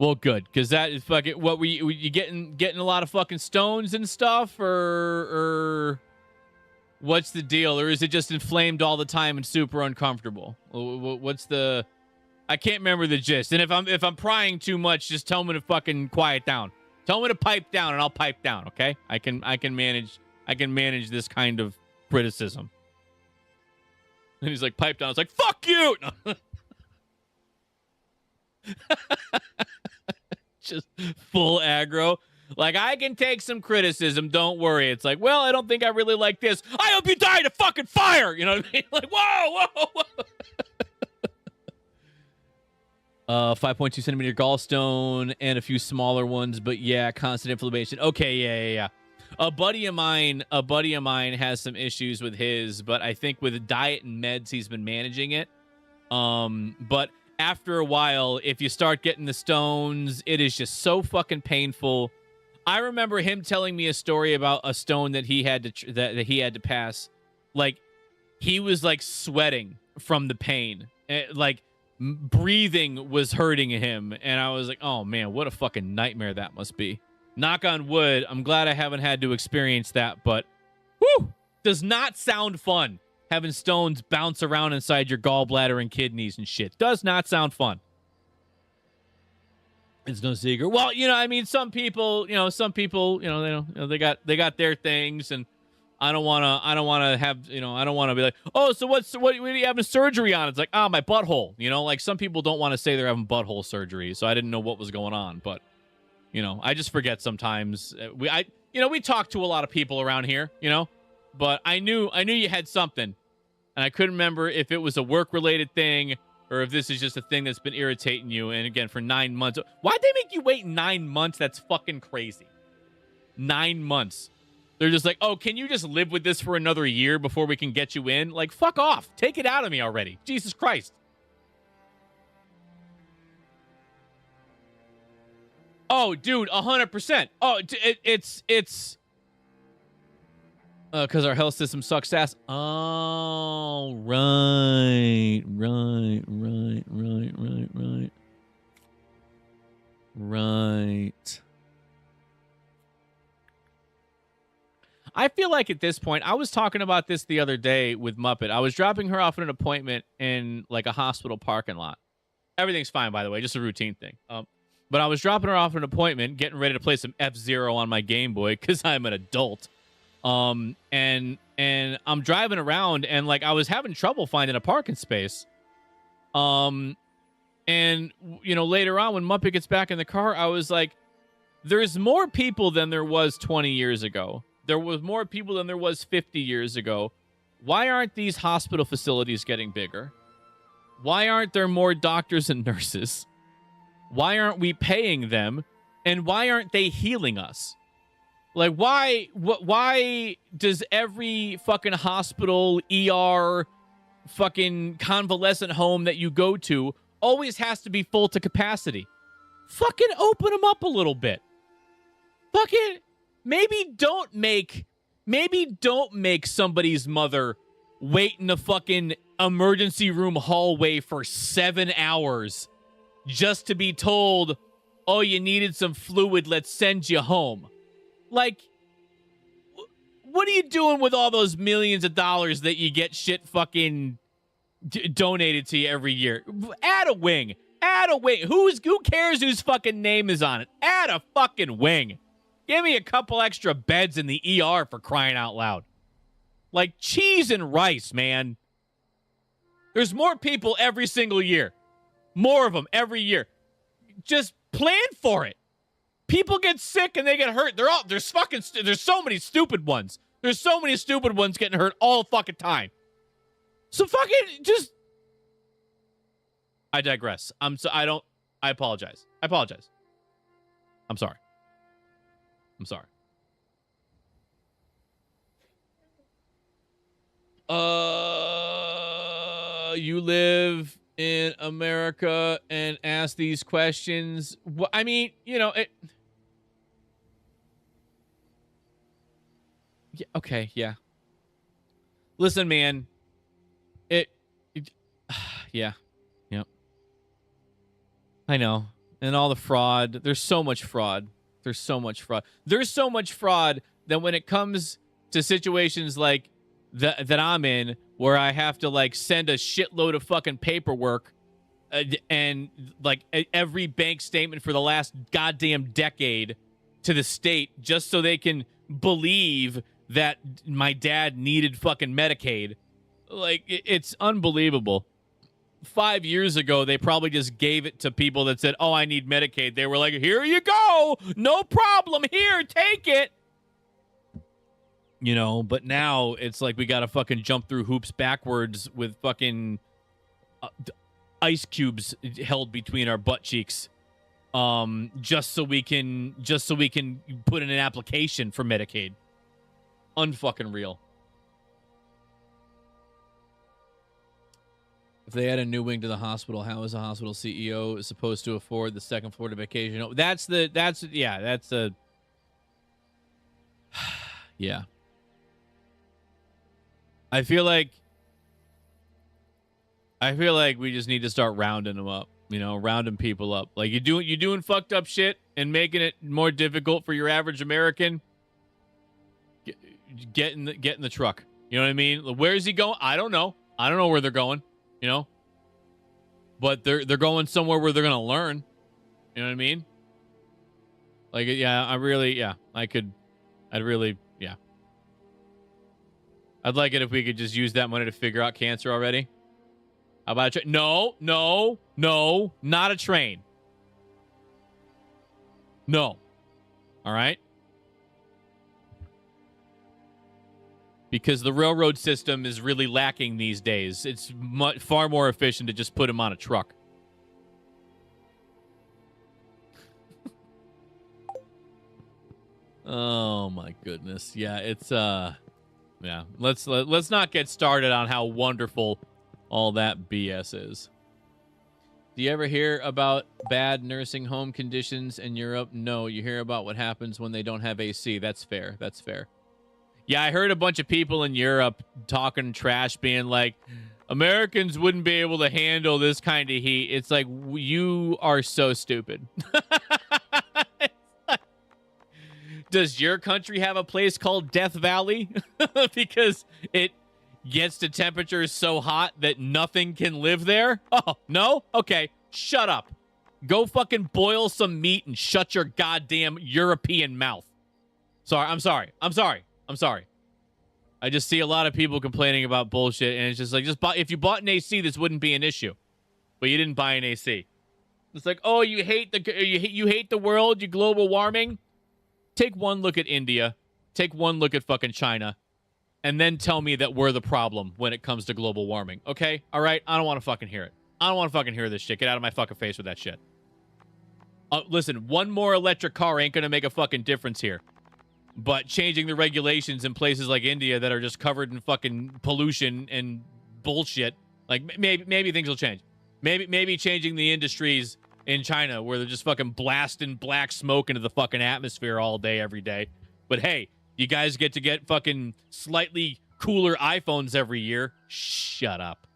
Well, good, because that is fucking what you getting a lot of fucking stones and stuff, or what's the deal, or is it just inflamed all the time and super uncomfortable? What's the? I can't remember the gist. And if I'm prying too much, just tell me to fucking quiet down. Tell me to pipe down, and I'll pipe down. Okay, I can manage this kind of criticism. And he's like, pipe down. It's like, fuck you. No. Just full aggro. Like, I can take some criticism. Don't worry. It's like, well, I don't think I really like this. I hope you die in a fucking fire. You know what I mean? Like, whoa. 5.2 centimeter gallstone and a few smaller ones, but yeah, constant inflammation. Okay, yeah. A buddy of mine has some issues with his, but I think with diet and meds, he's been managing it. But after a while, if you start getting the stones, it is just so fucking painful. I remember him telling me a story about a stone that he had to that he had to pass. Like, he was like sweating from the pain. Like, breathing was hurting him, and I was like, oh man, what a fucking nightmare that must be. Knock on wood, I'm glad I haven't had to experience that, but whew, does not sound fun having stones bounce around inside your gallbladder and kidneys and shit. Does not sound fun. It's no secret. Well, some people, they got their things, and I don't want to have, I don't want to be like, oh, so what are you having surgery on? It's like, my butthole. Like, some people don't want to say they're having butthole surgery, so I didn't know what was going on, but I just forget sometimes. We talk to a lot of people around here, but I knew you had something, and I couldn't remember if it was a work-related thing or if this is just a thing that's been irritating you. And again, for 9 months, why'd they make you wait 9 months? That's fucking crazy. 9 months. They're just like, oh, can you just live with this for another year before we can get you in? Like, fuck off. Take it out of me already. Jesus Christ. Oh, dude, 100%. Oh, it's because our health system sucks ass. Oh, right. I feel like at this point, I was talking about this the other day with Muppet. I was dropping her off at an appointment in like a hospital parking lot. Everything's fine, by the way, just a routine thing. But I was dropping her off at an appointment, getting ready to play some F-Zero on my Game Boy because I'm an adult. And I'm driving around and like I was having trouble finding a parking space. And you know, later on when Muppet gets back in the car, I was like, there's more people than there was 20 years ago. There was more people than there was 50 years ago. Why aren't these hospital facilities getting bigger? Why aren't there more doctors and nurses? Why aren't we paying them? And why aren't they healing us? Like, why does every fucking hospital, ER, fucking convalescent home that you go to always has to be full to capacity? Fucking open them up a little bit. Fucking maybe don't make somebody's mother wait in the fucking emergency room hallway for 7 hours just to be told, oh, you needed some fluid, let's send you home. Like, what are you doing with all those millions of dollars that you get shit fucking donated to you every year? Add a wing. Add a wing. Who cares whose fucking name is on it? Add a fucking wing. Give me a couple extra beds in the ER for crying out loud. Like cheese and rice, man. There's more people every single year. More of them every year. Just plan for it. People get sick and they get hurt. There's so many stupid ones. There's so many stupid ones getting hurt all fucking time. So fucking just. I digress. I apologize. I'm sorry. You live in America and ask these questions. Well, I mean, you know, it. Yeah, okay, yeah. Listen, man. Yeah. Yep. I know. And all the fraud. There's so much fraud. There's so much fraud that when it comes to situations like that I'm in, where I have to like send a shitload of fucking paperwork and like every bank statement for the last goddamn decade to the state just so they can believe that my dad needed fucking Medicaid. Like, it's unbelievable. 5 years ago, they probably just gave it to people that said, oh, I need Medicaid. They were like, here you go. No problem. Here, take it. You know, but now it's like we got to fucking jump through hoops backwards with fucking ice cubes held between our butt cheeks. Just so we can put in an application for Medicaid. Unfucking real. If they add a new wing to the hospital, how is a hospital CEO supposed to afford the second floor to vacation? Yeah. I feel like we just need to start rounding them up, you know, rounding people up. Like you're doing fucked up shit and making it more difficult for your average American. Get in the truck. You know what I mean? Where is he going? I don't know where they're going. You know, but they're going somewhere where they're gonna learn. You know what I mean? Like, yeah, I'd like it if we could just use that money to figure out cancer already. How about a train? No, not a train. No. All right. Because the railroad system is really lacking these days. It's far more efficient to just put him on a truck. Oh my goodness. Yeah, it's yeah. Let's not get started on how wonderful all that BS is. Do you ever hear about bad nursing home conditions in Europe? No, you hear about what happens when they don't have AC. That's fair. Yeah, I heard a bunch of people in Europe talking trash, being like, Americans wouldn't be able to handle this kind of heat. It's like, you are so stupid. Does your country have a place called Death Valley? Because it gets to temperatures so hot that nothing can live there? Oh, no? Okay, shut up. Go fucking boil some meat and shut your goddamn European mouth. I'm sorry. I just see a lot of people complaining about bullshit, and it's just like, if you bought an AC, this wouldn't be an issue. But you didn't buy an AC. It's like, oh, you hate the world, you global warming. Take one look at India. Take one look at fucking China. And then tell me that we're the problem when it comes to global warming. Okay? All right? I don't want to fucking hear it. I don't want to fucking hear this shit. Get out of my fucking face with that shit. Listen, one more electric car ain't going to make a fucking difference here. But changing the regulations in places like India that are just covered in fucking pollution and bullshit, like maybe things will change. Maybe changing the industries in China where they're just fucking blasting black smoke into the fucking atmosphere all day, every day. But hey, you guys get to get fucking slightly cooler iPhones every year. Shut up.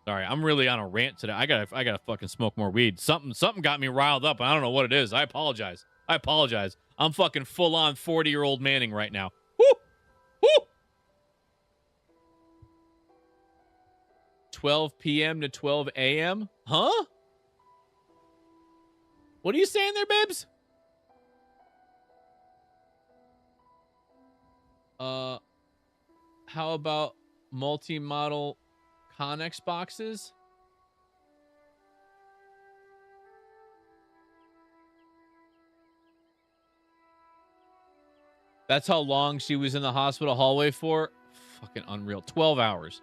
Sorry, I'm really on a rant today. I gotta fucking smoke more weed. Something got me riled up. I don't know what it is. I apologize. I'm fucking full on 40-year-old Manning right now. Woo! Woo! 12 p.m. to 12 a.m. Huh? What are you saying there, babes? How about multi-model Connex boxes? That's how long she was in the hospital hallway for? Fucking unreal. 12 hours.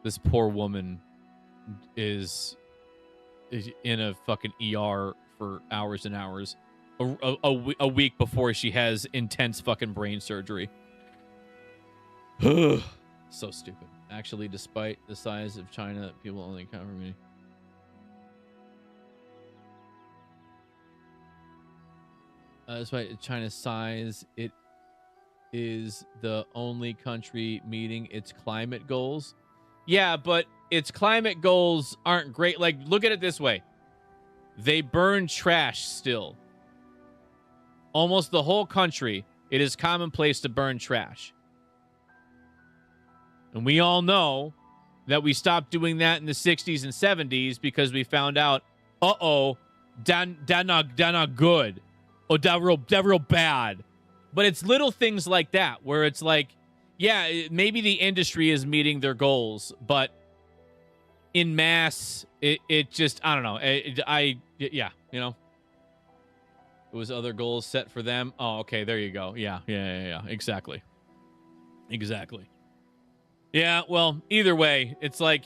This poor woman is in a fucking ER for hours and hours. A week before she has intense fucking brain surgery. So stupid. Actually, despite the size of China, people only cover me. Despite China's size, it is the only country meeting its climate goals. Yeah, but its climate goals aren't great. Like, look at it this way. They burn trash still. Almost the whole country, it is commonplace to burn trash. And we all know that we stopped doing that in the 60s and 70s because we found out, that not good. Oh, that real bad. But it's little things like that where it's like, yeah, maybe the industry is meeting their goals, but in mass, it just, I don't know. Yeah, you know. It was other goals set for them. Oh, okay, there you go. Yeah. Exactly. Yeah, well, either way, it's like,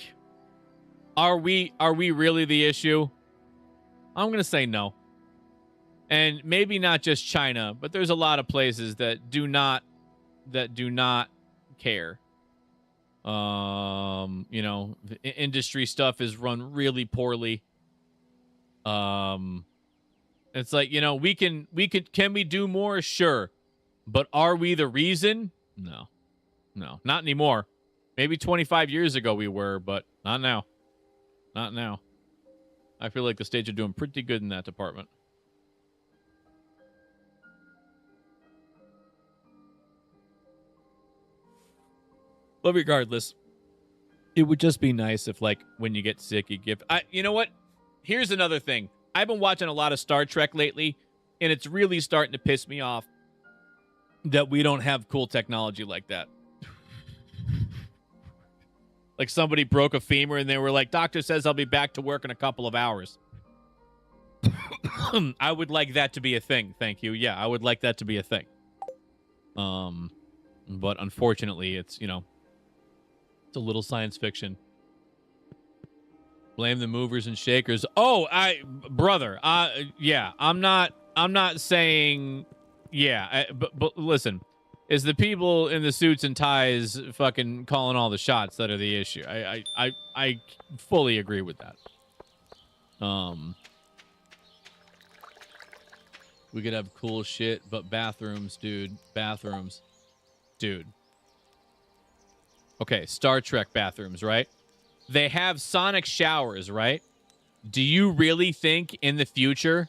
are we really the issue? I'm going to say no. And maybe not just China, but there's a lot of places that do not care. You know, the industry stuff is run really poorly. It's like, you know, can we do more? Sure. But are we the reason? No, not anymore. Maybe 25 years ago we were, but not now. I feel like the states are doing pretty good in that department. But regardless, it would just be nice if, like, when you get sick, you give... you know what? Here's another thing. I've been watching a lot of Star Trek lately, and it's really starting to piss me off that we don't have cool technology like that. Like somebody broke a femur, and they were like, doctor says I'll be back to work in a couple of hours. I would like that to be a thing. Thank you. Yeah, I would like that to be a thing. But unfortunately, it's, you know... It's a little science fiction. Blame the movers and shakers. Oh, brother. Yeah, I'm not saying, yeah, but listen, it's the people in the suits and ties fucking calling all the shots that are the issue. I fully agree with that. We could have cool shit, but bathrooms, dude. Dude. Okay, Star Trek bathrooms, right? They have sonic showers, right? Do you really think in the future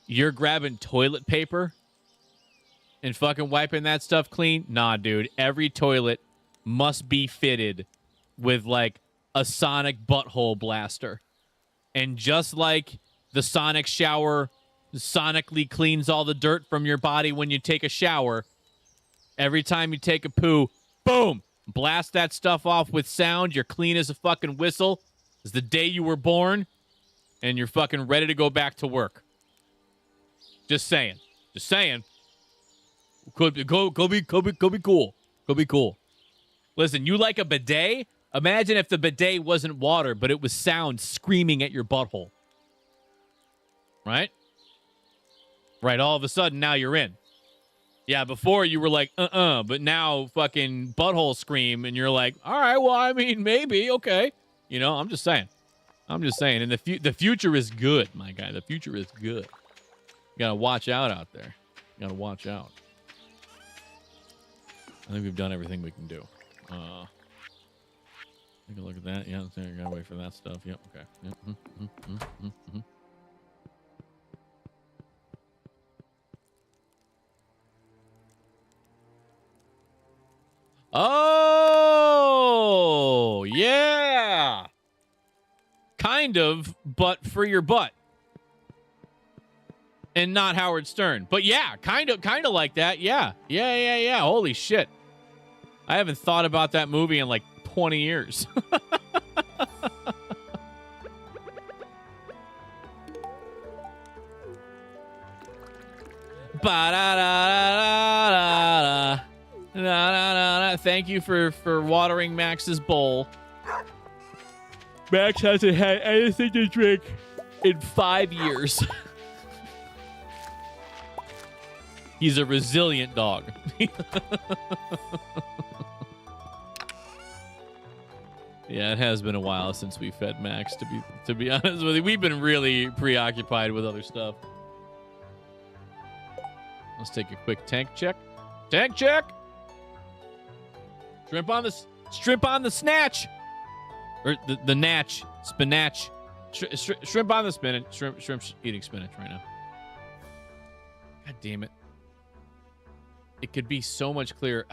you're grabbing toilet paper and fucking wiping that stuff clean? Nah, dude. Every toilet must be fitted with, like, a sonic butthole blaster. And just like the sonic shower sonically cleans all the dirt from your body when you take a shower, every time you take a poo, boom, blast that stuff off with sound. You're clean as a fucking whistle. It's the day you were born, and you're fucking ready to go back to work. Just saying. Just saying. Could be cool. Could be cool. Listen, you like a bidet? Imagine if the bidet wasn't water, but it was sound screaming at your butthole. Right? Right, all of a sudden, now you're in. Yeah, before you were like, but now fucking butthole scream, and you're like, all right, well, I mean, maybe, okay. You know, I'm just saying. And the future is good, my guy. The future is good. You gotta watch out there. You gotta watch out. I think we've done everything we can do. Take a look at that. Yeah, I gotta wait for that stuff. Yep, okay. Yep. Oh, yeah. Kind of, but for your butt. And not Howard Stern. But yeah, kind of like that. Yeah. Holy shit. I haven't thought about that movie in like 20 years. Thank you for watering Max's bowl. Max hasn't had anything to drink in 5 years. He's a resilient dog. Yeah, it has been a while since we fed Max, to be honest with you. We've been really preoccupied with other stuff. Let's take a quick tank check. Tank check! Shrimp on the snatch! Or the natch. Spinach. Shrimp on the spinach. Shrimp's eating spinach right now. God damn it. It could be so much clearer.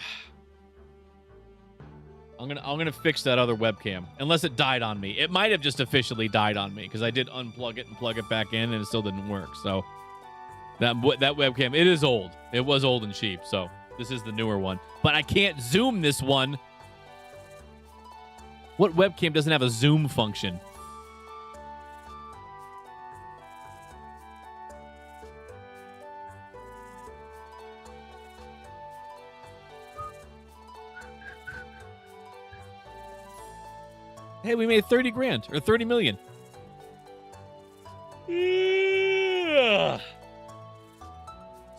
I'm gonna fix that other webcam. Unless it died on me. It might have just officially died on me, because I did unplug it and plug it back in, and it still didn't work. So that webcam, it is old. It was old and cheap, so this is the newer one. But I can't zoom this one. What webcam doesn't have a zoom function? Hey, we made 30 grand or 30 million. Yeah.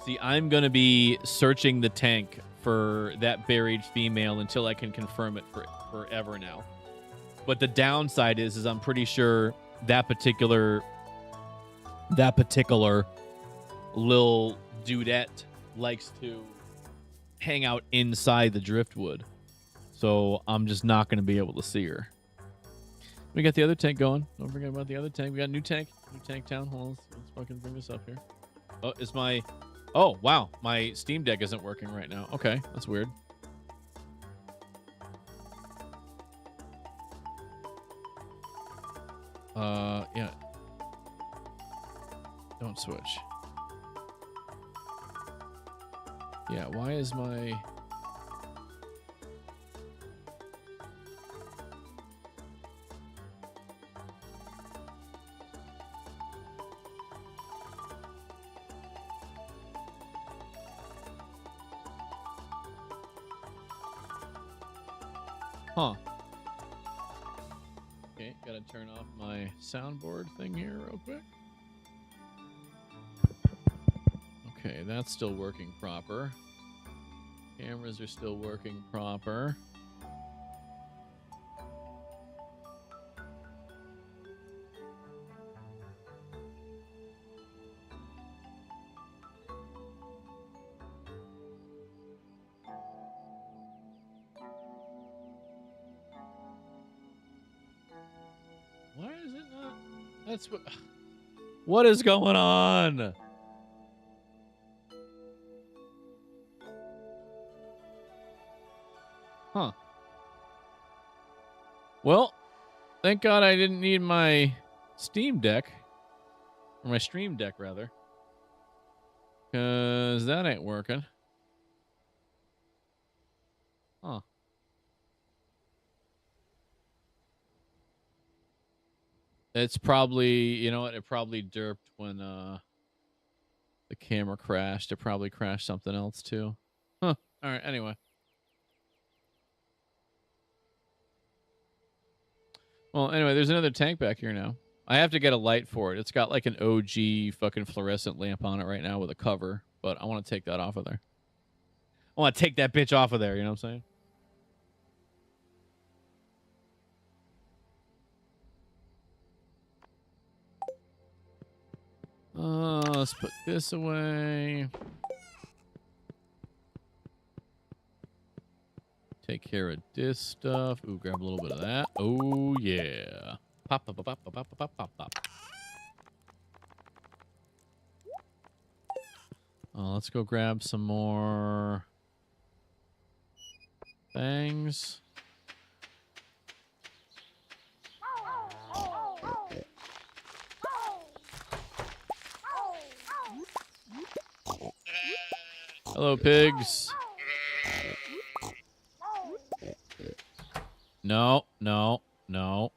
See, I'm going to be searching the tank for that buried female until I can confirm it forever now. But the downside is I'm pretty sure that particular lil dudette likes to hang out inside the driftwood. So I'm just not going to be able to see her. We got the other tank going. Don't forget about the other tank. We got new tank town. Hold on, let's fucking bring this up here. Oh, it's my... Oh, wow. My Steam Deck isn't working right now. Okay, that's weird. Yeah. Don't switch. Yeah, why is my... Huh. Okay, gotta turn off my soundboard thing here real quick. Okay, that's still working proper. Cameras are still working proper. Why is it not? That's what... What is going on? Huh. Well, thank God I didn't need my Steam Deck. Or my Stream Deck, rather. Because that ain't working. Huh. It's probably, you know what? It probably derped when the camera crashed. It probably crashed something else too. Huh. All right. Anyway. Well, anyway, there's another tank back here now. I have to get a light for it. It's got like an OG fucking fluorescent lamp on it right now with a cover, but I want to take that off of there. I want to take that bitch off of there. You know what I'm saying? Let's put this away. Take care of this stuff. Ooh, grab a little bit of that. Oh, yeah. Pop, pop, pop, pop, pop, pop, pop, pop. Let's go grab some more things. Hello, pigs. No, no, no.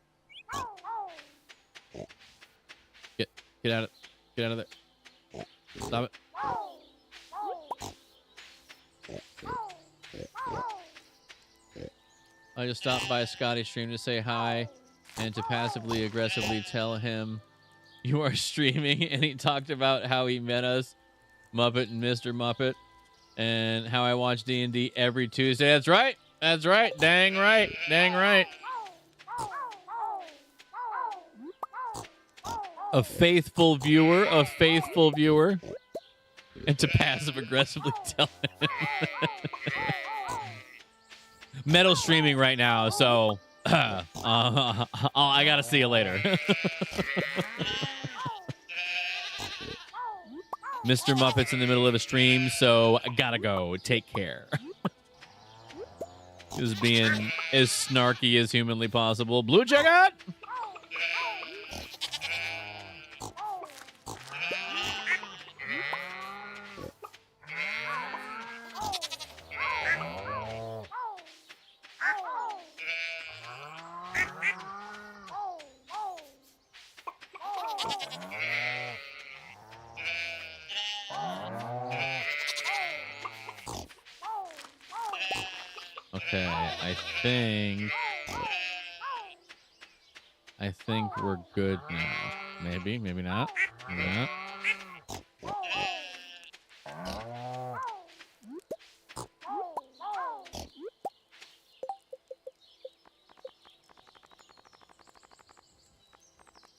Get out of there. Stop it. I just stopped by Scotty's stream to say hi and to passively aggressively tell him you are streaming, and he talked about how he met us, Muppet and Mr. Muppet, and how I watch D&D every Tuesday. That's right. That's right. Dang right. Dang right. A faithful viewer. A faithful viewer. And to passive aggressively tell him. Metal streaming right now, so I gotta see you later. Mr. Muppet's in the middle of a stream, so I gotta go. Take care. Just being as snarky as humanly possible. Blue Jacket! Okay, I think we're good now. Maybe, maybe not. Maybe not.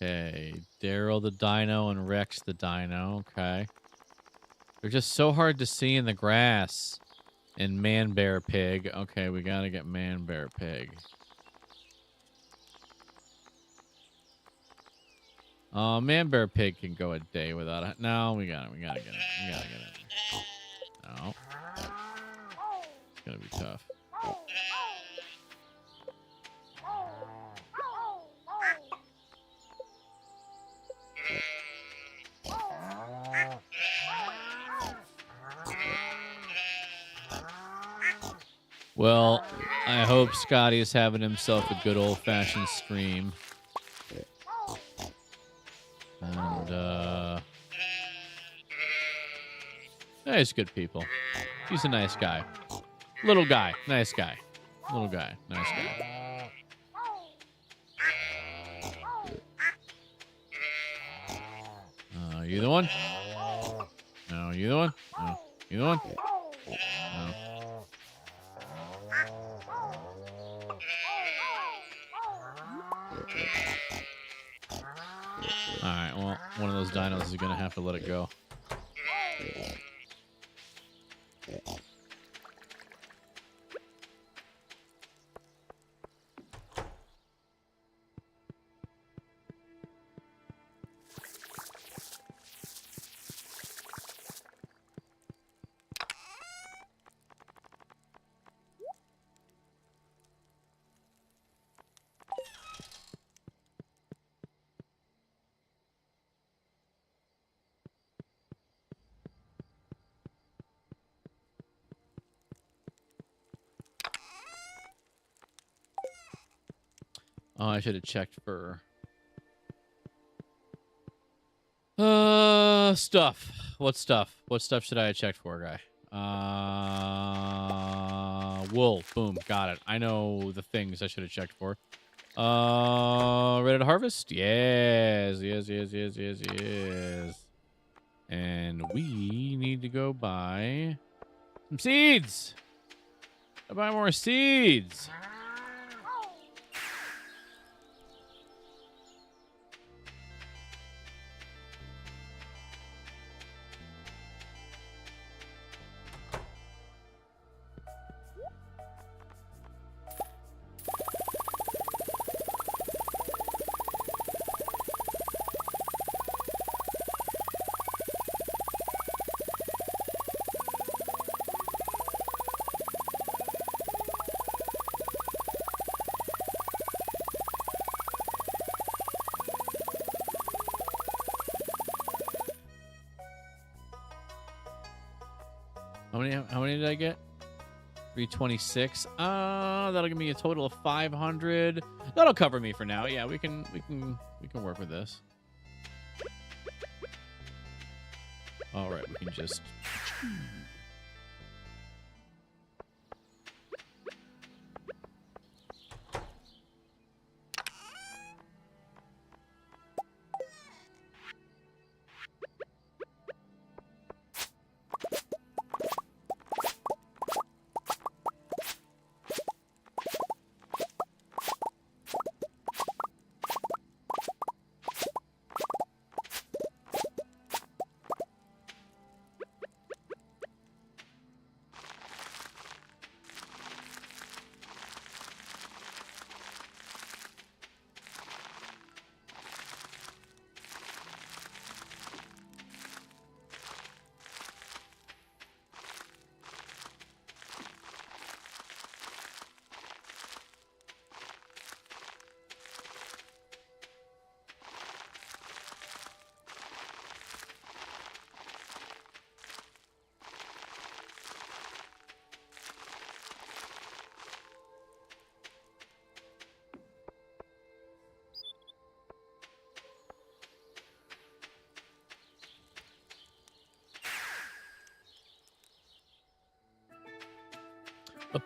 Okay, Daryl the Dino and Rex the Dino. Okay. They're just so hard to see in the grass. And Man Bear Pig. Okay, we gotta get Man Bear Pig. Man Bear Pig can go a day without it. No, we gotta get it. We gotta get it. No. It's gonna be tough. Well, I hope Scotty is having himself a good old-fashioned stream. And, yeah, he's good people. He's a nice guy. Little guy. Nice guy. Little guy. Nice guy. You the one? No, you the one? No. You the one? No. Alright, well, one of those dinos is going to have to let it go. Oh, I should have checked for stuff. What stuff? What stuff should I have checked for, guy? Wool. Boom. Got it. I know the things I should have checked for. Ready to harvest? Yes. And we need to go buy some seeds. I buy more seeds. How many did I get? 326. That'll give me a total of 500. That'll cover me for now. Yeah, we can work with this. All right, we can just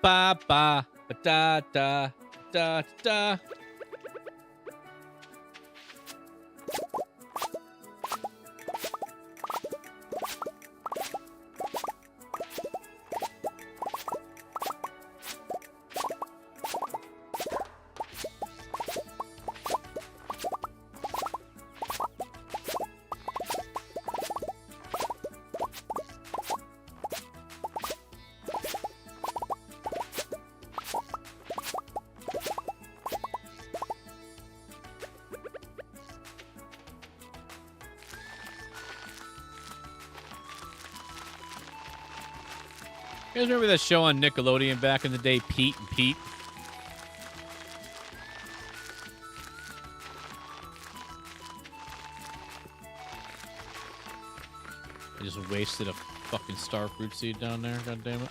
ba ba ba da da da da. You guys remember that show on Nickelodeon back in the day, Pete and Pete? I just wasted a fucking starfruit seed down there. God damn it.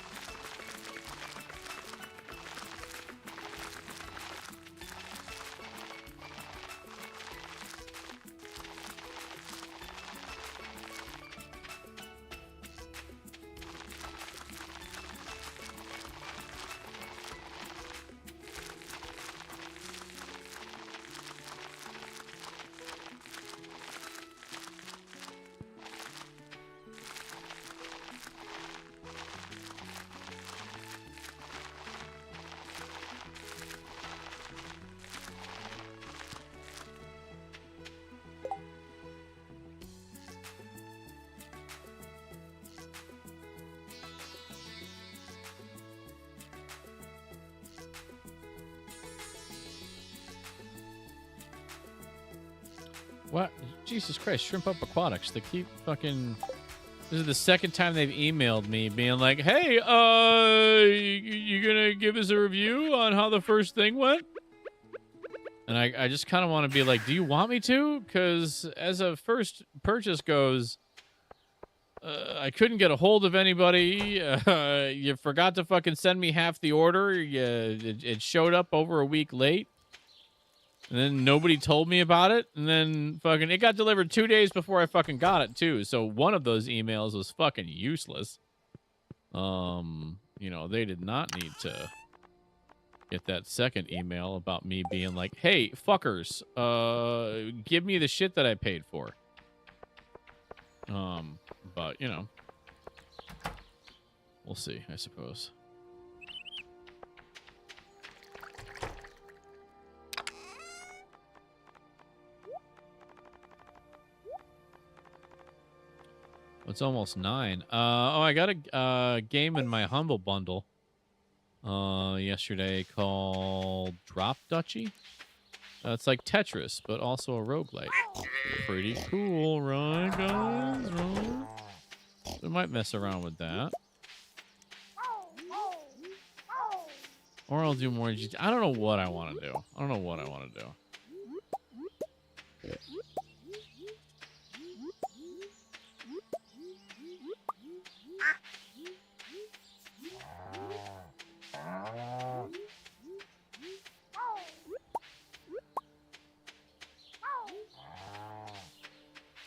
What? Jesus Christ, Shrimp Up Aquatics. They keep fucking... This is the second time they've emailed me being like, hey, you gonna give us a review on how the first thing went? And I just kind of want to be like, do you want me to? Because as a first purchase goes, I couldn't get a hold of anybody. You forgot to fucking send me half the order. It showed up over a week late. And then nobody told me about it. And then fucking it got delivered 2 days before I fucking got it too. So one of those emails was fucking useless. You know, they did not need to get that second email about me being like, hey, fuckers, give me the shit that I paid for. But you know, we'll see, I suppose. It's almost 9. Oh, I got a game in my Humble Bundle yesterday called Drop Duchy. It's like Tetris, but also a roguelike. Pretty cool, right, guys? Right? We might mess around with that. Or I'll do more. I don't know what I want to do. I don't know what I want to do.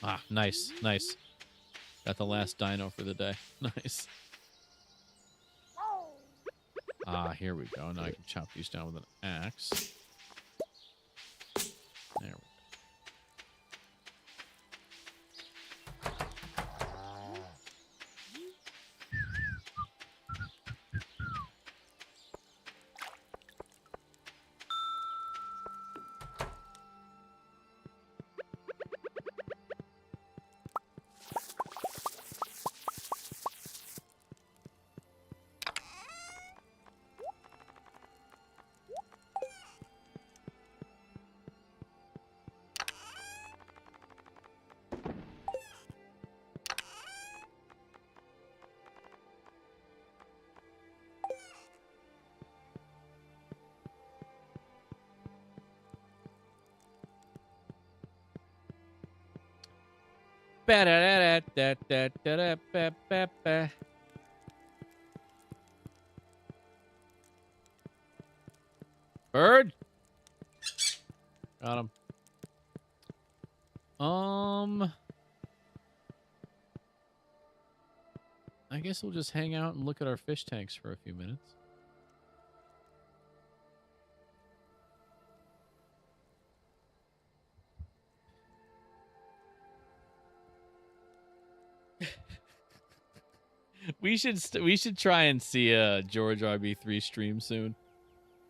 Ah, nice, nice. Got the last dino for the day. Nice. Ah, here we go. Now I can chop these down with an axe. There we go. Bird. Got him. I guess we'll just hang out and look at our fish tanks for a few minutes. we should try and see a George RB3 stream soon.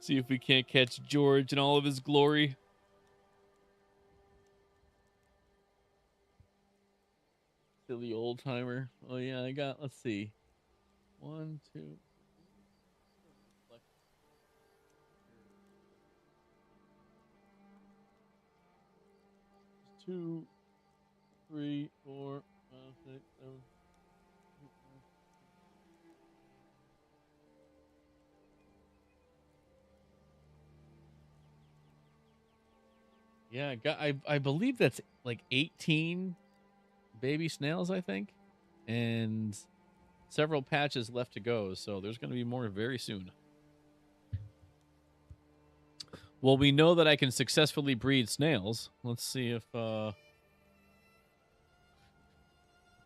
See if we can't catch George in all of his glory. Silly old timer. Oh yeah, I got. Let's see. 1, 2. 2, 3, 4, 5, 6, 7. Yeah, I believe that's like 18 baby snails, I think, and several patches left to go. So there's going to be more very soon. Well, we know that I can successfully breed snails. Let's see if I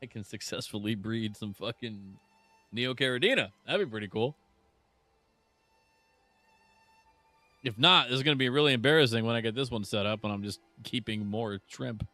can successfully breed some fucking Neocaridina. That'd be pretty cool. If not, this is going to be really embarrassing when I get this one set up and I'm just keeping more shrimp.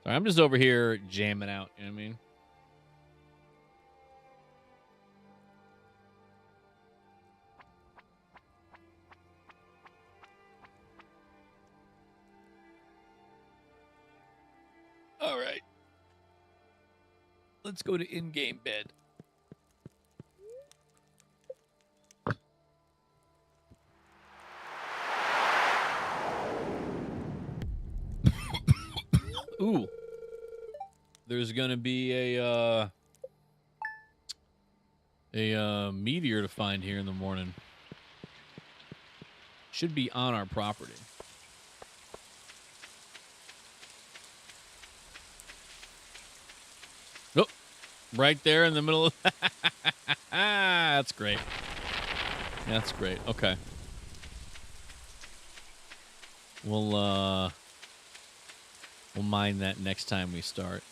Sorry, I'm just over here jamming out, you know what I mean? All right. Let's go to in-game bed. Ooh. There's going to be a meteor to find here in the morning. Should be on our property. Oh, right there in the middle of... That's great. That's great. Okay. We'll mine that next time we start.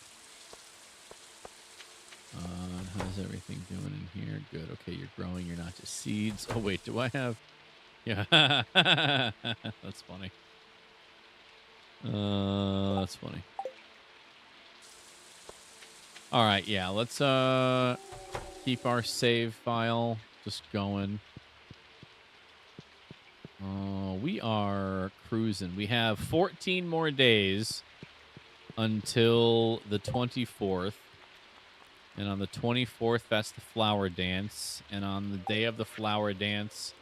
How's everything doing in here? Good. Okay, you're growing. You're not just seeds. Oh, wait. Do I have... Yeah. That's funny. That's funny. All right, yeah. Let's keep our save file just going. We are cruising. We have 14 more days until the 24th. And on the 24th, that's the flower dance. And on the day of the flower dance,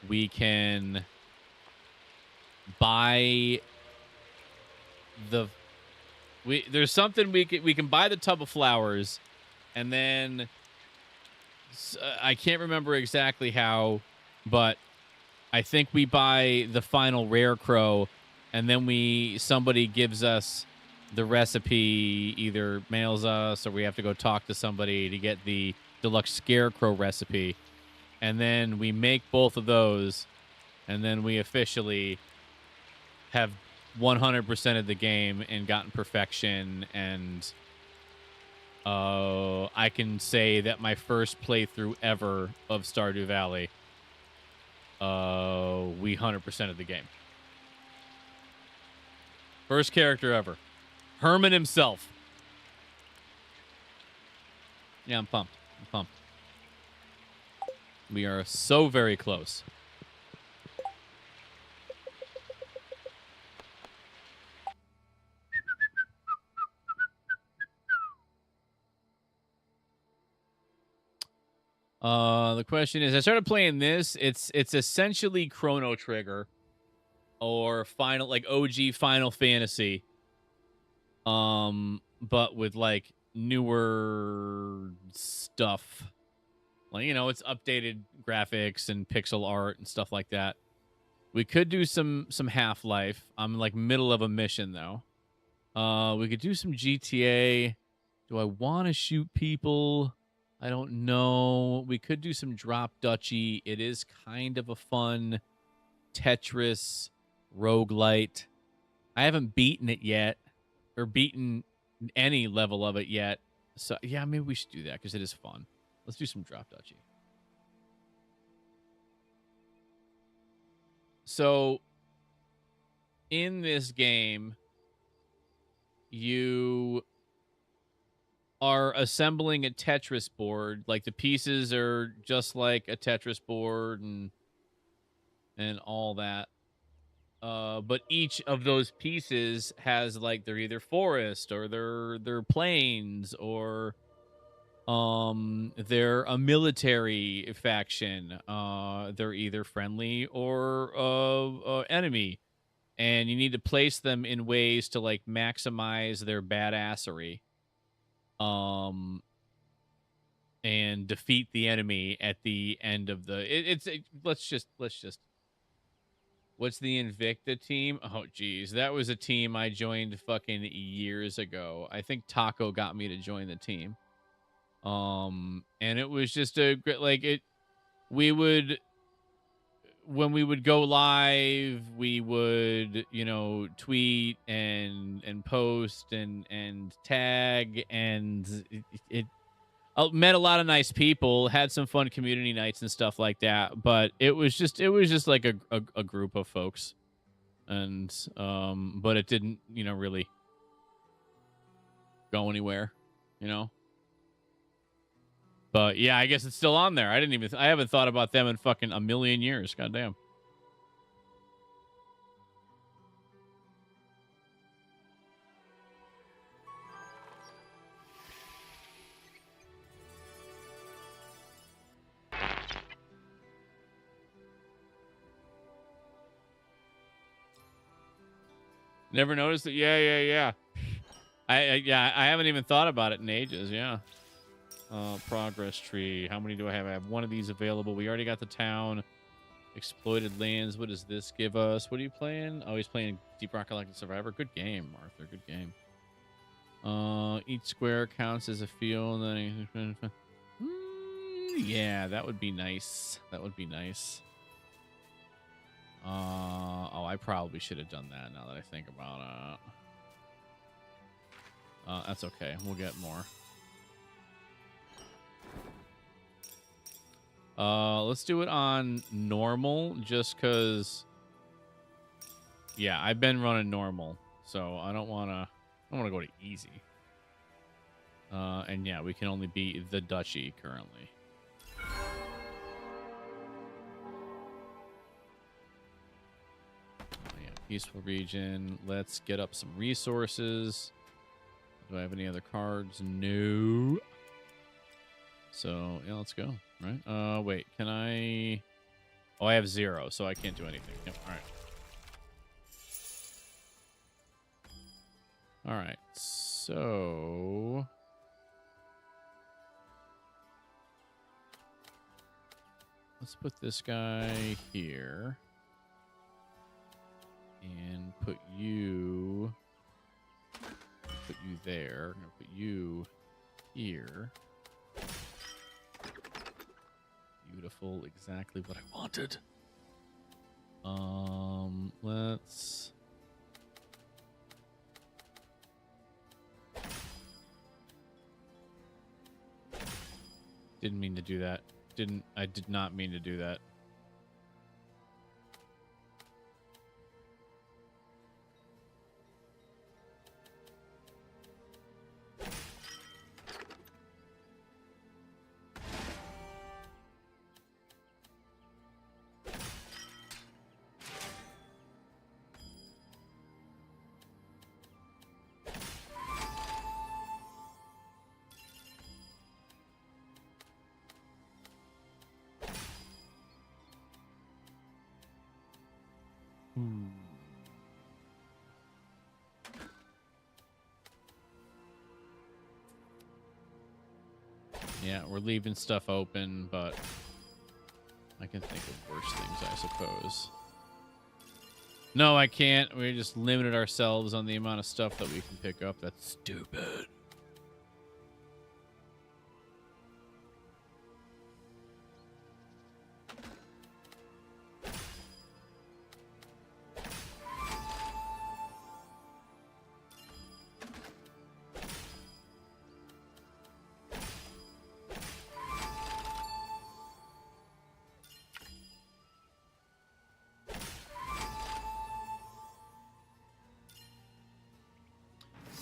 we can buy the... There's something we can buy the tub of flowers, and then I can't remember exactly how, but I think we buy the final rare crow, and then somebody gives us the recipe, either mails us or we have to go talk to somebody to get the deluxe scarecrow recipe, and then we make both of those, and then we officially have 100% of the game and gotten perfection, and I can say that my first playthrough ever of Stardew Valley, we 100% of the game. First character ever. Herman himself. Yeah, I'm pumped. I'm pumped. We are so very close. The question is, I started playing this. It's essentially Chrono Trigger or OG Final Fantasy. But with like newer stuff. Like, it's updated graphics and pixel art and stuff like that. We could do some Half-Life. I'm like middle of a mission though. We could do some GTA. Do I want to shoot people? I don't know. We could do some Drop Duchy. It is kind of a fun Tetris roguelite. I haven't beaten it yet, or beaten any level of it yet. So, yeah, maybe we should do that because it is fun. Let's do some Drop Duchy. So, in this game, you are assembling a Tetris board. Like, the pieces are just like a Tetris board and all that. But each of those pieces has, like, they're either forest or they're plains or they're a military faction. They're either friendly or enemy. And you need to place them in ways to, like, maximize their badassery. And defeat the enemy at the end of the... Let's just... What's the Invicta team? Oh, geez. That was a team I joined fucking years ago. I think Taco got me to join the team. And it was just a great... Like, we would... When we would go live, we would, tweet and post and tag, and it met a lot of nice people, had some fun community nights and stuff like that. But it was just like a group of folks, and but it didn't really go anywhere, But yeah, I guess it's still on there. I haven't thought about them in fucking a million years. Goddamn. Never noticed it? Yeah. Yeah, I haven't even thought about it in ages. Yeah. Progress tree. How many do I have? I have one of these available. We already got the town. Exploited lands. What does this give us? What are you playing? Oh, he's playing Deep Rock Galactic Survivor. Good game, Arthur. Good game. Each square counts as a field. Yeah, that would be nice. That would be nice. Oh, I probably should have done that now that I think about it. That's okay. We'll get more. Let's do it on normal just because, yeah, I've been running normal, so I don't want to go to easy. And yeah, we can only be the duchy currently. Yeah, peaceful region. Let's get up some resources. Do I have any other cards? No. So yeah, let's go. Right? Wait, can I? Oh, I have 0, so I can't do anything. Yep. All right. All right. So let's put this guy here and put you there. I'm gonna put you here. Beautiful, exactly what I wanted. Let's didn't mean to do that. I did not mean to do that. Yeah, we're leaving stuff open, but I can think of worse things, I suppose. No, I can't. We just limited ourselves on the amount of stuff that we can pick up. That's stupid.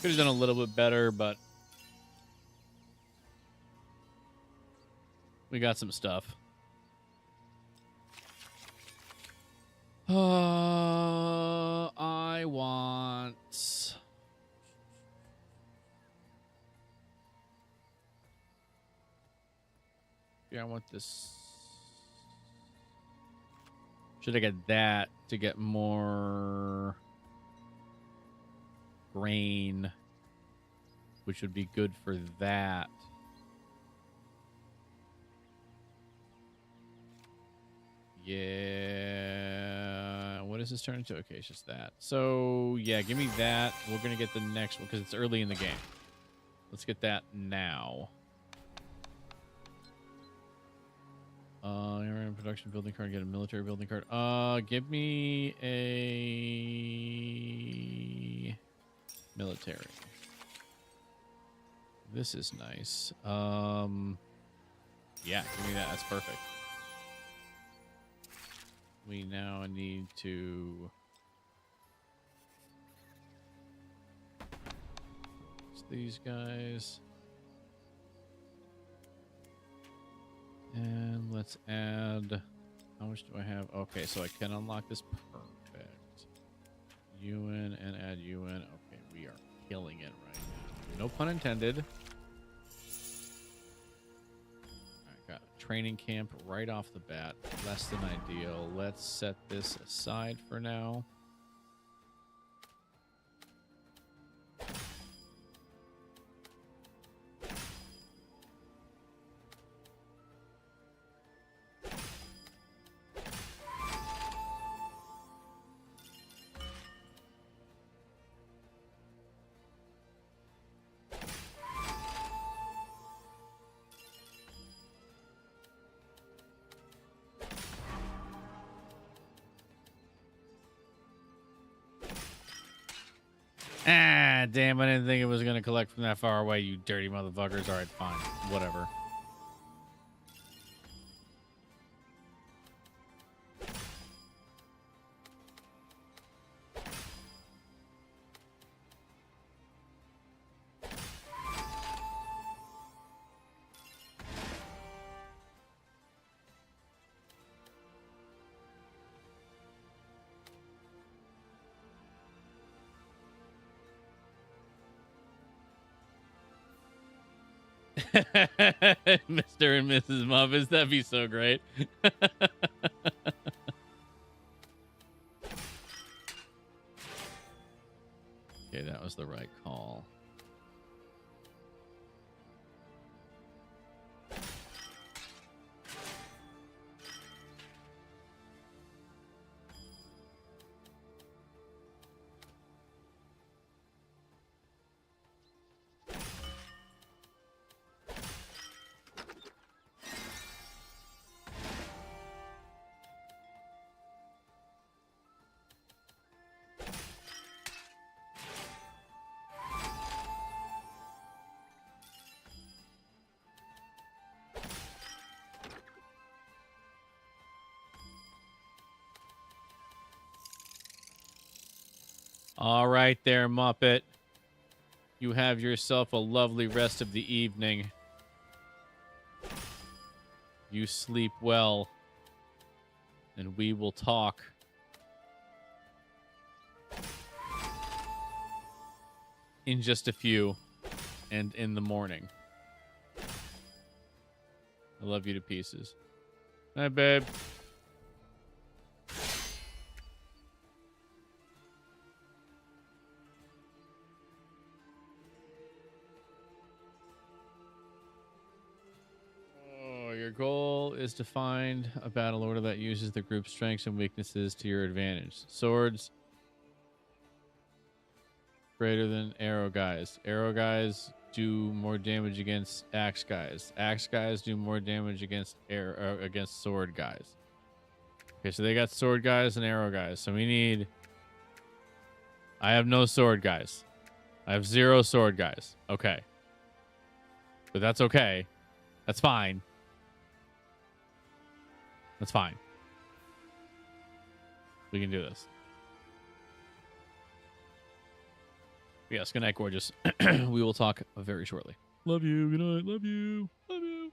Could have done a little bit better, but we got some stuff. I want... Yeah, I want this... Should I get that to get more grain, which would be good for that. Yeah. What does this turn into? Okay, it's just that. So, yeah, give me that. We're going to get the next one because it's early in the game. Let's get that now. You're in production building card. Get a military building card. Give me a military. This is nice. Yeah, give me that. That's perfect. We now need to... It's these guys. And let's add... How much do I have? Okay, so I can unlock this. Perfect. UN and add UN. Okay, we are killing it right now. No pun intended. Got a training camp right off the bat. Less than ideal. Let's set this aside for now. Ah, damn, I didn't think it was going to collect from that far away, you dirty motherfuckers. All right, fine. Whatever. Mr. and Mrs. Muffins, that'd be so great. Okay, that was the right call. All right there, Muppet. You have yourself a lovely rest of the evening. You sleep well, and we will talk in just a few and in the morning. I love you to pieces. Hi, babe. Your goal is to find a battle order that uses the group's strengths and weaknesses to your advantage. Swords greater than arrow guys. Arrow guys do more damage against axe guys. Axe guys do more damage against against sword guys. Okay, so they got sword guys and arrow guys. So we need... I have no sword guys. I have 0 sword guys. Okay. But that's okay. That's fine. That's fine. We can do this. Yes, good night, gorgeous. We will talk very shortly. Love you. Good night. Love you. Love you.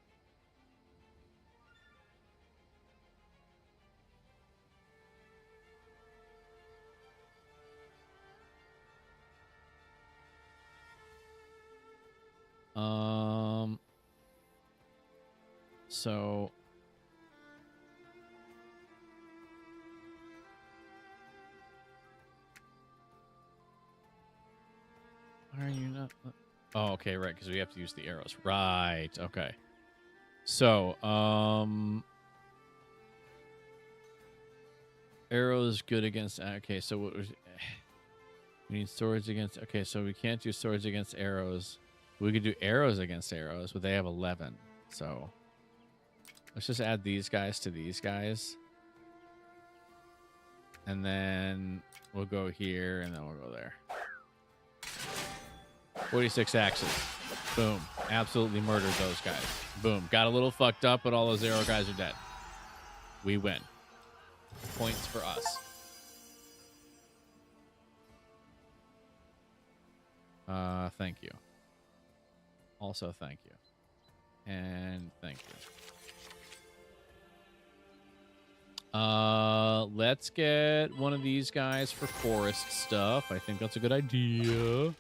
So why are you not? Oh, okay, right, because we have to use the arrows. Right. Okay. So, arrows good against. Okay, so what was? We need swords against. Okay, so we can't do swords against arrows. We could do arrows against arrows, but they have 11. So let's just add these guys to these guys, and then we'll go here, and then we'll go there. 46 axes. Boom. Absolutely murdered those guys. Boom. Got a little fucked up, but all those arrow guys are dead. We win. Points for us. Thank you. Also, thank you. And thank you. Let's get one of these guys for forest stuff. I think that's a good idea.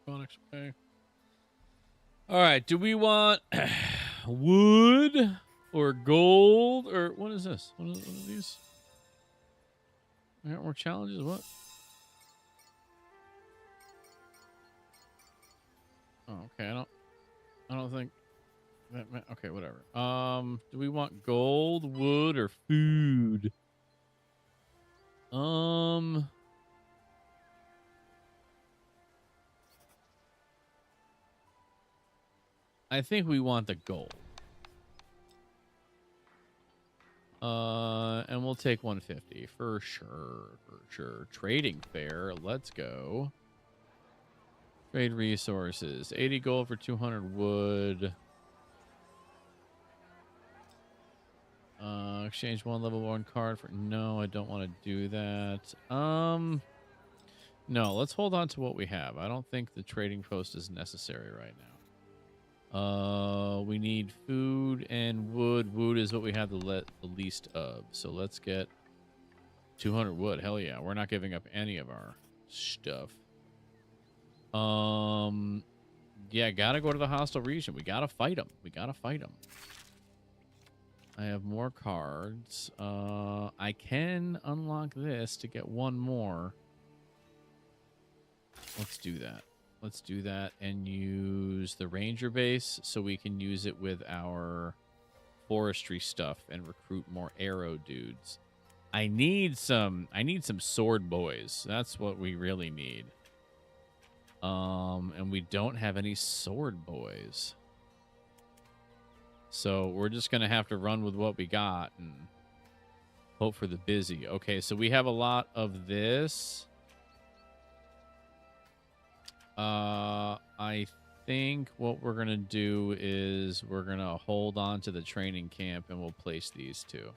Phonics way. All right. Do we want wood or gold or what is this? What are these? More challenges? What? Oh, okay. I don't think that. Okay, whatever. Do we want gold, wood, or food? I think we want the gold. And we'll take 150 for sure. For sure. Trading fair. Let's go. Trade resources. 80 gold for 200 wood. Exchange one level 1 card for... No, I don't want to do that. No, let's hold on to what we have. I don't think the trading post is necessary right now. We need food and wood. Wood is what we have the least of. So let's get 200 wood. Hell yeah. We're not giving up any of our stuff. Yeah, gotta go to the hostile region. We gotta fight them. I have more cards. I can unlock this to get one more. Let's do that. Let's do that and use the ranger base so we can use it with our forestry stuff and recruit more arrow dudes. I need some sword boys. That's what we really need. And we don't have any sword boys. So we're just going to have to run with what we got and hope for the busy. Okay, so we have a lot of this. I think what we're going to do is we're going to hold on to the training camp and we'll place these two.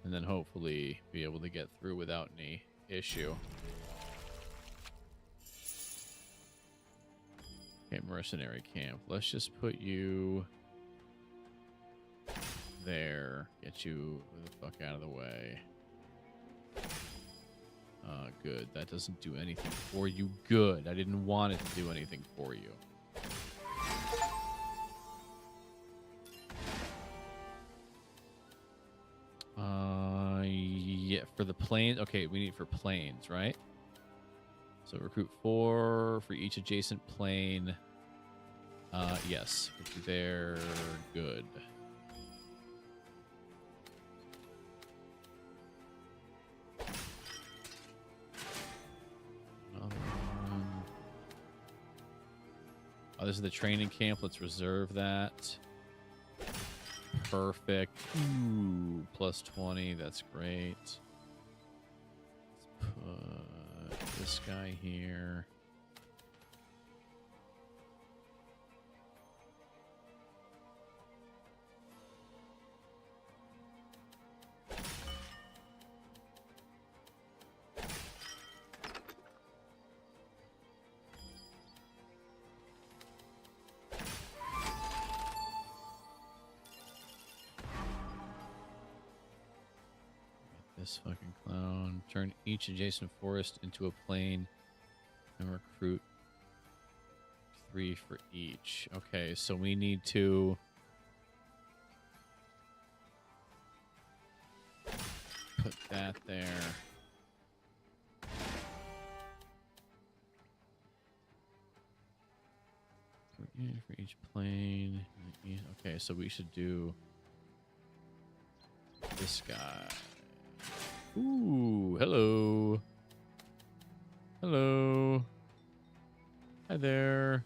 And then hopefully be able to get through without any issue. Okay, mercenary camp. Let's just put you there. Get you the fuck out of the way. Good. That doesn't do anything for you. Good. I didn't want it to do anything for you. Yeah, for the planes. Okay, we need for planes, right? So recruit 4 for each adjacent plane. Yes. Put you there. Good. Oh, this is the training camp. Let's reserve that. Perfect. Ooh, plus 20. That's great. Let's put this guy here. This fucking clown. Turn each adjacent forest into a plane and recruit 3 for each. Okay, so we need to put that there. For each plane. Okay, so we should do this guy. Ooh, hello. Hello. Hi there.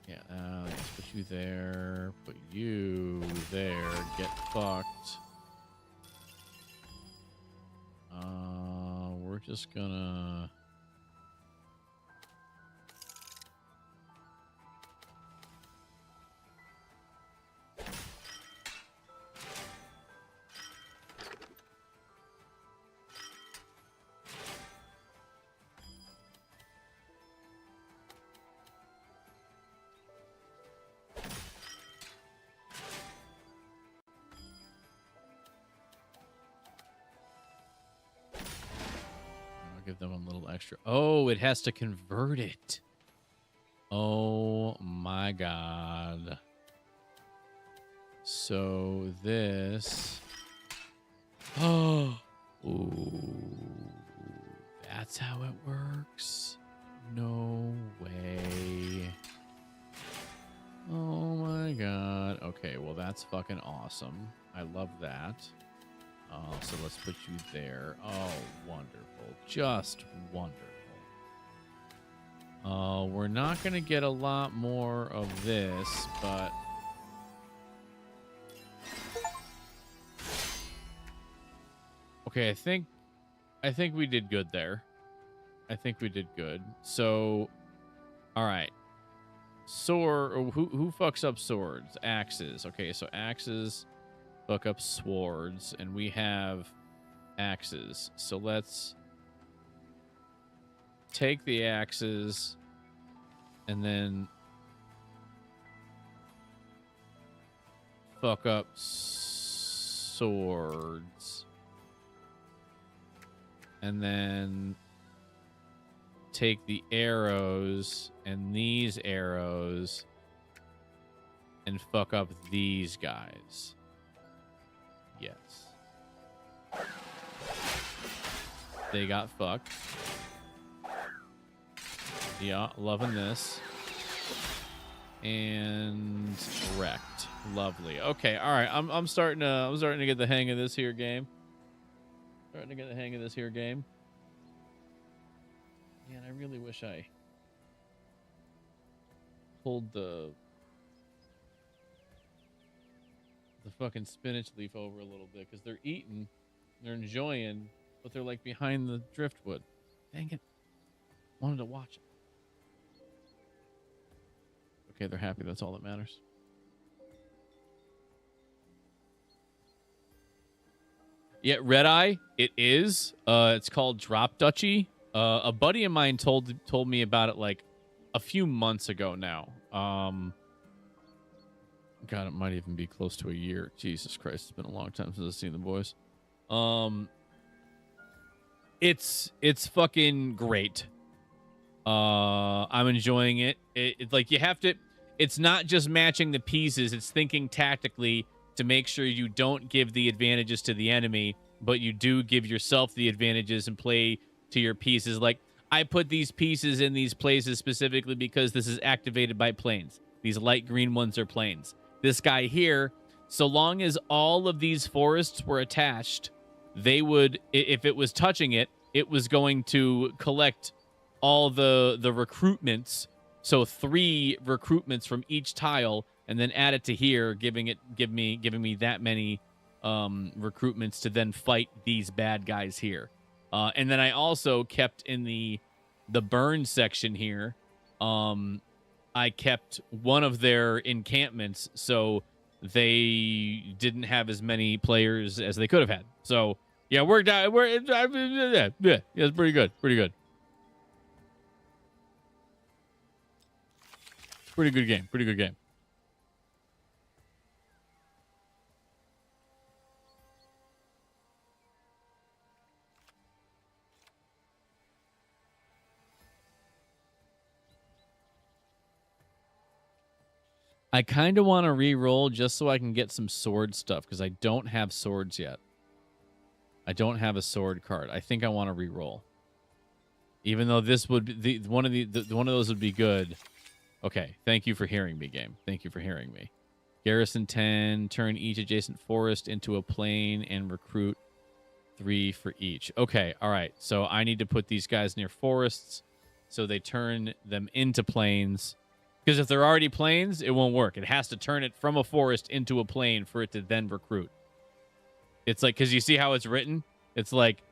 Yeah, let's put you there. Put you there. Get fucked. We're just gonna... I'll give them a little extra. Oh, it has to convert it. Oh my god. So this. Oh. Ooh. That's how it works. No way. Oh my god. Okay, well that's fucking awesome. I love that. So let's put you there. Oh, wonderful. Just wonderful. We're not going to get a lot more of this, but... Okay, I think we did good there. I think we did good. So, all right. Sword, who fucks up swords? Axes. Okay, so axes fuck up swords, and we have axes. So let's take the axes and then fuck up swords. And then take the arrows and these arrows and fuck up these guys. Yes. They got fucked. Yeah, loving this. And wrecked. Lovely. Okay, all right. I'm starting to get the hang of this here game. Man, I really wish I pulled the fucking spinach leaf over a little bit, because they're eating, they're enjoying, but they're like behind the driftwood. Dang it. Wanted to watch it. Okay, they're happy. That's all that matters. Yeah, Red Eye, it is. It's called Drop Duchy. A buddy of mine told me about it like a few months ago now. God, it might even be close to a year. Jesus Christ, it's been a long time since I've seen the boys. It's fucking great. I'm enjoying it. It's like you have to. It's not just matching the pieces. It's thinking tactically to make sure you don't give the advantages to the enemy, but you do give yourself the advantages and play to your pieces. Like, I put these pieces in these places specifically because this is activated by planes. These light green ones are planes. This guy here, so long as all of these forests were attached, they would, if it was touching it, it was going to collect all the recruitments. So 3 recruitments from each tile, and then add it to here, giving me that many recruitments to then fight these bad guys here. And then I also kept in the burn section here. I kept one of their encampments, so they didn't have as many players as they could have had. So yeah, it's pretty good. Pretty good game. I kind of want to re-roll just so I can get some sword stuff, because I don't have swords yet. I don't have a sword card. I think I want to re-roll, even though this would be one of those would be good. Okay, thank you for hearing me, game. Thank you for hearing me. Garrison 10, turn each adjacent forest into a plain and recruit 3 for each. Okay, all right. So I need to put these guys near forests so they turn them into plains. Because if they're already plains, it won't work. It has to turn it from a forest into a plain for it to then recruit. It's like, because you see how it's written? It's like,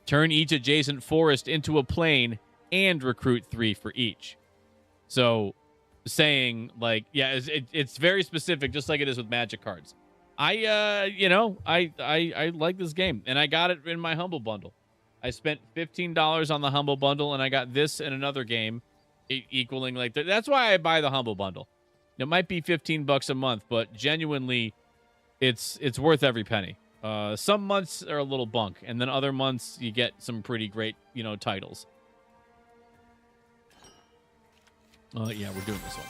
turn each adjacent forest into a plain and recruit 3 for each. So saying, like, yeah, it's very specific, just like it is with Magic cards. I like this game, and I got it in my Humble Bundle. I spent $15 on the Humble Bundle, and I got this and another game equaling like that. That's why I buy the Humble Bundle. It might be $15 a month, but genuinely, it's worth every penny. Some months are a little bunk, and then other months you get some pretty great, titles. Yeah, we're doing this one.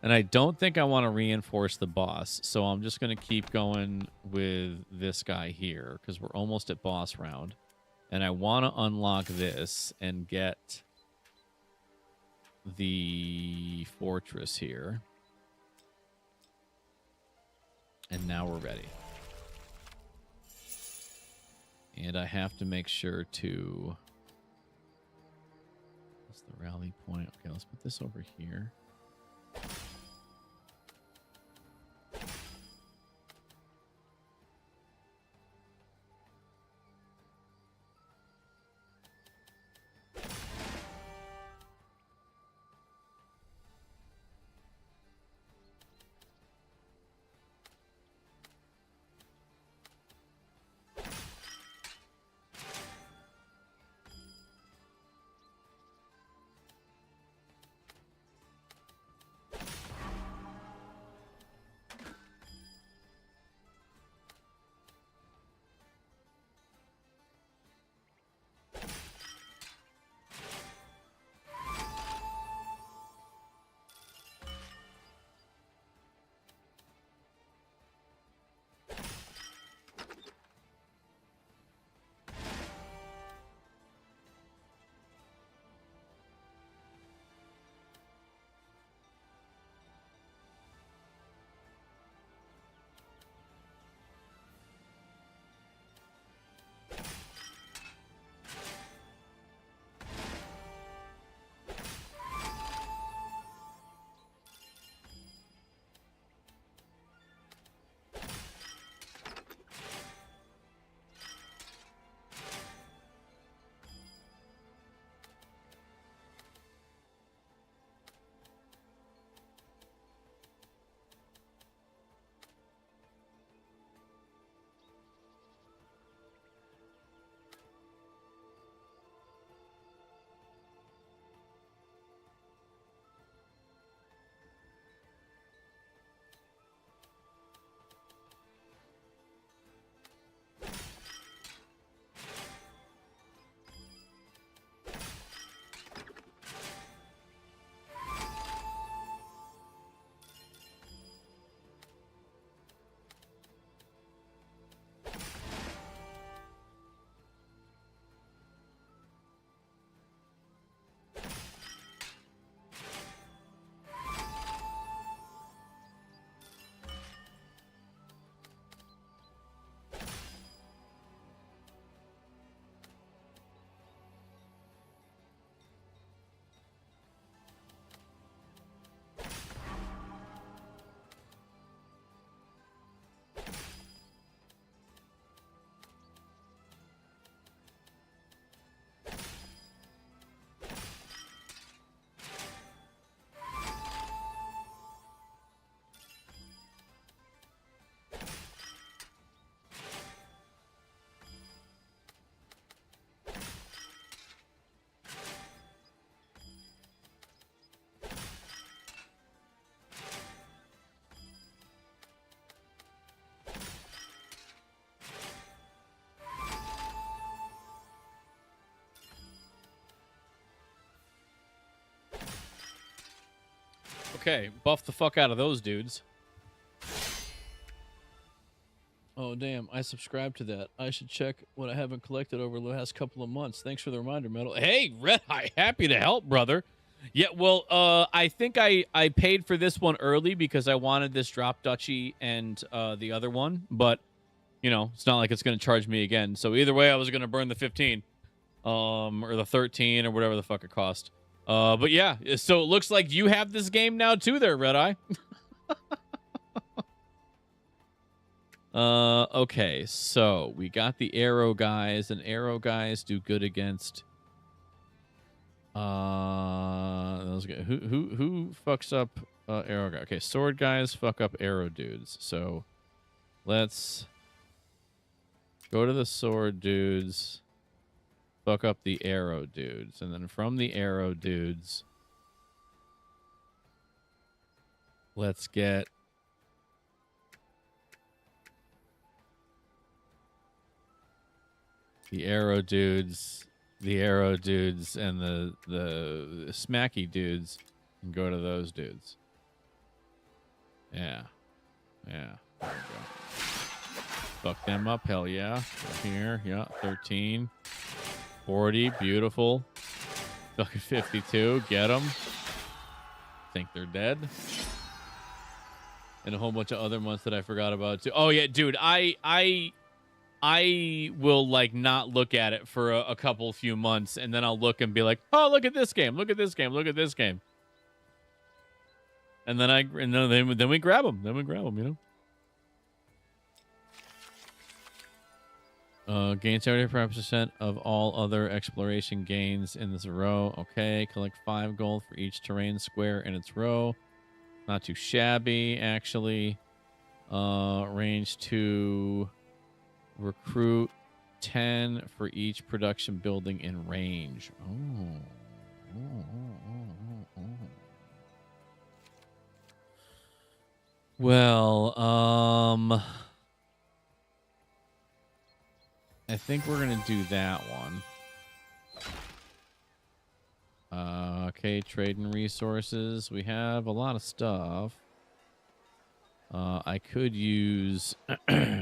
And I don't think I want to reinforce the boss, so I'm just going to keep going with this guy here, because we're almost at boss round. And I want to unlock this and get the fortress here. And now we're ready. And I have to make sure to... What's the rally point? Okay, let's put this over here. Okay, buff the fuck out of those dudes. Oh, damn. I subscribed to that. I should check what I haven't collected over the last couple of months. Thanks for the reminder, Metal. Hey, Red Eye, happy to help, brother. Yeah, well, I think I paid for this one early because I wanted this Drop Duchy and the other one. But, it's not like it's going to charge me again. So either way, I was going to burn the 15 or the 13 or whatever the fuck it cost. But yeah, so it looks like you have this game now too there, Red Eye. Okay, so we got the arrow guys, and arrow guys do good against those guys. Who fucks up arrow guy? Okay, sword guys fuck up arrow dudes. So let's go to the sword dudes. Fuck up the arrow dudes. And then from the arrow dudes, Let's get the arrow dudes, and the smacky dudes, and go to those dudes. Yeah. There we go. Fuck them up, hell yeah. Here, yeah, 13. 40, beautiful. Fucking 52, get them. Think they're dead. And a whole bunch of other months that I forgot about too. Oh yeah, dude, I will like not look at it for a couple few months, and then I'll look and be like, oh, look at this game, look at this game, look at this game. And then then we grab them. Then we grab them, you know. Gain 75% of all other exploration gains in this row. Okay, collect 5 gold for each terrain square in its row. Not too shabby, actually. Range to recruit 10 for each production building in range. Well, I think we're going to do that one. Okay, trading resources. We have a lot of stuff. I could use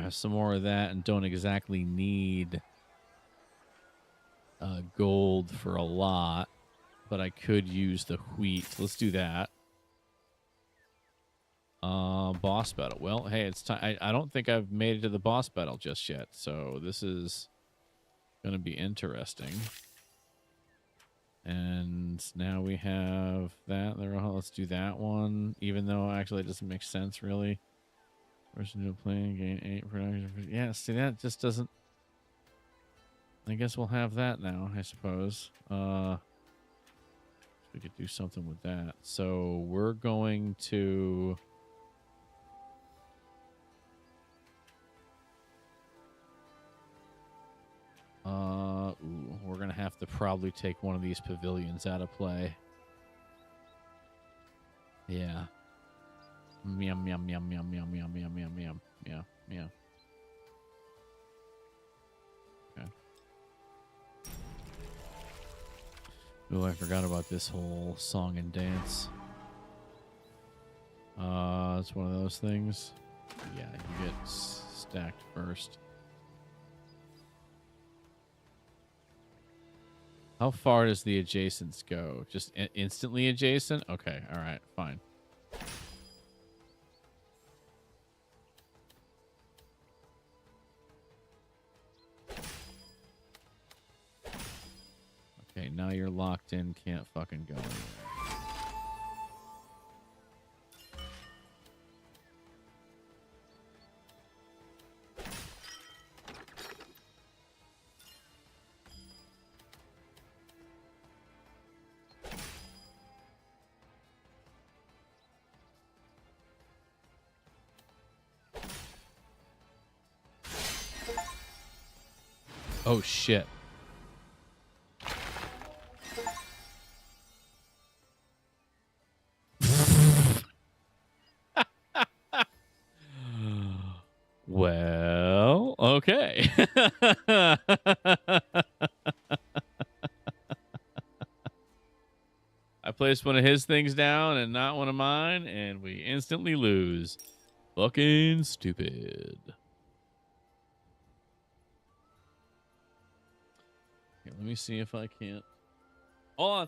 some more of that and don't exactly need gold for a lot, but I could use the wheat. Let's do that. Boss battle. Well, hey, it's time. I don't think I've made it to the boss battle just yet, so this is going to be interesting. And now we have that. Let's do that one, even though actually it doesn't make sense, really. Person to play, gain 8 production. Yeah, see, that just doesn't... I guess we'll have that now, I suppose. We could do something with that. So we're going to... we're going to have to probably take one of these pavilions out of play. Yeah. Meow, meow, meow, meow, meow, meow, meow, meow, meow, meow, meow. Okay. Oh, I forgot about this whole song and dance. It's one of those things. Yeah, you get stacked first. How far does the adjacents go? Just instantly adjacent? Okay, all right, fine. Okay, now you're locked in, can't fucking go anywhere. Oh, shit. Well, okay. I placed one of his things down and not one of mine, and we instantly lose. Fucking stupid. Here, let me see if I can't. Hold on.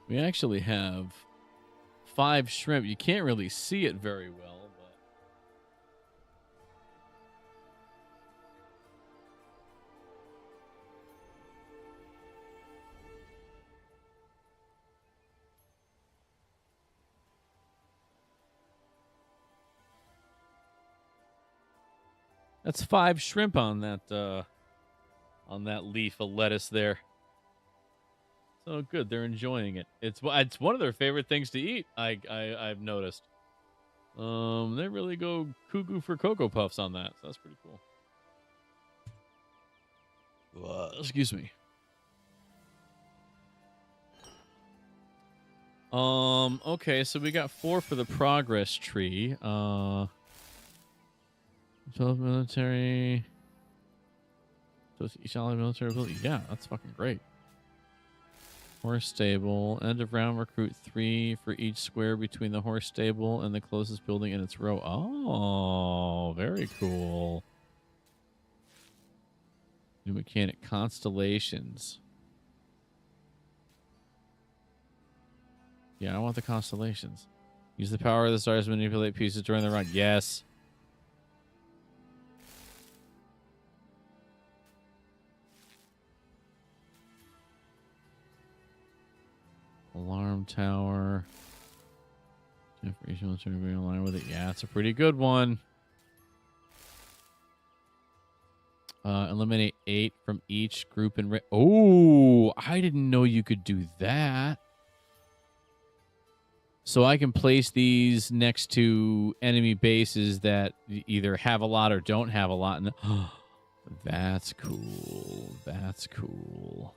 We actually have 5 shrimp. You can't really see it very well, but... That's 5 shrimp on that leaf of lettuce there. So good, they're enjoying it. It's one of their favorite things to eat. I've noticed. They really go cuckoo for Cocoa Puffs on that. So that's pretty cool. Excuse me. Okay, so we got 4 for the progress tree. 12 military. So it's each ally military ability. Yeah, that's fucking great. Horse stable. End of round, recruit 3 for each square between the horse stable and the closest building in its row. Oh, very cool. New mechanic. Constellations. Yeah, I want the constellations. Use the power of the stars to manipulate pieces during the run. Yes. Alarm tower. For each military being in line with it. Yeah, it's a pretty good one. Eliminate 8 from each group in. Oh, I didn't know you could do that. So I can place these next to enemy bases that either have a lot or don't have a lot. That's cool. That's cool.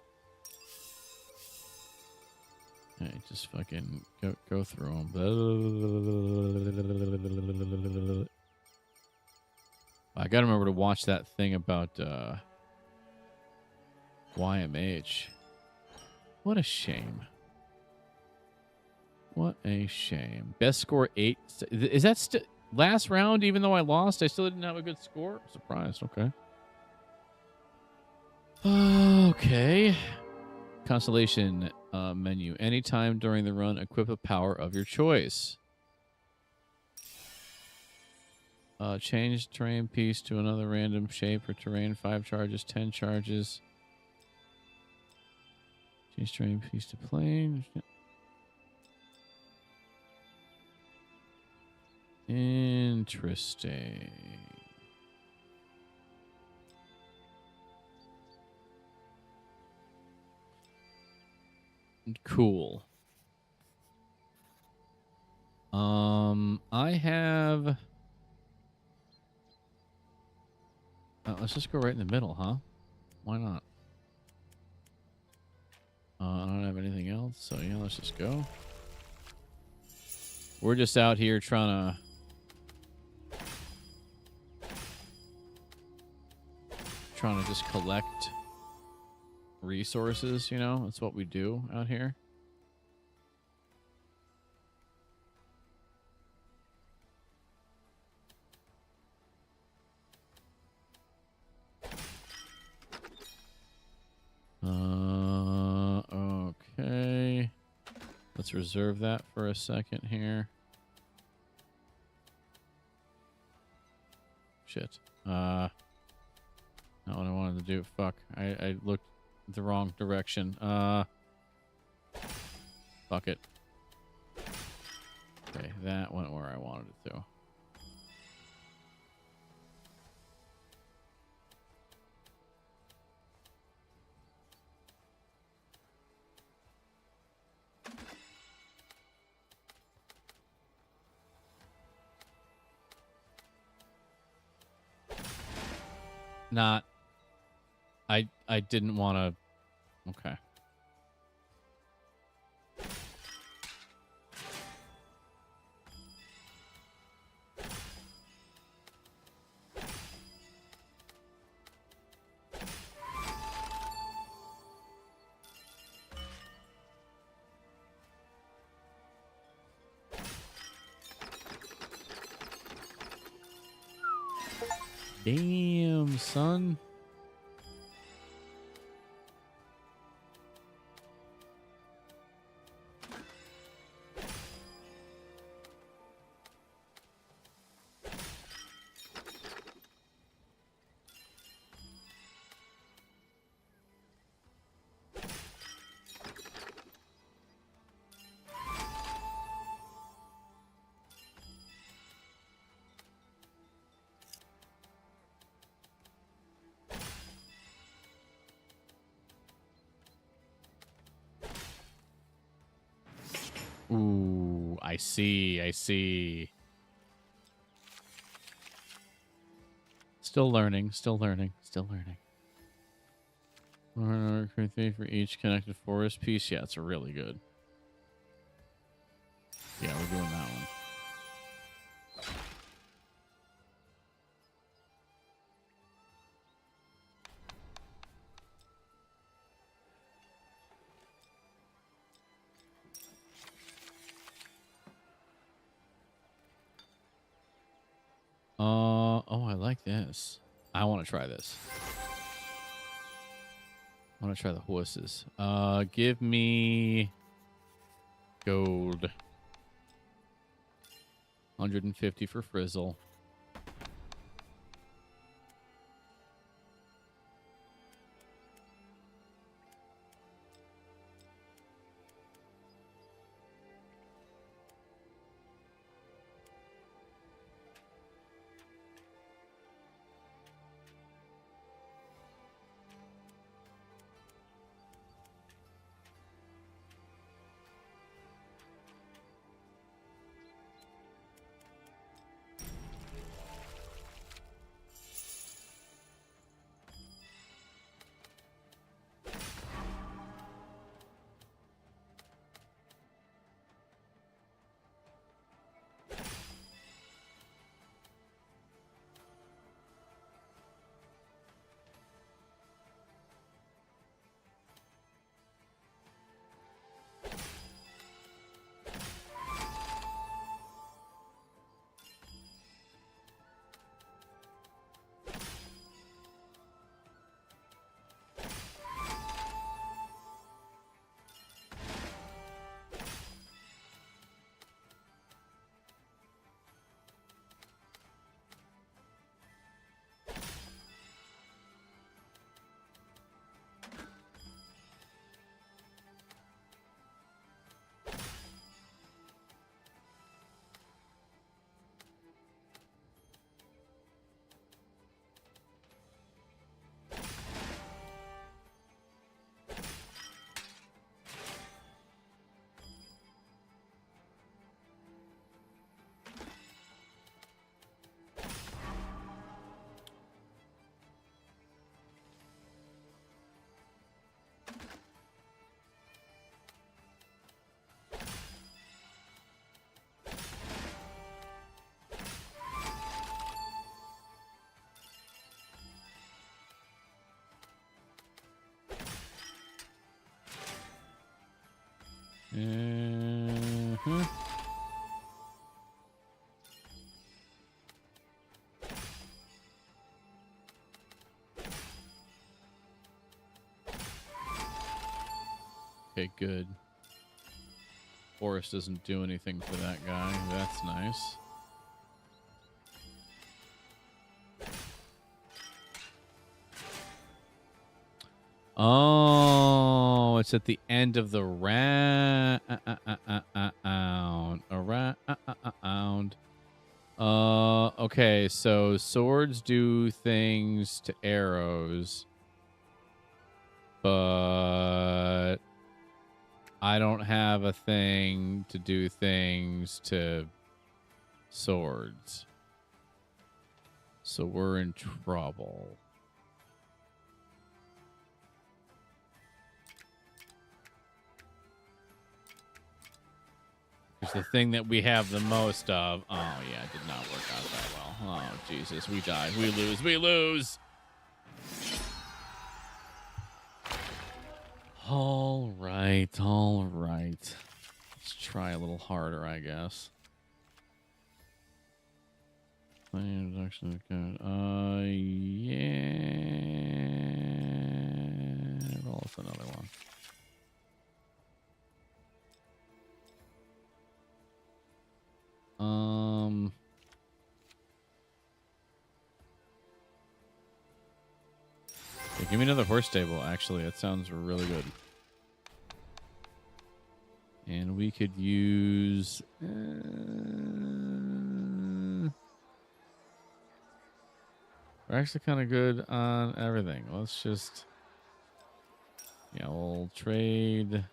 All right, just fucking go through them. I gotta remember to watch that thing about YMH. What a shame. What a shame. Best score 8. Is that last round? Even though I lost, I still didn't have a good score. Surprised. Okay. Okay. Constellation menu. Anytime during the run, equip a power of your choice. Change terrain piece to another random shape or terrain. 5 charges, 10 charges. Change terrain piece to plane. Interesting. Cool. I have. Let's just go right in the middle, huh? Why not? I don't have anything else, so yeah, let's just go. We're just out here trying to just collect resources, you know? That's what we do out here. Okay. Let's reserve that for a second here. Shit. Not what I wanted to do. Fuck. I looked the wrong direction. Fuck it. Okay, that went where I wanted it to. Not. I didn't want to. Okay. Damn, son. Ooh, I see. I see. Still learning. Still learning. Still learning. For each connected forest piece. Yeah, it's really good. Yeah, we're doing that one. Oh, I like this. I want to try this. I want to try the horses. Give me gold. 150 for Frizzle. Mm-hmm. Okay, good. Forest doesn't do anything for that guy. That's nice. Oh, it's at the end of the round. Okay, so swords do things to arrows, but I don't have a thing to do things to swords. So we're in trouble. It's the thing that we have the most of. Oh, yeah, it did not work out that well. Oh, Jesus, we die. We lose. We lose. All right. All right. Let's try a little harder, I guess. Introduction good. Yeah. Roll us another one. Yeah, give me another horse stable, actually. That sounds really good. And we could use... we're actually kind of good on everything. Let's just... yeah, we'll trade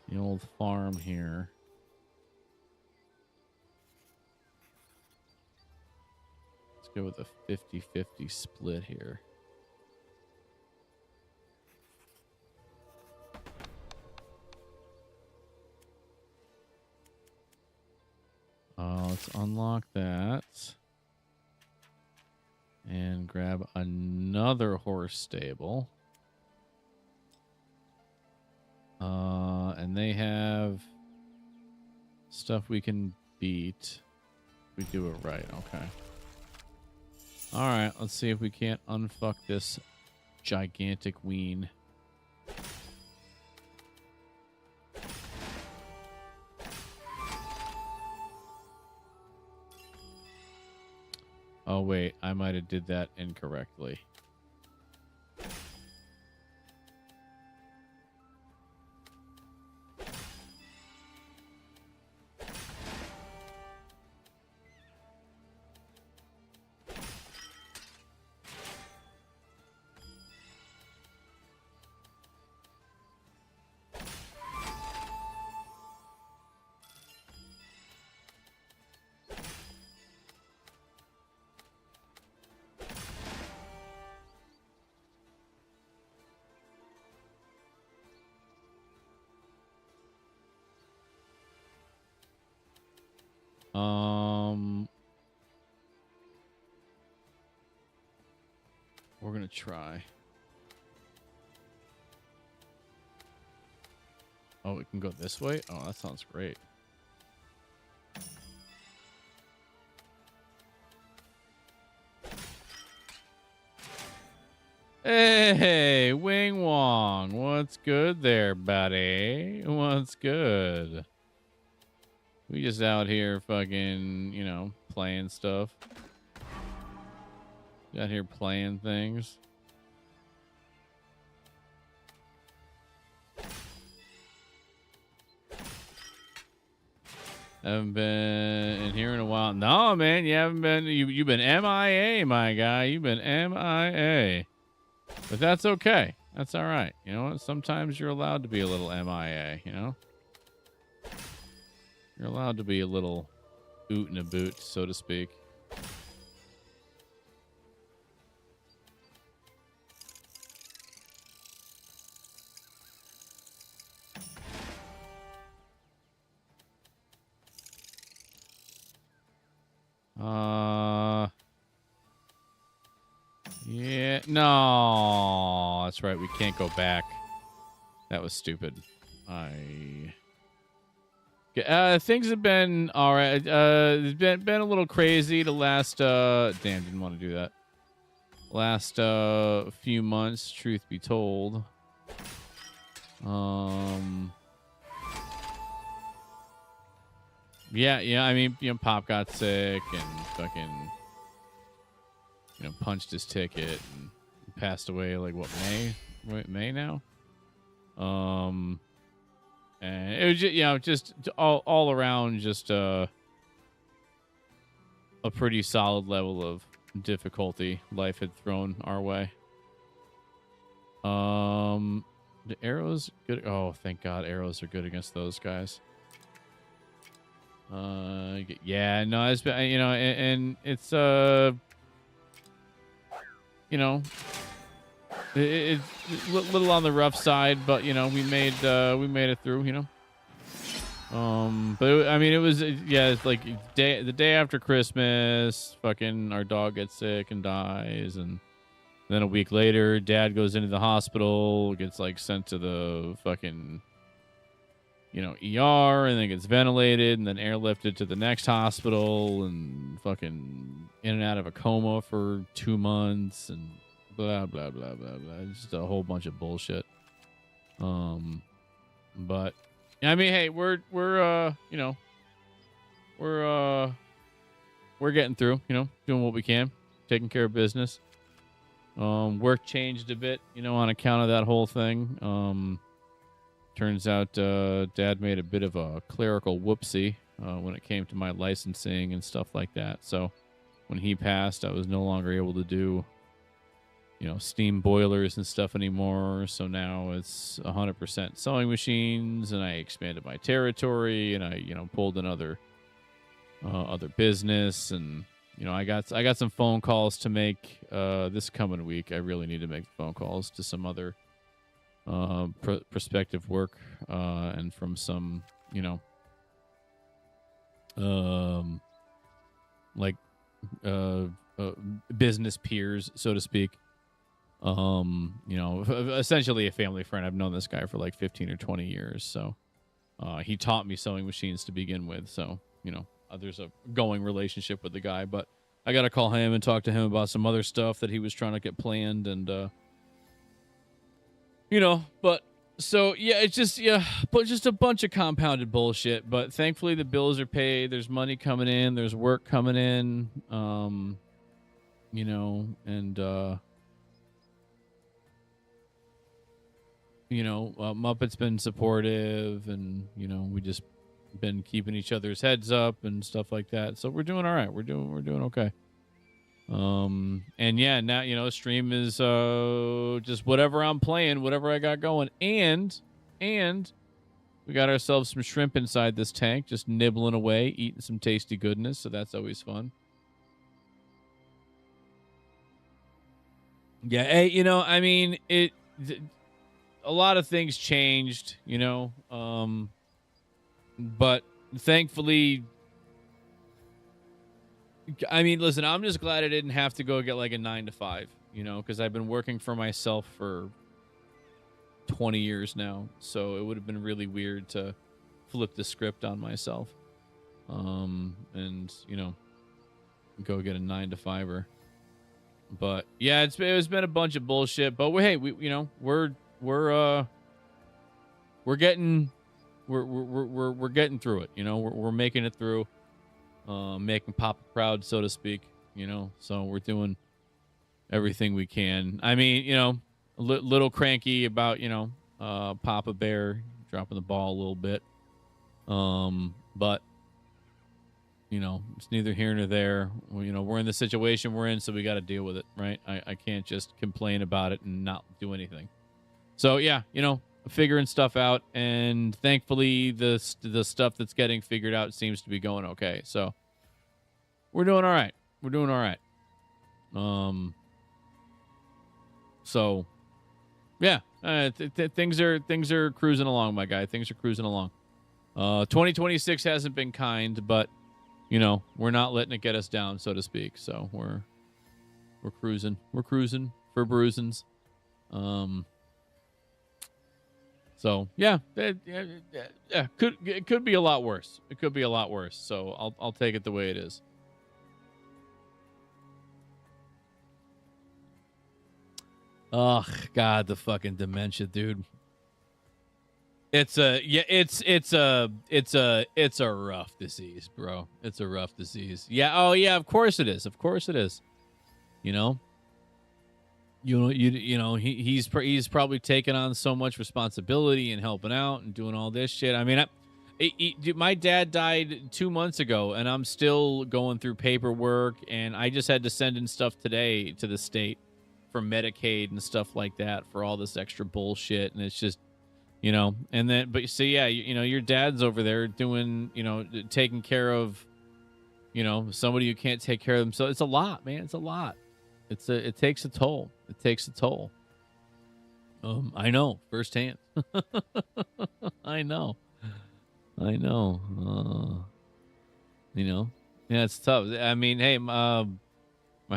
the old farm here. Let's go with a 50-50 split here. Let's unlock that. And grab another horse stable. And they have stuff we can beat. We do it right. Okay. All right. Let's see if we can't unfuck this gigantic ween. Oh, wait. I might have did that incorrectly. We're gonna try. Oh, we can go this way? Oh, that sounds great. Hey, Wing Wong. What's good there, buddy? What's good? We just out here fucking, you know, playing stuff. Out here playing things. Haven't been in here in a while. No, man, you haven't been. You've been MIA, my guy. You've been MIA. But that's okay. That's all right. You know what? Sometimes you're allowed to be a little MIA, you know? You're allowed to be a little oot and a boot, so to speak. Yeah, no, that's right. We can't go back. That was stupid. Things have been all right. It's been a little crazy the last. Damn, didn't want to do that. Last few months, truth be told. Yeah. I mean, you know, Pop got sick and fucking, you know, punched his ticket and passed away. Like what, May now? And it was just, you know, just all around, just a pretty solid level of difficulty life had thrown our way. The arrows good. Oh, thank God, arrows are good against those guys. Yeah, no, it's been, you know, and it's you know, it's a little on the rough side, but you know, we made it through, you know. But I mean, it was, yeah, it's like the day after Christmas, fucking our dog gets sick and dies, and then a week later, Dad goes into the hospital, gets like sent to the fucking, you know, ER, and then gets ventilated, and then airlifted to the next hospital, and fucking in and out of a coma for 2 months, and blah blah blah blah blah. Just a whole bunch of bullshit. But I mean, hey, we're you know, we're getting through, you know, doing what we can, taking care of business. Work changed a bit, you know, on account of that whole thing. Turns out Dad made a bit of a clerical whoopsie when it came to my licensing and stuff like that. So when he passed, I was no longer able to do, you know, steam boilers and stuff anymore. So now it's 100% sewing machines, and I expanded my territory, and I, you know, pulled another other business, and I got some phone calls to make this coming week. I really need to make phone calls to some other prospective work and from some, like business peers, so to speak. Essentially a family friend. I've known this guy for like 15 or 20 years. So he taught me sewing machines to begin with. So, there's a going relationship with the guy, but I got to call him and talk to him about some other stuff that he was trying to get planned. And, but so yeah, it's just, but just a bunch of compounded bullshit. But thankfully the bills are paid. There's money coming in. There's work coming in. And, Muppet's been supportive, and we just been keeping each other's heads up and stuff like that. So we're doing all right. We're doing okay. And yeah, now stream is just whatever I'm playing, whatever I got going, and we got ourselves some shrimp inside this tank, just nibbling away, eating some tasty goodness. So that's always fun. Yeah, hey, I mean a lot of things changed, but thankfully, I mean, listen, I'm just glad I didn't have to go get like a 9 to 5, because I've been working for myself for 20 years now. So it would have been really weird to flip the script on myself, and, go get a 9 to 5er. But yeah, it's been a bunch of bullshit, but we're getting through it. We're making it through, making Papa proud, so to speak. So we're doing everything we can. I mean, a little cranky about Papa Bear dropping the ball a little bit, but it's neither here nor there. We're in the situation we're in, so we got to deal with it, right? I can't just complain about it and not do anything. So yeah, figuring stuff out, and thankfully the stuff that's getting figured out seems to be going okay. So we're doing all right. So yeah, things are cruising along, my guy. Things are cruising along. 2026 hasn't been kind, but we're not letting it get us down, so to speak. So we're cruising. We're cruising for bruisins. So yeah, it could be a lot worse. It could be a lot worse. So I'll take it the way it is. Oh God, the fucking dementia, dude. It's a rough disease, bro. It's a rough disease. Yeah. Oh yeah. Of course it is. He's probably taking on so much responsibility and helping out and doing all this shit. I mean, my dad died 2 months ago, and I'm still going through paperwork, and I just had to send in stuff today to the state for Medicaid and stuff like that for all this extra bullshit, and it's just. And then, but you see, yeah, your dad's over there doing, taking care of, somebody who can't take care of themselves. It's a lot, man. It's a lot. It takes a toll. It takes a toll. I know firsthand. I know. Yeah, it's tough. I mean, hey, my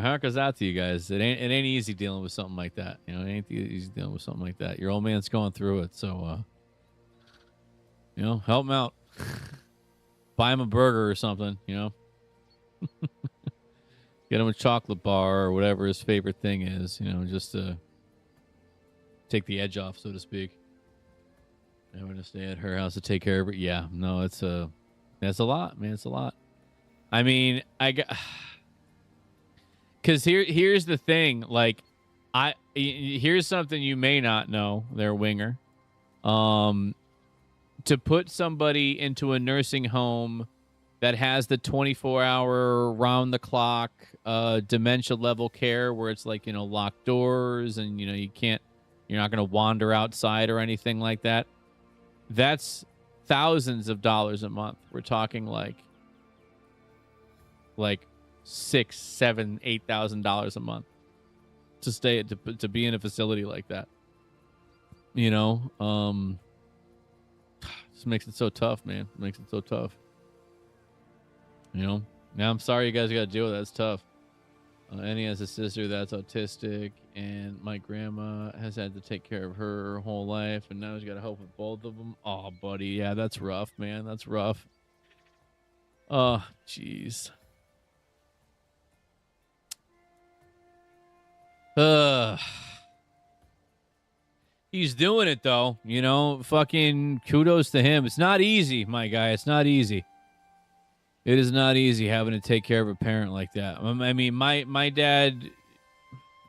heart goes out to you guys. It ain't easy dealing with something like that. It ain't easy dealing with something like that. Your old man's going through it, so help him out. Buy him a burger or something. Get him a chocolate bar or whatever his favorite thing is. Just to take the edge off, so to speak. I'm gonna stay at her house to take care of it. Yeah, no, that's a lot, man. It's a lot. I mean, because here's the thing, like, here's something you may not know, there, Winger. To put somebody into a nursing home that has the 24-hour round-the-clock dementia level care, where it's like, locked doors, and you're not gonna wander outside or anything like that. That's thousands of dollars a month. We're talking like $6,000, $7,000, $8,000 a month to stay to be in a facility like that. You know, just makes it so tough, man. Makes it so tough. You know. Now I'm sorry you guys got to deal with that. It's tough. Annie has a sister that's autistic, and my grandma has had to take care of her whole life, and now she's got to help with both of them. Oh, buddy, yeah, that's rough, man. That's rough. Oh, jeez. He's doing it though, you know. Fucking kudos to him. It's not easy, my guy. It's not easy. It is not easy having to take care of a parent like that. I mean, my dad.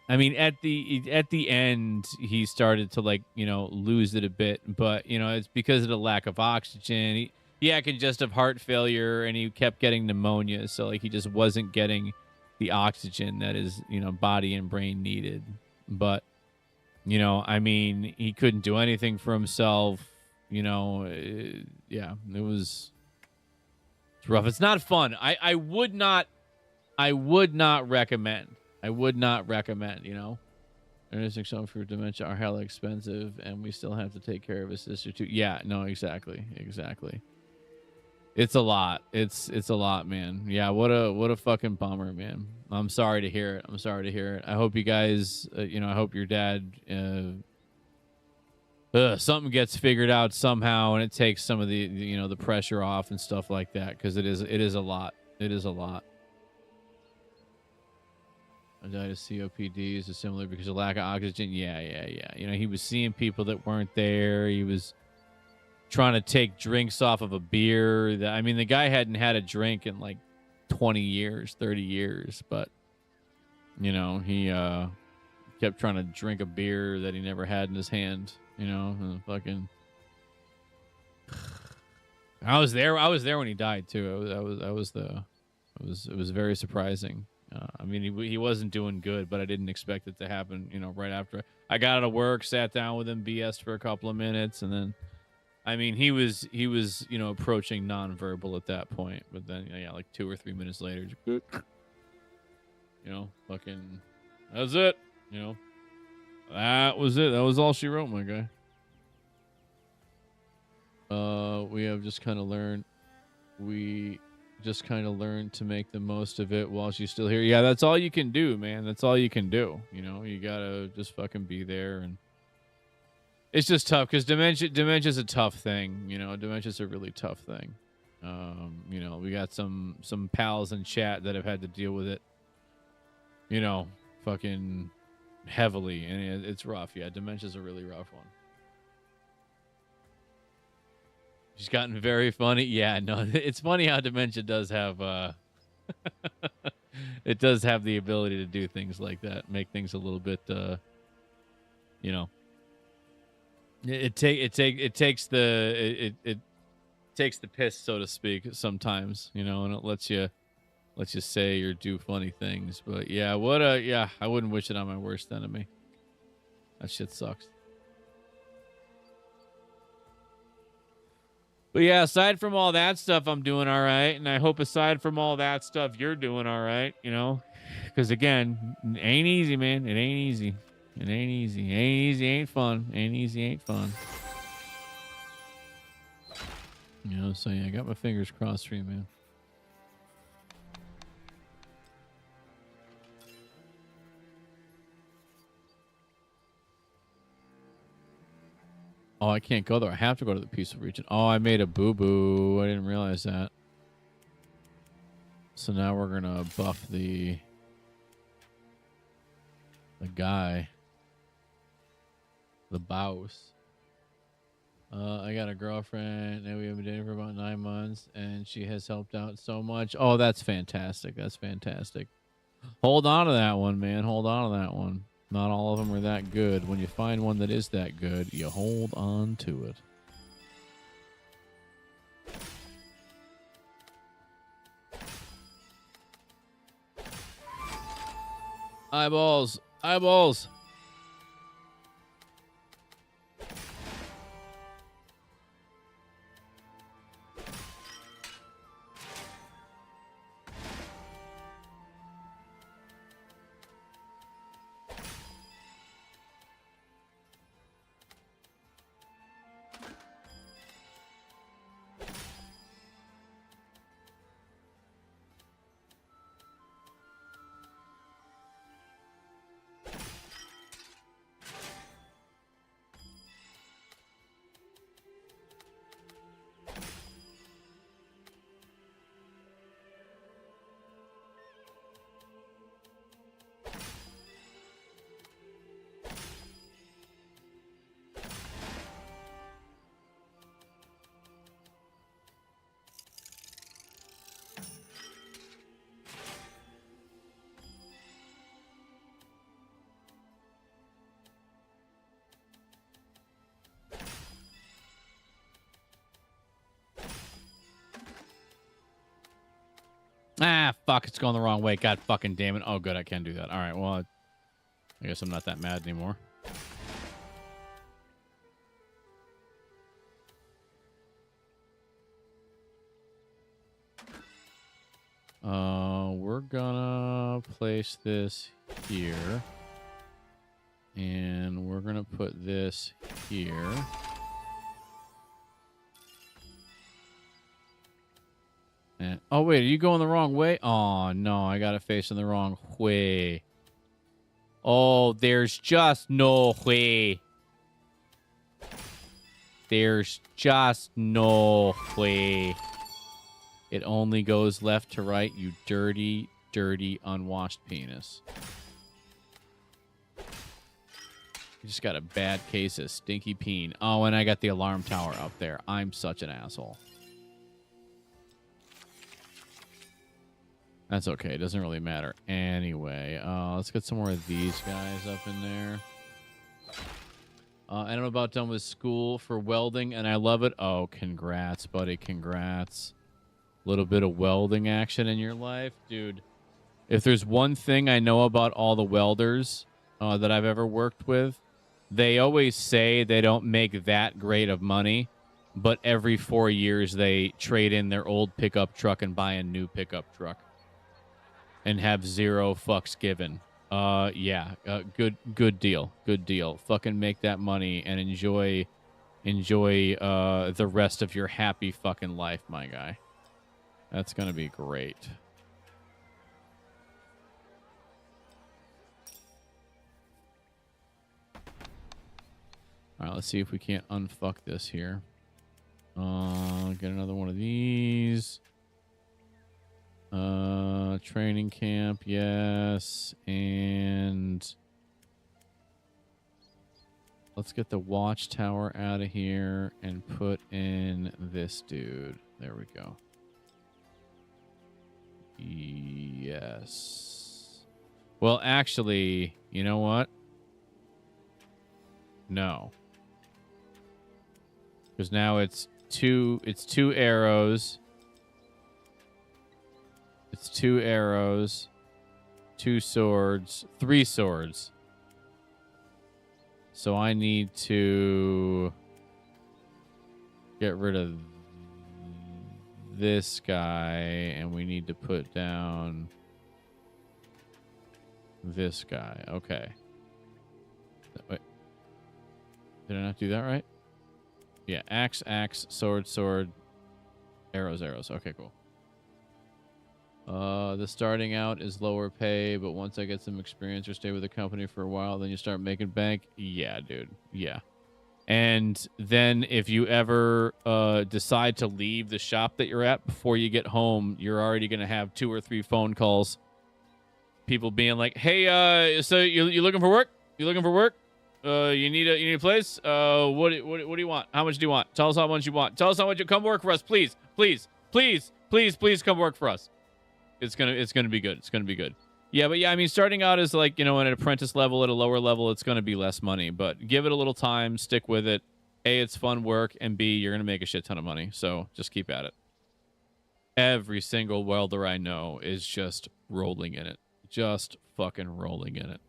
I mean, at the end, he started to, like, you know, lose it a bit, but you know, it's because of the lack of oxygen. He had congestive heart failure, and he kept getting pneumonia, so like he just wasn't getting the oxygen that his, you know, body and brain needed. But you know, I mean, he couldn't do anything for himself. You know, yeah, it was. It's rough. It's not fun. I would not recommend. I would not recommend, you know. Nursing home for dementia are hella expensive, and we still have to take care of his sister too. Yeah, no, exactly. It's a lot. It's a lot, man. Yeah, what a fucking bummer, man. I'm sorry to hear it. I hope you guys, you know, I hope your dad something gets figured out somehow, and it takes some of the, you know, the pressure off and stuff like that, because it is a lot. It is a lot. I died of COPD is similar because of lack of oxygen. Yeah. You know, he was seeing people that weren't there. He was trying to take drinks off of a beer. I mean, the guy hadn't had a drink in like 20 years, 30 years, but you know, he kept trying to drink a beer that he never had in his hand. You know, and fucking. I was there when he died too. It was very surprising. I mean, he wasn't doing good, but I didn't expect it to happen. You know, right after I got out of work, sat down with him, BS for a couple of minutes, and then, I mean, he was you know, approaching nonverbal at that point. But then, yeah, like 2 or 3 minutes later, you know, fucking, that was it. You know. That was it. That was all she wrote, my guy. We have just kind of learned. We just kind of learned to make the most of it while she's still here. Yeah, that's all you can do, man. That's all you can do. You know, you gotta just fucking be there, and it's just tough because dementia's a tough thing. You know, dementia's a really tough thing. You know, we got some pals in chat that have had to deal with it. You know, fucking heavily, and it's rough. Yeah, dementia's a really rough one. She's gotten very funny. Yeah, no, it's funny how dementia does have it does have the ability to do things like that, make things a little bit you know, it takes the piss, so to speak, sometimes, you know, and it lets you say or do funny things. But yeah, I wouldn't wish it on my worst enemy. That shit sucks. But yeah, aside from all that stuff, I'm doing all right. And I hope aside from all that stuff, you're doing all right, you know? Because again, it ain't easy, man. It ain't easy. It ain't easy. It ain't easy, ain't fun. Ain't easy, ain't fun. You know, so yeah, I got my fingers crossed for you, man. Oh, I can't go there. I have to go to the peaceful region. Oh, I made a boo-boo. I didn't realize that. So now we're going to buff the guy. The boss. I got a girlfriend, and we have been dating for about 9 months, and she has helped out so much. Oh, that's fantastic. That's fantastic. Hold on to that one, man. Hold on to that one. Not all of them are that good. When you find one that is that good, you hold on to it. Eyeballs. Eyeballs. Ah, fuck, it's going the wrong way. God fucking damn it. Oh, good, I can do that. All right, well, I guess I'm not that mad anymore. We're gonna place this here. And we're gonna put this here. And, oh, wait, are you going the wrong way? Oh, no, I got it facing the wrong way. Oh, there's just no way. There's just no way. It only goes left to right, you dirty, dirty, unwashed penis. You just got a bad case of stinky peen. Oh, and I got the alarm tower up there. I'm such an asshole. That's okay. It doesn't really matter. Anyway, let's get some more of these guys up in there. And I'm about done with school for welding, and I love it. Oh, congrats, buddy. Congrats. A little bit of welding action in your life. Dude, if there's one thing I know about all the welders that I've ever worked with, they always say they don't make that great of money, but every 4 years they trade in their old pickup truck and buy a new pickup truck and have zero fucks given. Yeah, good deal. Good deal. Fucking make that money and enjoy the rest of your happy fucking life, my guy. That's going to be great. All right, let's see if we can't unfuck this here. Get another one of these. Training camp, yes. And let's get the watchtower out of here and put in this dude. There we go. Yes. Well, actually, you know what? No. Because now it's two arrows. It's 2 arrows, 2 swords, 3 swords. So I need to get rid of this guy, and we need to put down this guy. Okay. Wait. Did I not do that right? Yeah, axe, axe, sword, sword, arrows, arrows. Okay, cool. The starting out is lower pay, but once I get some experience or stay with the company for a while, then you start making bank. Yeah, dude. Yeah. And then if you ever decide to leave the shop that you're at before you get home, you're already going to have 2 or 3 phone calls. People being like, "Hey, so you looking for work? You looking for work? You need a place? What do you want? How much do you want? Tell us how much you want. Tell us how much you come work for us, please, please, please, please, please come work for us. It's gonna be good. It's gonna be good." Yeah, but yeah, I mean, starting out as like, you know, at an apprentice level, at a lower level, it's gonna be less money. But give it a little time, stick with it. A, it's fun work, and B, you're gonna make a shit ton of money. So just keep at it. Every single welder I know is just rolling in it. Just fucking rolling in it.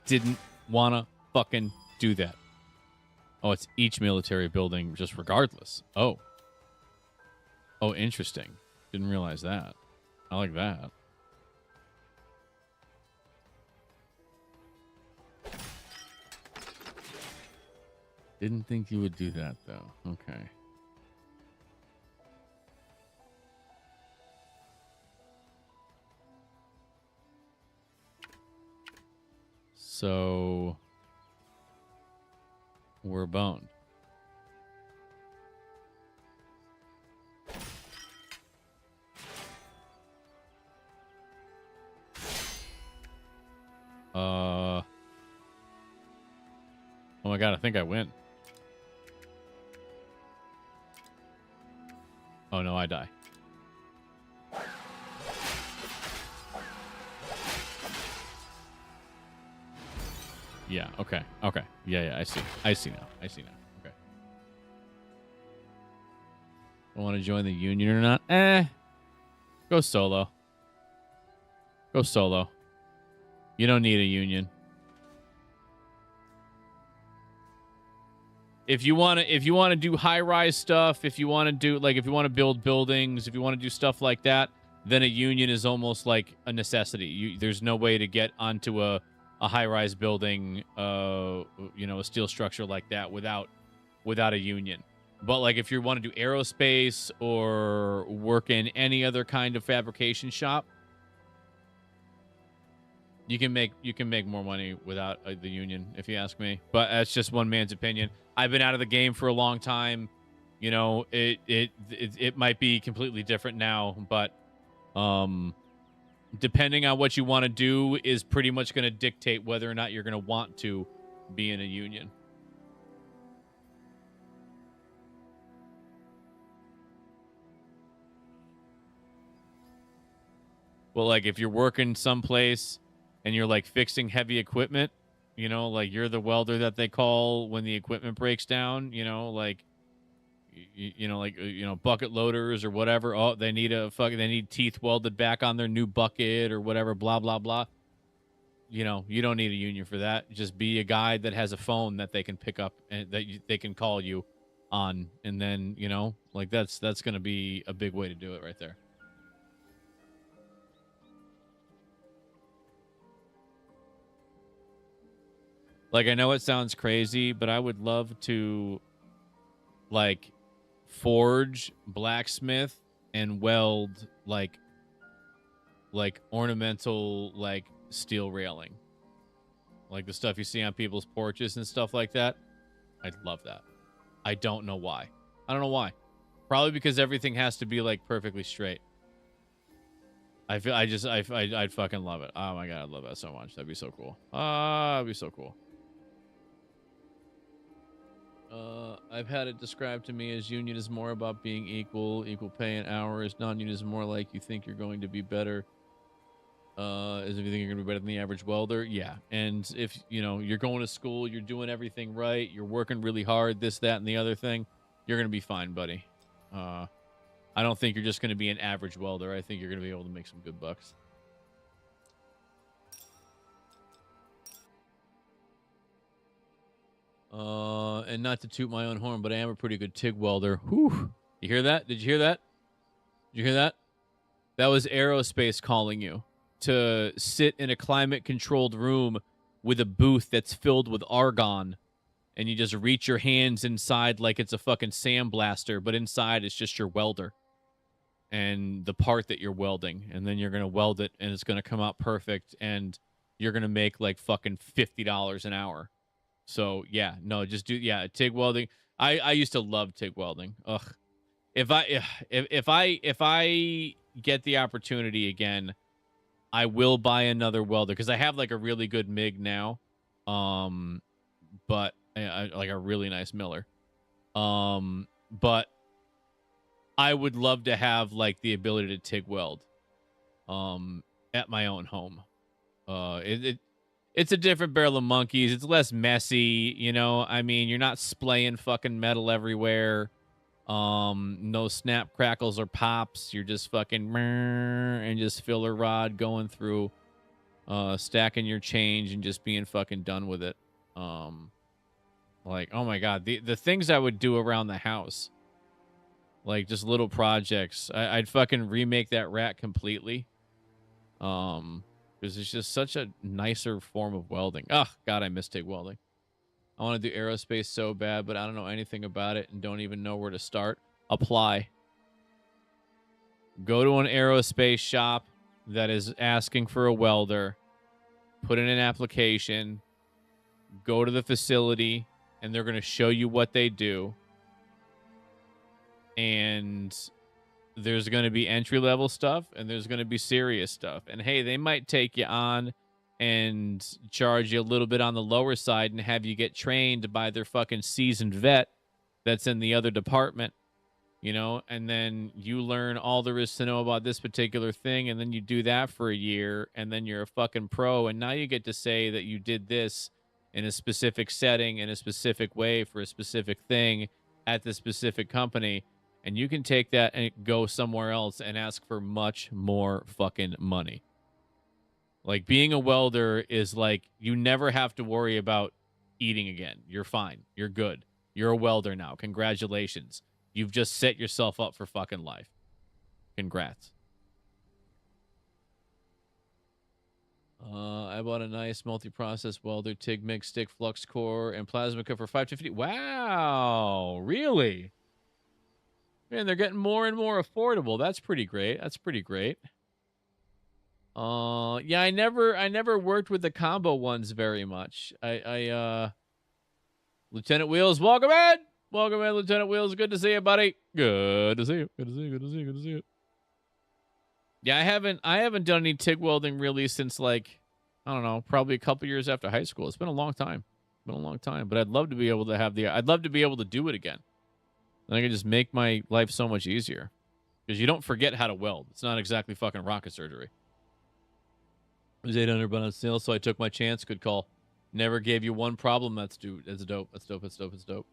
Didn't wanna fucking do that. Oh, it's each military building just regardless. Oh, interesting. Didn't realize that. I like that. Didn't think you would do that, though. Okay. So we're boned. my god, I think I win. Oh no, I die. Yeah, okay. Okay. Yeah, I see. I see now. Okay. I want to join the union or not? Go solo. Go solo. You don't need a union. If you want to do high-rise stuff, if you want to build buildings, if you want to do stuff like that, then a union is almost like a necessity. There's no way to get onto a high-rise building, a steel structure like that without a union. But like if you want to do aerospace or work in any other kind of fabrication shop, you can make more money without the union, if you ask me. But that's just one man's opinion. I've been out of the game for a long time. You know, it might be completely different now, but depending on what you want to do is pretty much going to dictate whether or not you're going to want to be in a union. Well, like if you're working someplace and you're like fixing heavy equipment, you know, like you're the welder that they call when the equipment breaks down, you know, like bucket loaders or whatever. Oh, they need teeth welded back on their new bucket or whatever, blah blah blah. You know, you don't need a union for that. Just be a guy that has a phone that they can pick up and they can call you on, and then, you know, like that's going to be a big way to do it right there. Like, I know it sounds crazy, but I would love to, like, forge, blacksmith, and weld, like ornamental, like, steel railing. Like the stuff you see on people's porches and stuff like that. I'd love that. I don't know why. I don't know why. Probably because everything has to be, like, perfectly straight. I'd fucking love it. Oh, my God, I'd love that so much. That'd be so cool. That'd be so cool. I've had it described to me as union is more about being equal pay and hours. Non-union is more like you think you're going to be better. As if you think you're going to be better than the average welder. Yeah. And if, you know, you're going to school, you're doing everything right, you're working really hard, this, that, and the other thing, you're going to be fine, buddy. I don't think you're just going to be an average welder. I think you're going to be able to make some good bucks. And not to toot my own horn, but I am a pretty good TIG welder. Whew. You hear that? Did you hear that? Did you hear that? That was aerospace calling you to sit in a climate-controlled room with a booth that's filled with argon, and you just reach your hands inside like it's a fucking sandblaster, but inside it's just your welder and the part that you're welding, and then you're going to weld it, and it's going to come out perfect, and you're going to make like fucking $50 an hour. So yeah, no, just do TIG welding. I used to love TIG welding. Ugh. If I get the opportunity again, I will buy another welder because I have like a really good MIG now, but I like a really nice Miller. But I would love to have like the ability to TIG weld, at my own home. It's a different barrel of monkeys. It's less messy, you know. I mean, you're not splaying fucking metal everywhere. No snap, crackles, or pops. You're just fucking and just filler rod going through, stacking your change and just being fucking done with it. Like, oh my God, the things I would do around the house, like just little projects. I'd fucking remake that rack completely. Because it's just such a nicer form of welding. Oh, God, I miss TIG welding. I want to do aerospace so bad, but I don't know anything about it and don't even know where to start. Apply. Go to an aerospace shop that is asking for a welder. Put in an application. Go to the facility, and they're going to show you what they do. And there's going to be entry-level stuff, and there's going to be serious stuff. And, hey, they might take you on and charge you a little bit on the lower side and have you get trained by their fucking seasoned vet that's in the other department, and then you learn all there is to know about this particular thing, and then you do that for a year, and then you're a fucking pro, and now you get to say that you did this in a specific setting, in a specific way, for a specific thing at the specific company, and you can take that and go somewhere else and ask for much more fucking money. Like, being a welder is like, you never have to worry about eating again. You're fine. You're good. You're a welder now. Congratulations. You've just set yourself up for fucking life. Congrats. I bought a nice multi-process welder, TIG mix, stick, flux core, and plasma cut for $550. Wow, really? Man, they're getting more and more affordable. That's pretty great. That's pretty great. Yeah, I never worked with the combo ones very much. Lieutenant Wheels, welcome in. Welcome in, Lieutenant Wheels. Good to see you, buddy. Good to see you. Good to see you. Good to see you. Good to see you. Yeah, I haven't done any TIG welding really since, like, I don't know, probably a couple years after high school. It's been a long time. But I'd love to be able to I'd love to be able to do it again. Then I can just make my life so much easier. Because you don't forget how to weld. It's not exactly fucking rocket surgery. It was $800 on sale, so I took my chance. Good call. Never gave you one problem. That's dope. That's dope. It's dope.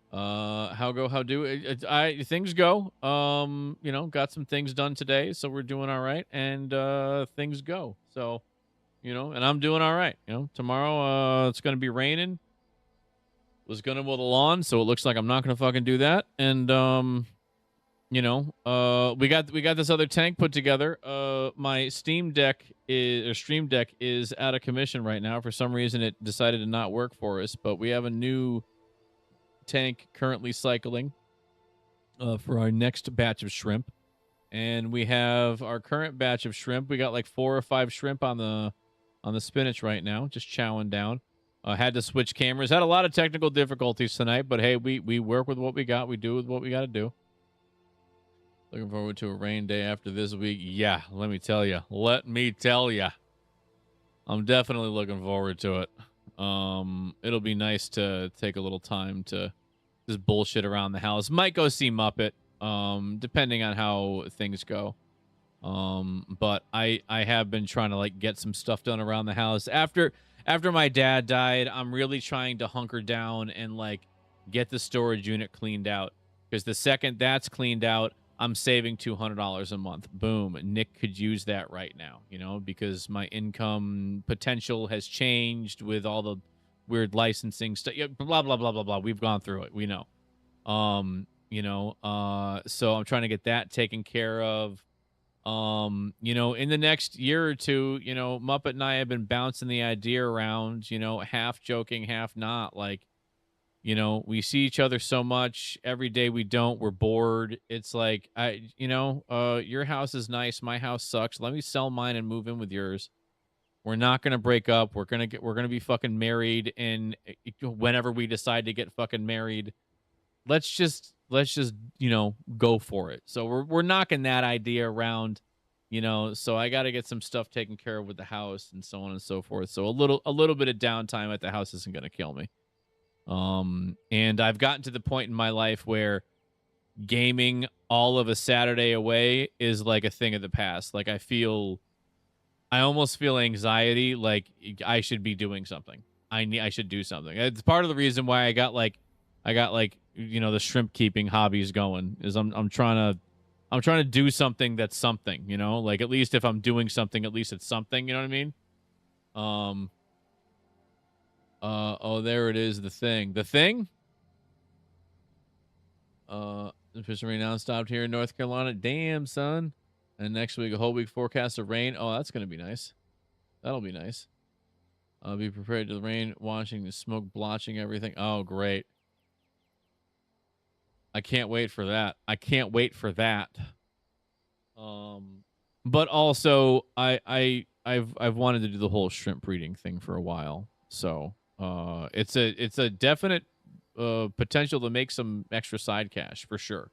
How do things go? Got some things done today, so we're doing all right, and things go. So, and I'm doing all right. Tomorrow it's gonna be raining. Was gonna mow the lawn, so it looks like I'm not gonna fucking do that. And we got this other tank put together. My Stream Deck is out of commission right now. For some reason, it decided to not work for us, but we have a new tank currently cycling for our next batch of shrimp, and we have our current batch of shrimp. We got like 4 or 5 shrimp on the spinach right now, just chowing down. Had to switch cameras, had a lot of technical difficulties tonight, but hey, we work with what we got. We do with what we got to do. Looking forward to a rain day after this week. Yeah, let me tell you. I'm definitely looking forward to it. It'll be nice to take a little time to just bullshit around the house. Might go see Muppet, depending on how things go. But I have been trying to like get some stuff done around the house. After my dad died, I'm really trying to hunker down and like get the storage unit cleaned out. Because the second that's cleaned out, I'm saving $200 a month. Boom. Nick could use that right now, because my income potential has changed with all the weird licensing stuff. Blah, blah, blah, blah, blah. We've gone through it. We know. So I'm trying to get that taken care of. In the next year or two, Muppet and I have been bouncing the idea around, half joking, half not. Like, we see each other so much every day. We're bored. It's like, your house is nice. My house sucks. Let me sell mine and move in with yours. We're not going to break up. We're going to be fucking married. And whenever we decide to get fucking married, let's just, go for it. So we're knocking that idea around, so I got to get some stuff taken care of with the house and so on and so forth. So a little bit of downtime at the house isn't going to kill me. And I've gotten to the point in my life where gaming all of a Saturday away is like a thing of the past. Like I almost feel anxiety. Like I should be doing something. I should do something. It's part of the reason why I got the shrimp keeping hobbies going is I'm trying to do something that's something, like at least if I'm doing something, at least it's something, you know what I mean? Oh, there it is. The thing. Fishing now stopped here in North Carolina. Damn, son. And next week, a whole week forecast of rain. Oh, that's going to be nice. That'll be nice. Be prepared to the rain, washing, the smoke, blotching everything. Oh, great. I can't wait for that. But also, I've wanted to do the whole shrimp breeding thing for a while. So, it's a definite potential to make some extra side cash for sure.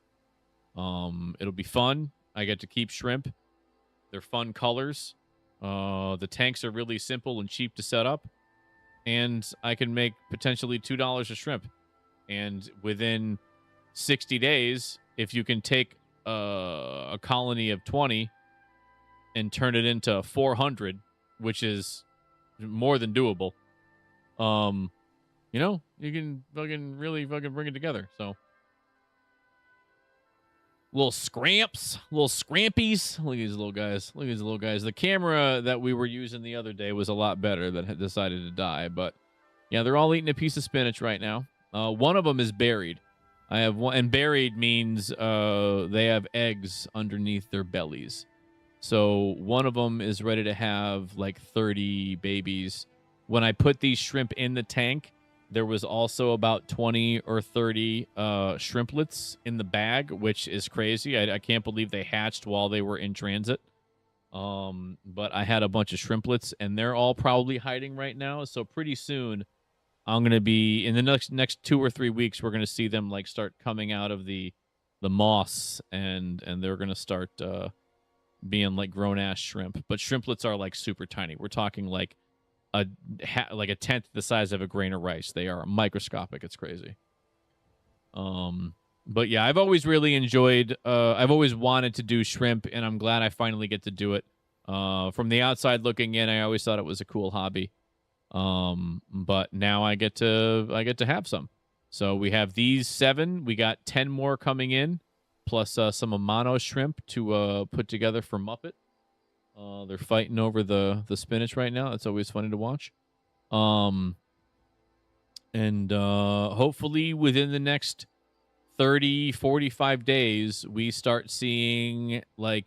It'll be fun. I get to keep shrimp. They're fun colors. The tanks are really simple and cheap to set up, and I can make potentially $2 a shrimp. And within 60 days, if you can take a colony of 20 and turn it into 400, which is more than doable, you can fucking really fucking bring it together. So little scramps, little scrampies. Look at these little guys. Look at these little guys. The camera that we were using the other day was a lot better that had decided to die. But yeah, they're all eating a piece of spinach right now. One of them is buried. I have one, and buried means they have eggs underneath their bellies. So one of them is ready to have like 30 babies. When I put these shrimp in the tank, there was also about 20 or 30 shrimplets in the bag, which is crazy. I can't believe they hatched while they were in transit. But I had a bunch of shrimplets, and they're all probably hiding right now. So pretty soon, I'm going to be, in the next 2 or 3 weeks, we're going to see them like start coming out of the moss, and they're going to start being like grown-ass shrimp. But shrimplets are like super tiny. We're talking like a tenth the size of a grain of rice. They are microscopic. It's crazy. But yeah, I've always really enjoyed. I've always wanted to do shrimp, and I'm glad I finally get to do it. From the outside looking in, I always thought it was a cool hobby. But now I get to have some. So we have these 7. We got 10 more coming in, plus some Amano shrimp to put together for Muppet. They're fighting over the spinach right now. That's always funny to watch. And hopefully within the next 30, 45 days, we start seeing like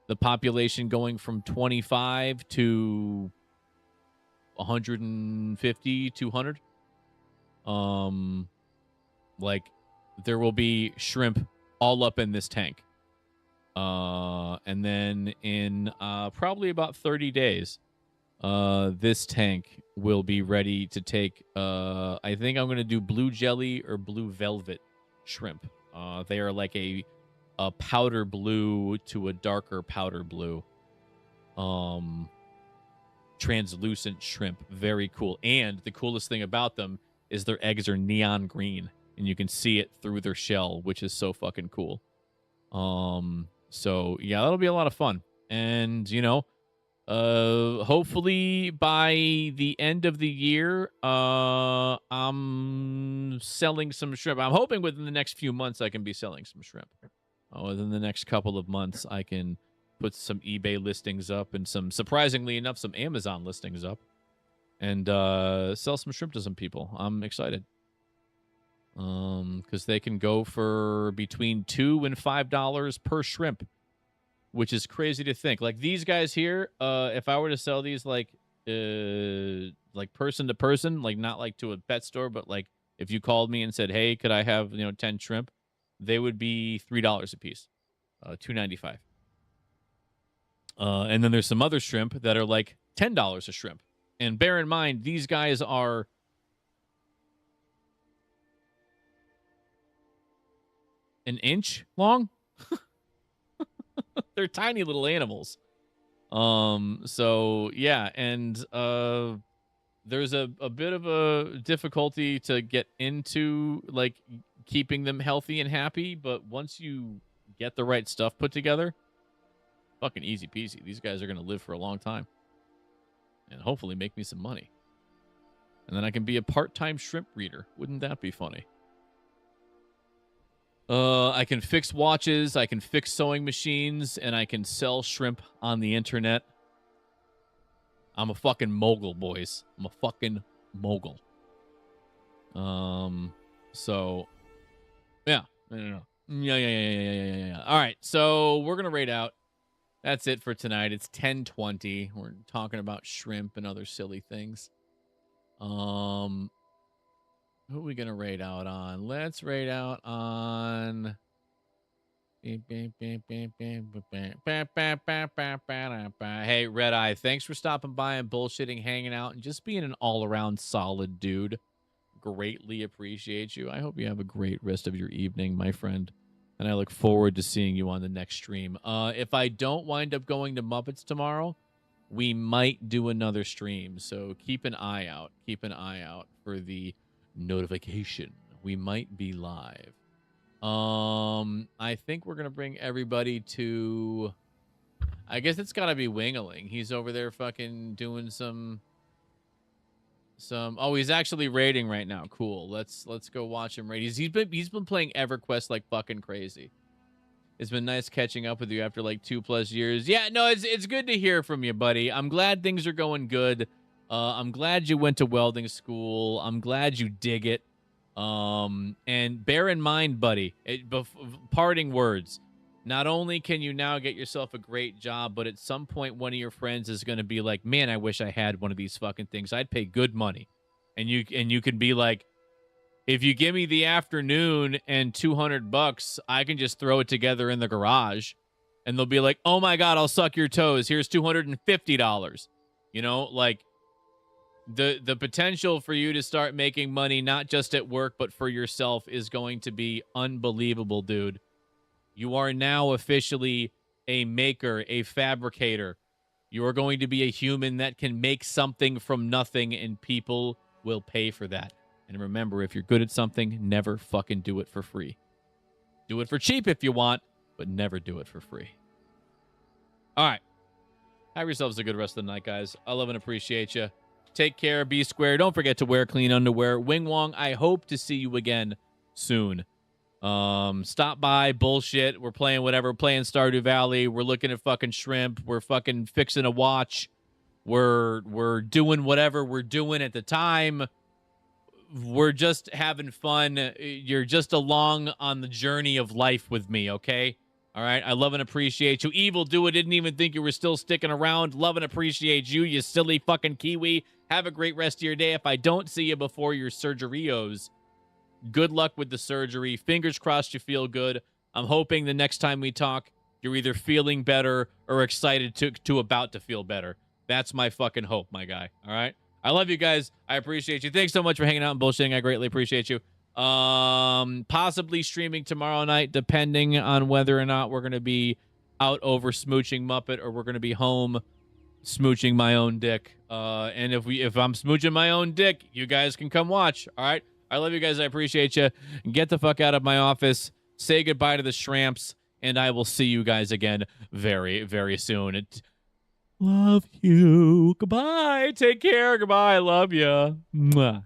the population going from 25 to 150, 200. Like there will be shrimp all up in this tank. And then in probably about 30 days, this tank will be ready to take, I think I'm going to do blue jelly or blue velvet shrimp. They are like a powder blue to a darker powder blue. Translucent shrimp. Very cool. And the coolest thing about them is their eggs are neon green, and you can see it through their shell, which is so fucking cool. So yeah, that'll be a lot of fun. And hopefully by the end of the year, I'm selling some shrimp. I'm hoping within the next few months I can be selling some shrimp. Within the next couple of months, I can put some eBay listings up and surprisingly enough, some Amazon listings up, and sell some shrimp to some people. I'm excited. Because they can go for between $2 and $5 per shrimp, which is crazy to think. Like these guys here, if I were to sell these like person to person, like not like to a pet store, but like if you called me and said, "Hey, could I have 10 shrimp?" They would be $3 a piece, $2.95. And then there's some other shrimp that are like $10 a shrimp. And bear in mind, these guys are an inch long. They're tiny little animals. So yeah, and there's a bit of a difficulty to get into like keeping them healthy and happy, but once you get the right stuff put together, fucking easy peasy. These guys are gonna live for a long time. And hopefully make me some money. And then I can be a part-time shrimp breeder. Wouldn't that be funny? I can fix watches, I can fix sewing machines, and I can sell shrimp on the internet. I'm a fucking mogul, boys. I'm a fucking mogul. So, yeah. Yeah. All right, so we're going to raid out. That's it for tonight. It's 10:20. We're talking about shrimp and other silly things. Who are we going to raid out on? Let's raid out on... Hey, Red Eye, thanks for stopping by and bullshitting, hanging out, and just being an all-around solid dude. Greatly appreciate you. I hope you have a great rest of your evening, my friend. And I look forward to seeing you on the next stream. If I don't wind up going to Muppets tomorrow, we might do another stream. So keep an eye out. Keep an eye out for the notification. We might be live. I think we're gonna bring everybody to. I guess it's gotta be Wingaling. He's over there fucking doing some. Oh, he's actually raiding right now. Cool. Let's go watch him raid. He's been playing EverQuest like fucking crazy. It's been nice catching up with you after like 2+ years. Yeah, no, it's good to hear from you, buddy. I'm glad things are going good. I'm glad you went to welding school. I'm glad you dig it. And bear in mind, buddy, parting words. Not only can you now get yourself a great job, but at some point one of your friends is going to be like, "Man, I wish I had one of these fucking things. I'd pay good money." And you can be like, "If you give me the afternoon and $200, I can just throw it together in the garage." And they'll be like, "Oh my God, I'll suck your toes. Here's $250." You know, like the potential for you to start making money, not just at work, but for yourself is going to be unbelievable, dude. You are now officially a maker, a fabricator. You are going to be a human that can make something from nothing, and people will pay for that. And remember, if you're good at something, never fucking do it for free. Do it for cheap if you want, but never do it for free. All right. Have yourselves a good rest of the night, guys. I love and appreciate you. Take care. Be square. Don't forget to wear clean underwear. Wing Wong, I hope to see you again soon. Stop by, bullshit. We're playing whatever. We're playing Stardew Valley. We're looking at fucking shrimp. We're fucking fixing a watch. We're doing whatever we're doing at the time. We're just having fun. You're just along on the journey of life with me, okay? All right? I love and appreciate you. Evil Doer didn't even think you were still sticking around. Love and appreciate you, you silly fucking Kiwi. Have a great rest of your day. If I don't see you before your surgerios, good luck with the surgery. Fingers crossed you feel good. I'm hoping the next time we talk, you're either feeling better or excited to about to feel better. That's my fucking hope, my guy. All right? I love you guys. I appreciate you. Thanks so much for hanging out and bullshitting. I greatly appreciate you. Possibly streaming tomorrow night, depending on whether or not we're going to be out over smooching Muppet or we're going to be home smooching my own dick. And if I'm smooching my own dick, you guys can come watch. All right? I love you guys. I appreciate you. Get the fuck out of my office. Say goodbye to the shramps. And I will see you guys again very, very soon. Love you. Goodbye. Take care. Goodbye. I love you. Mwah.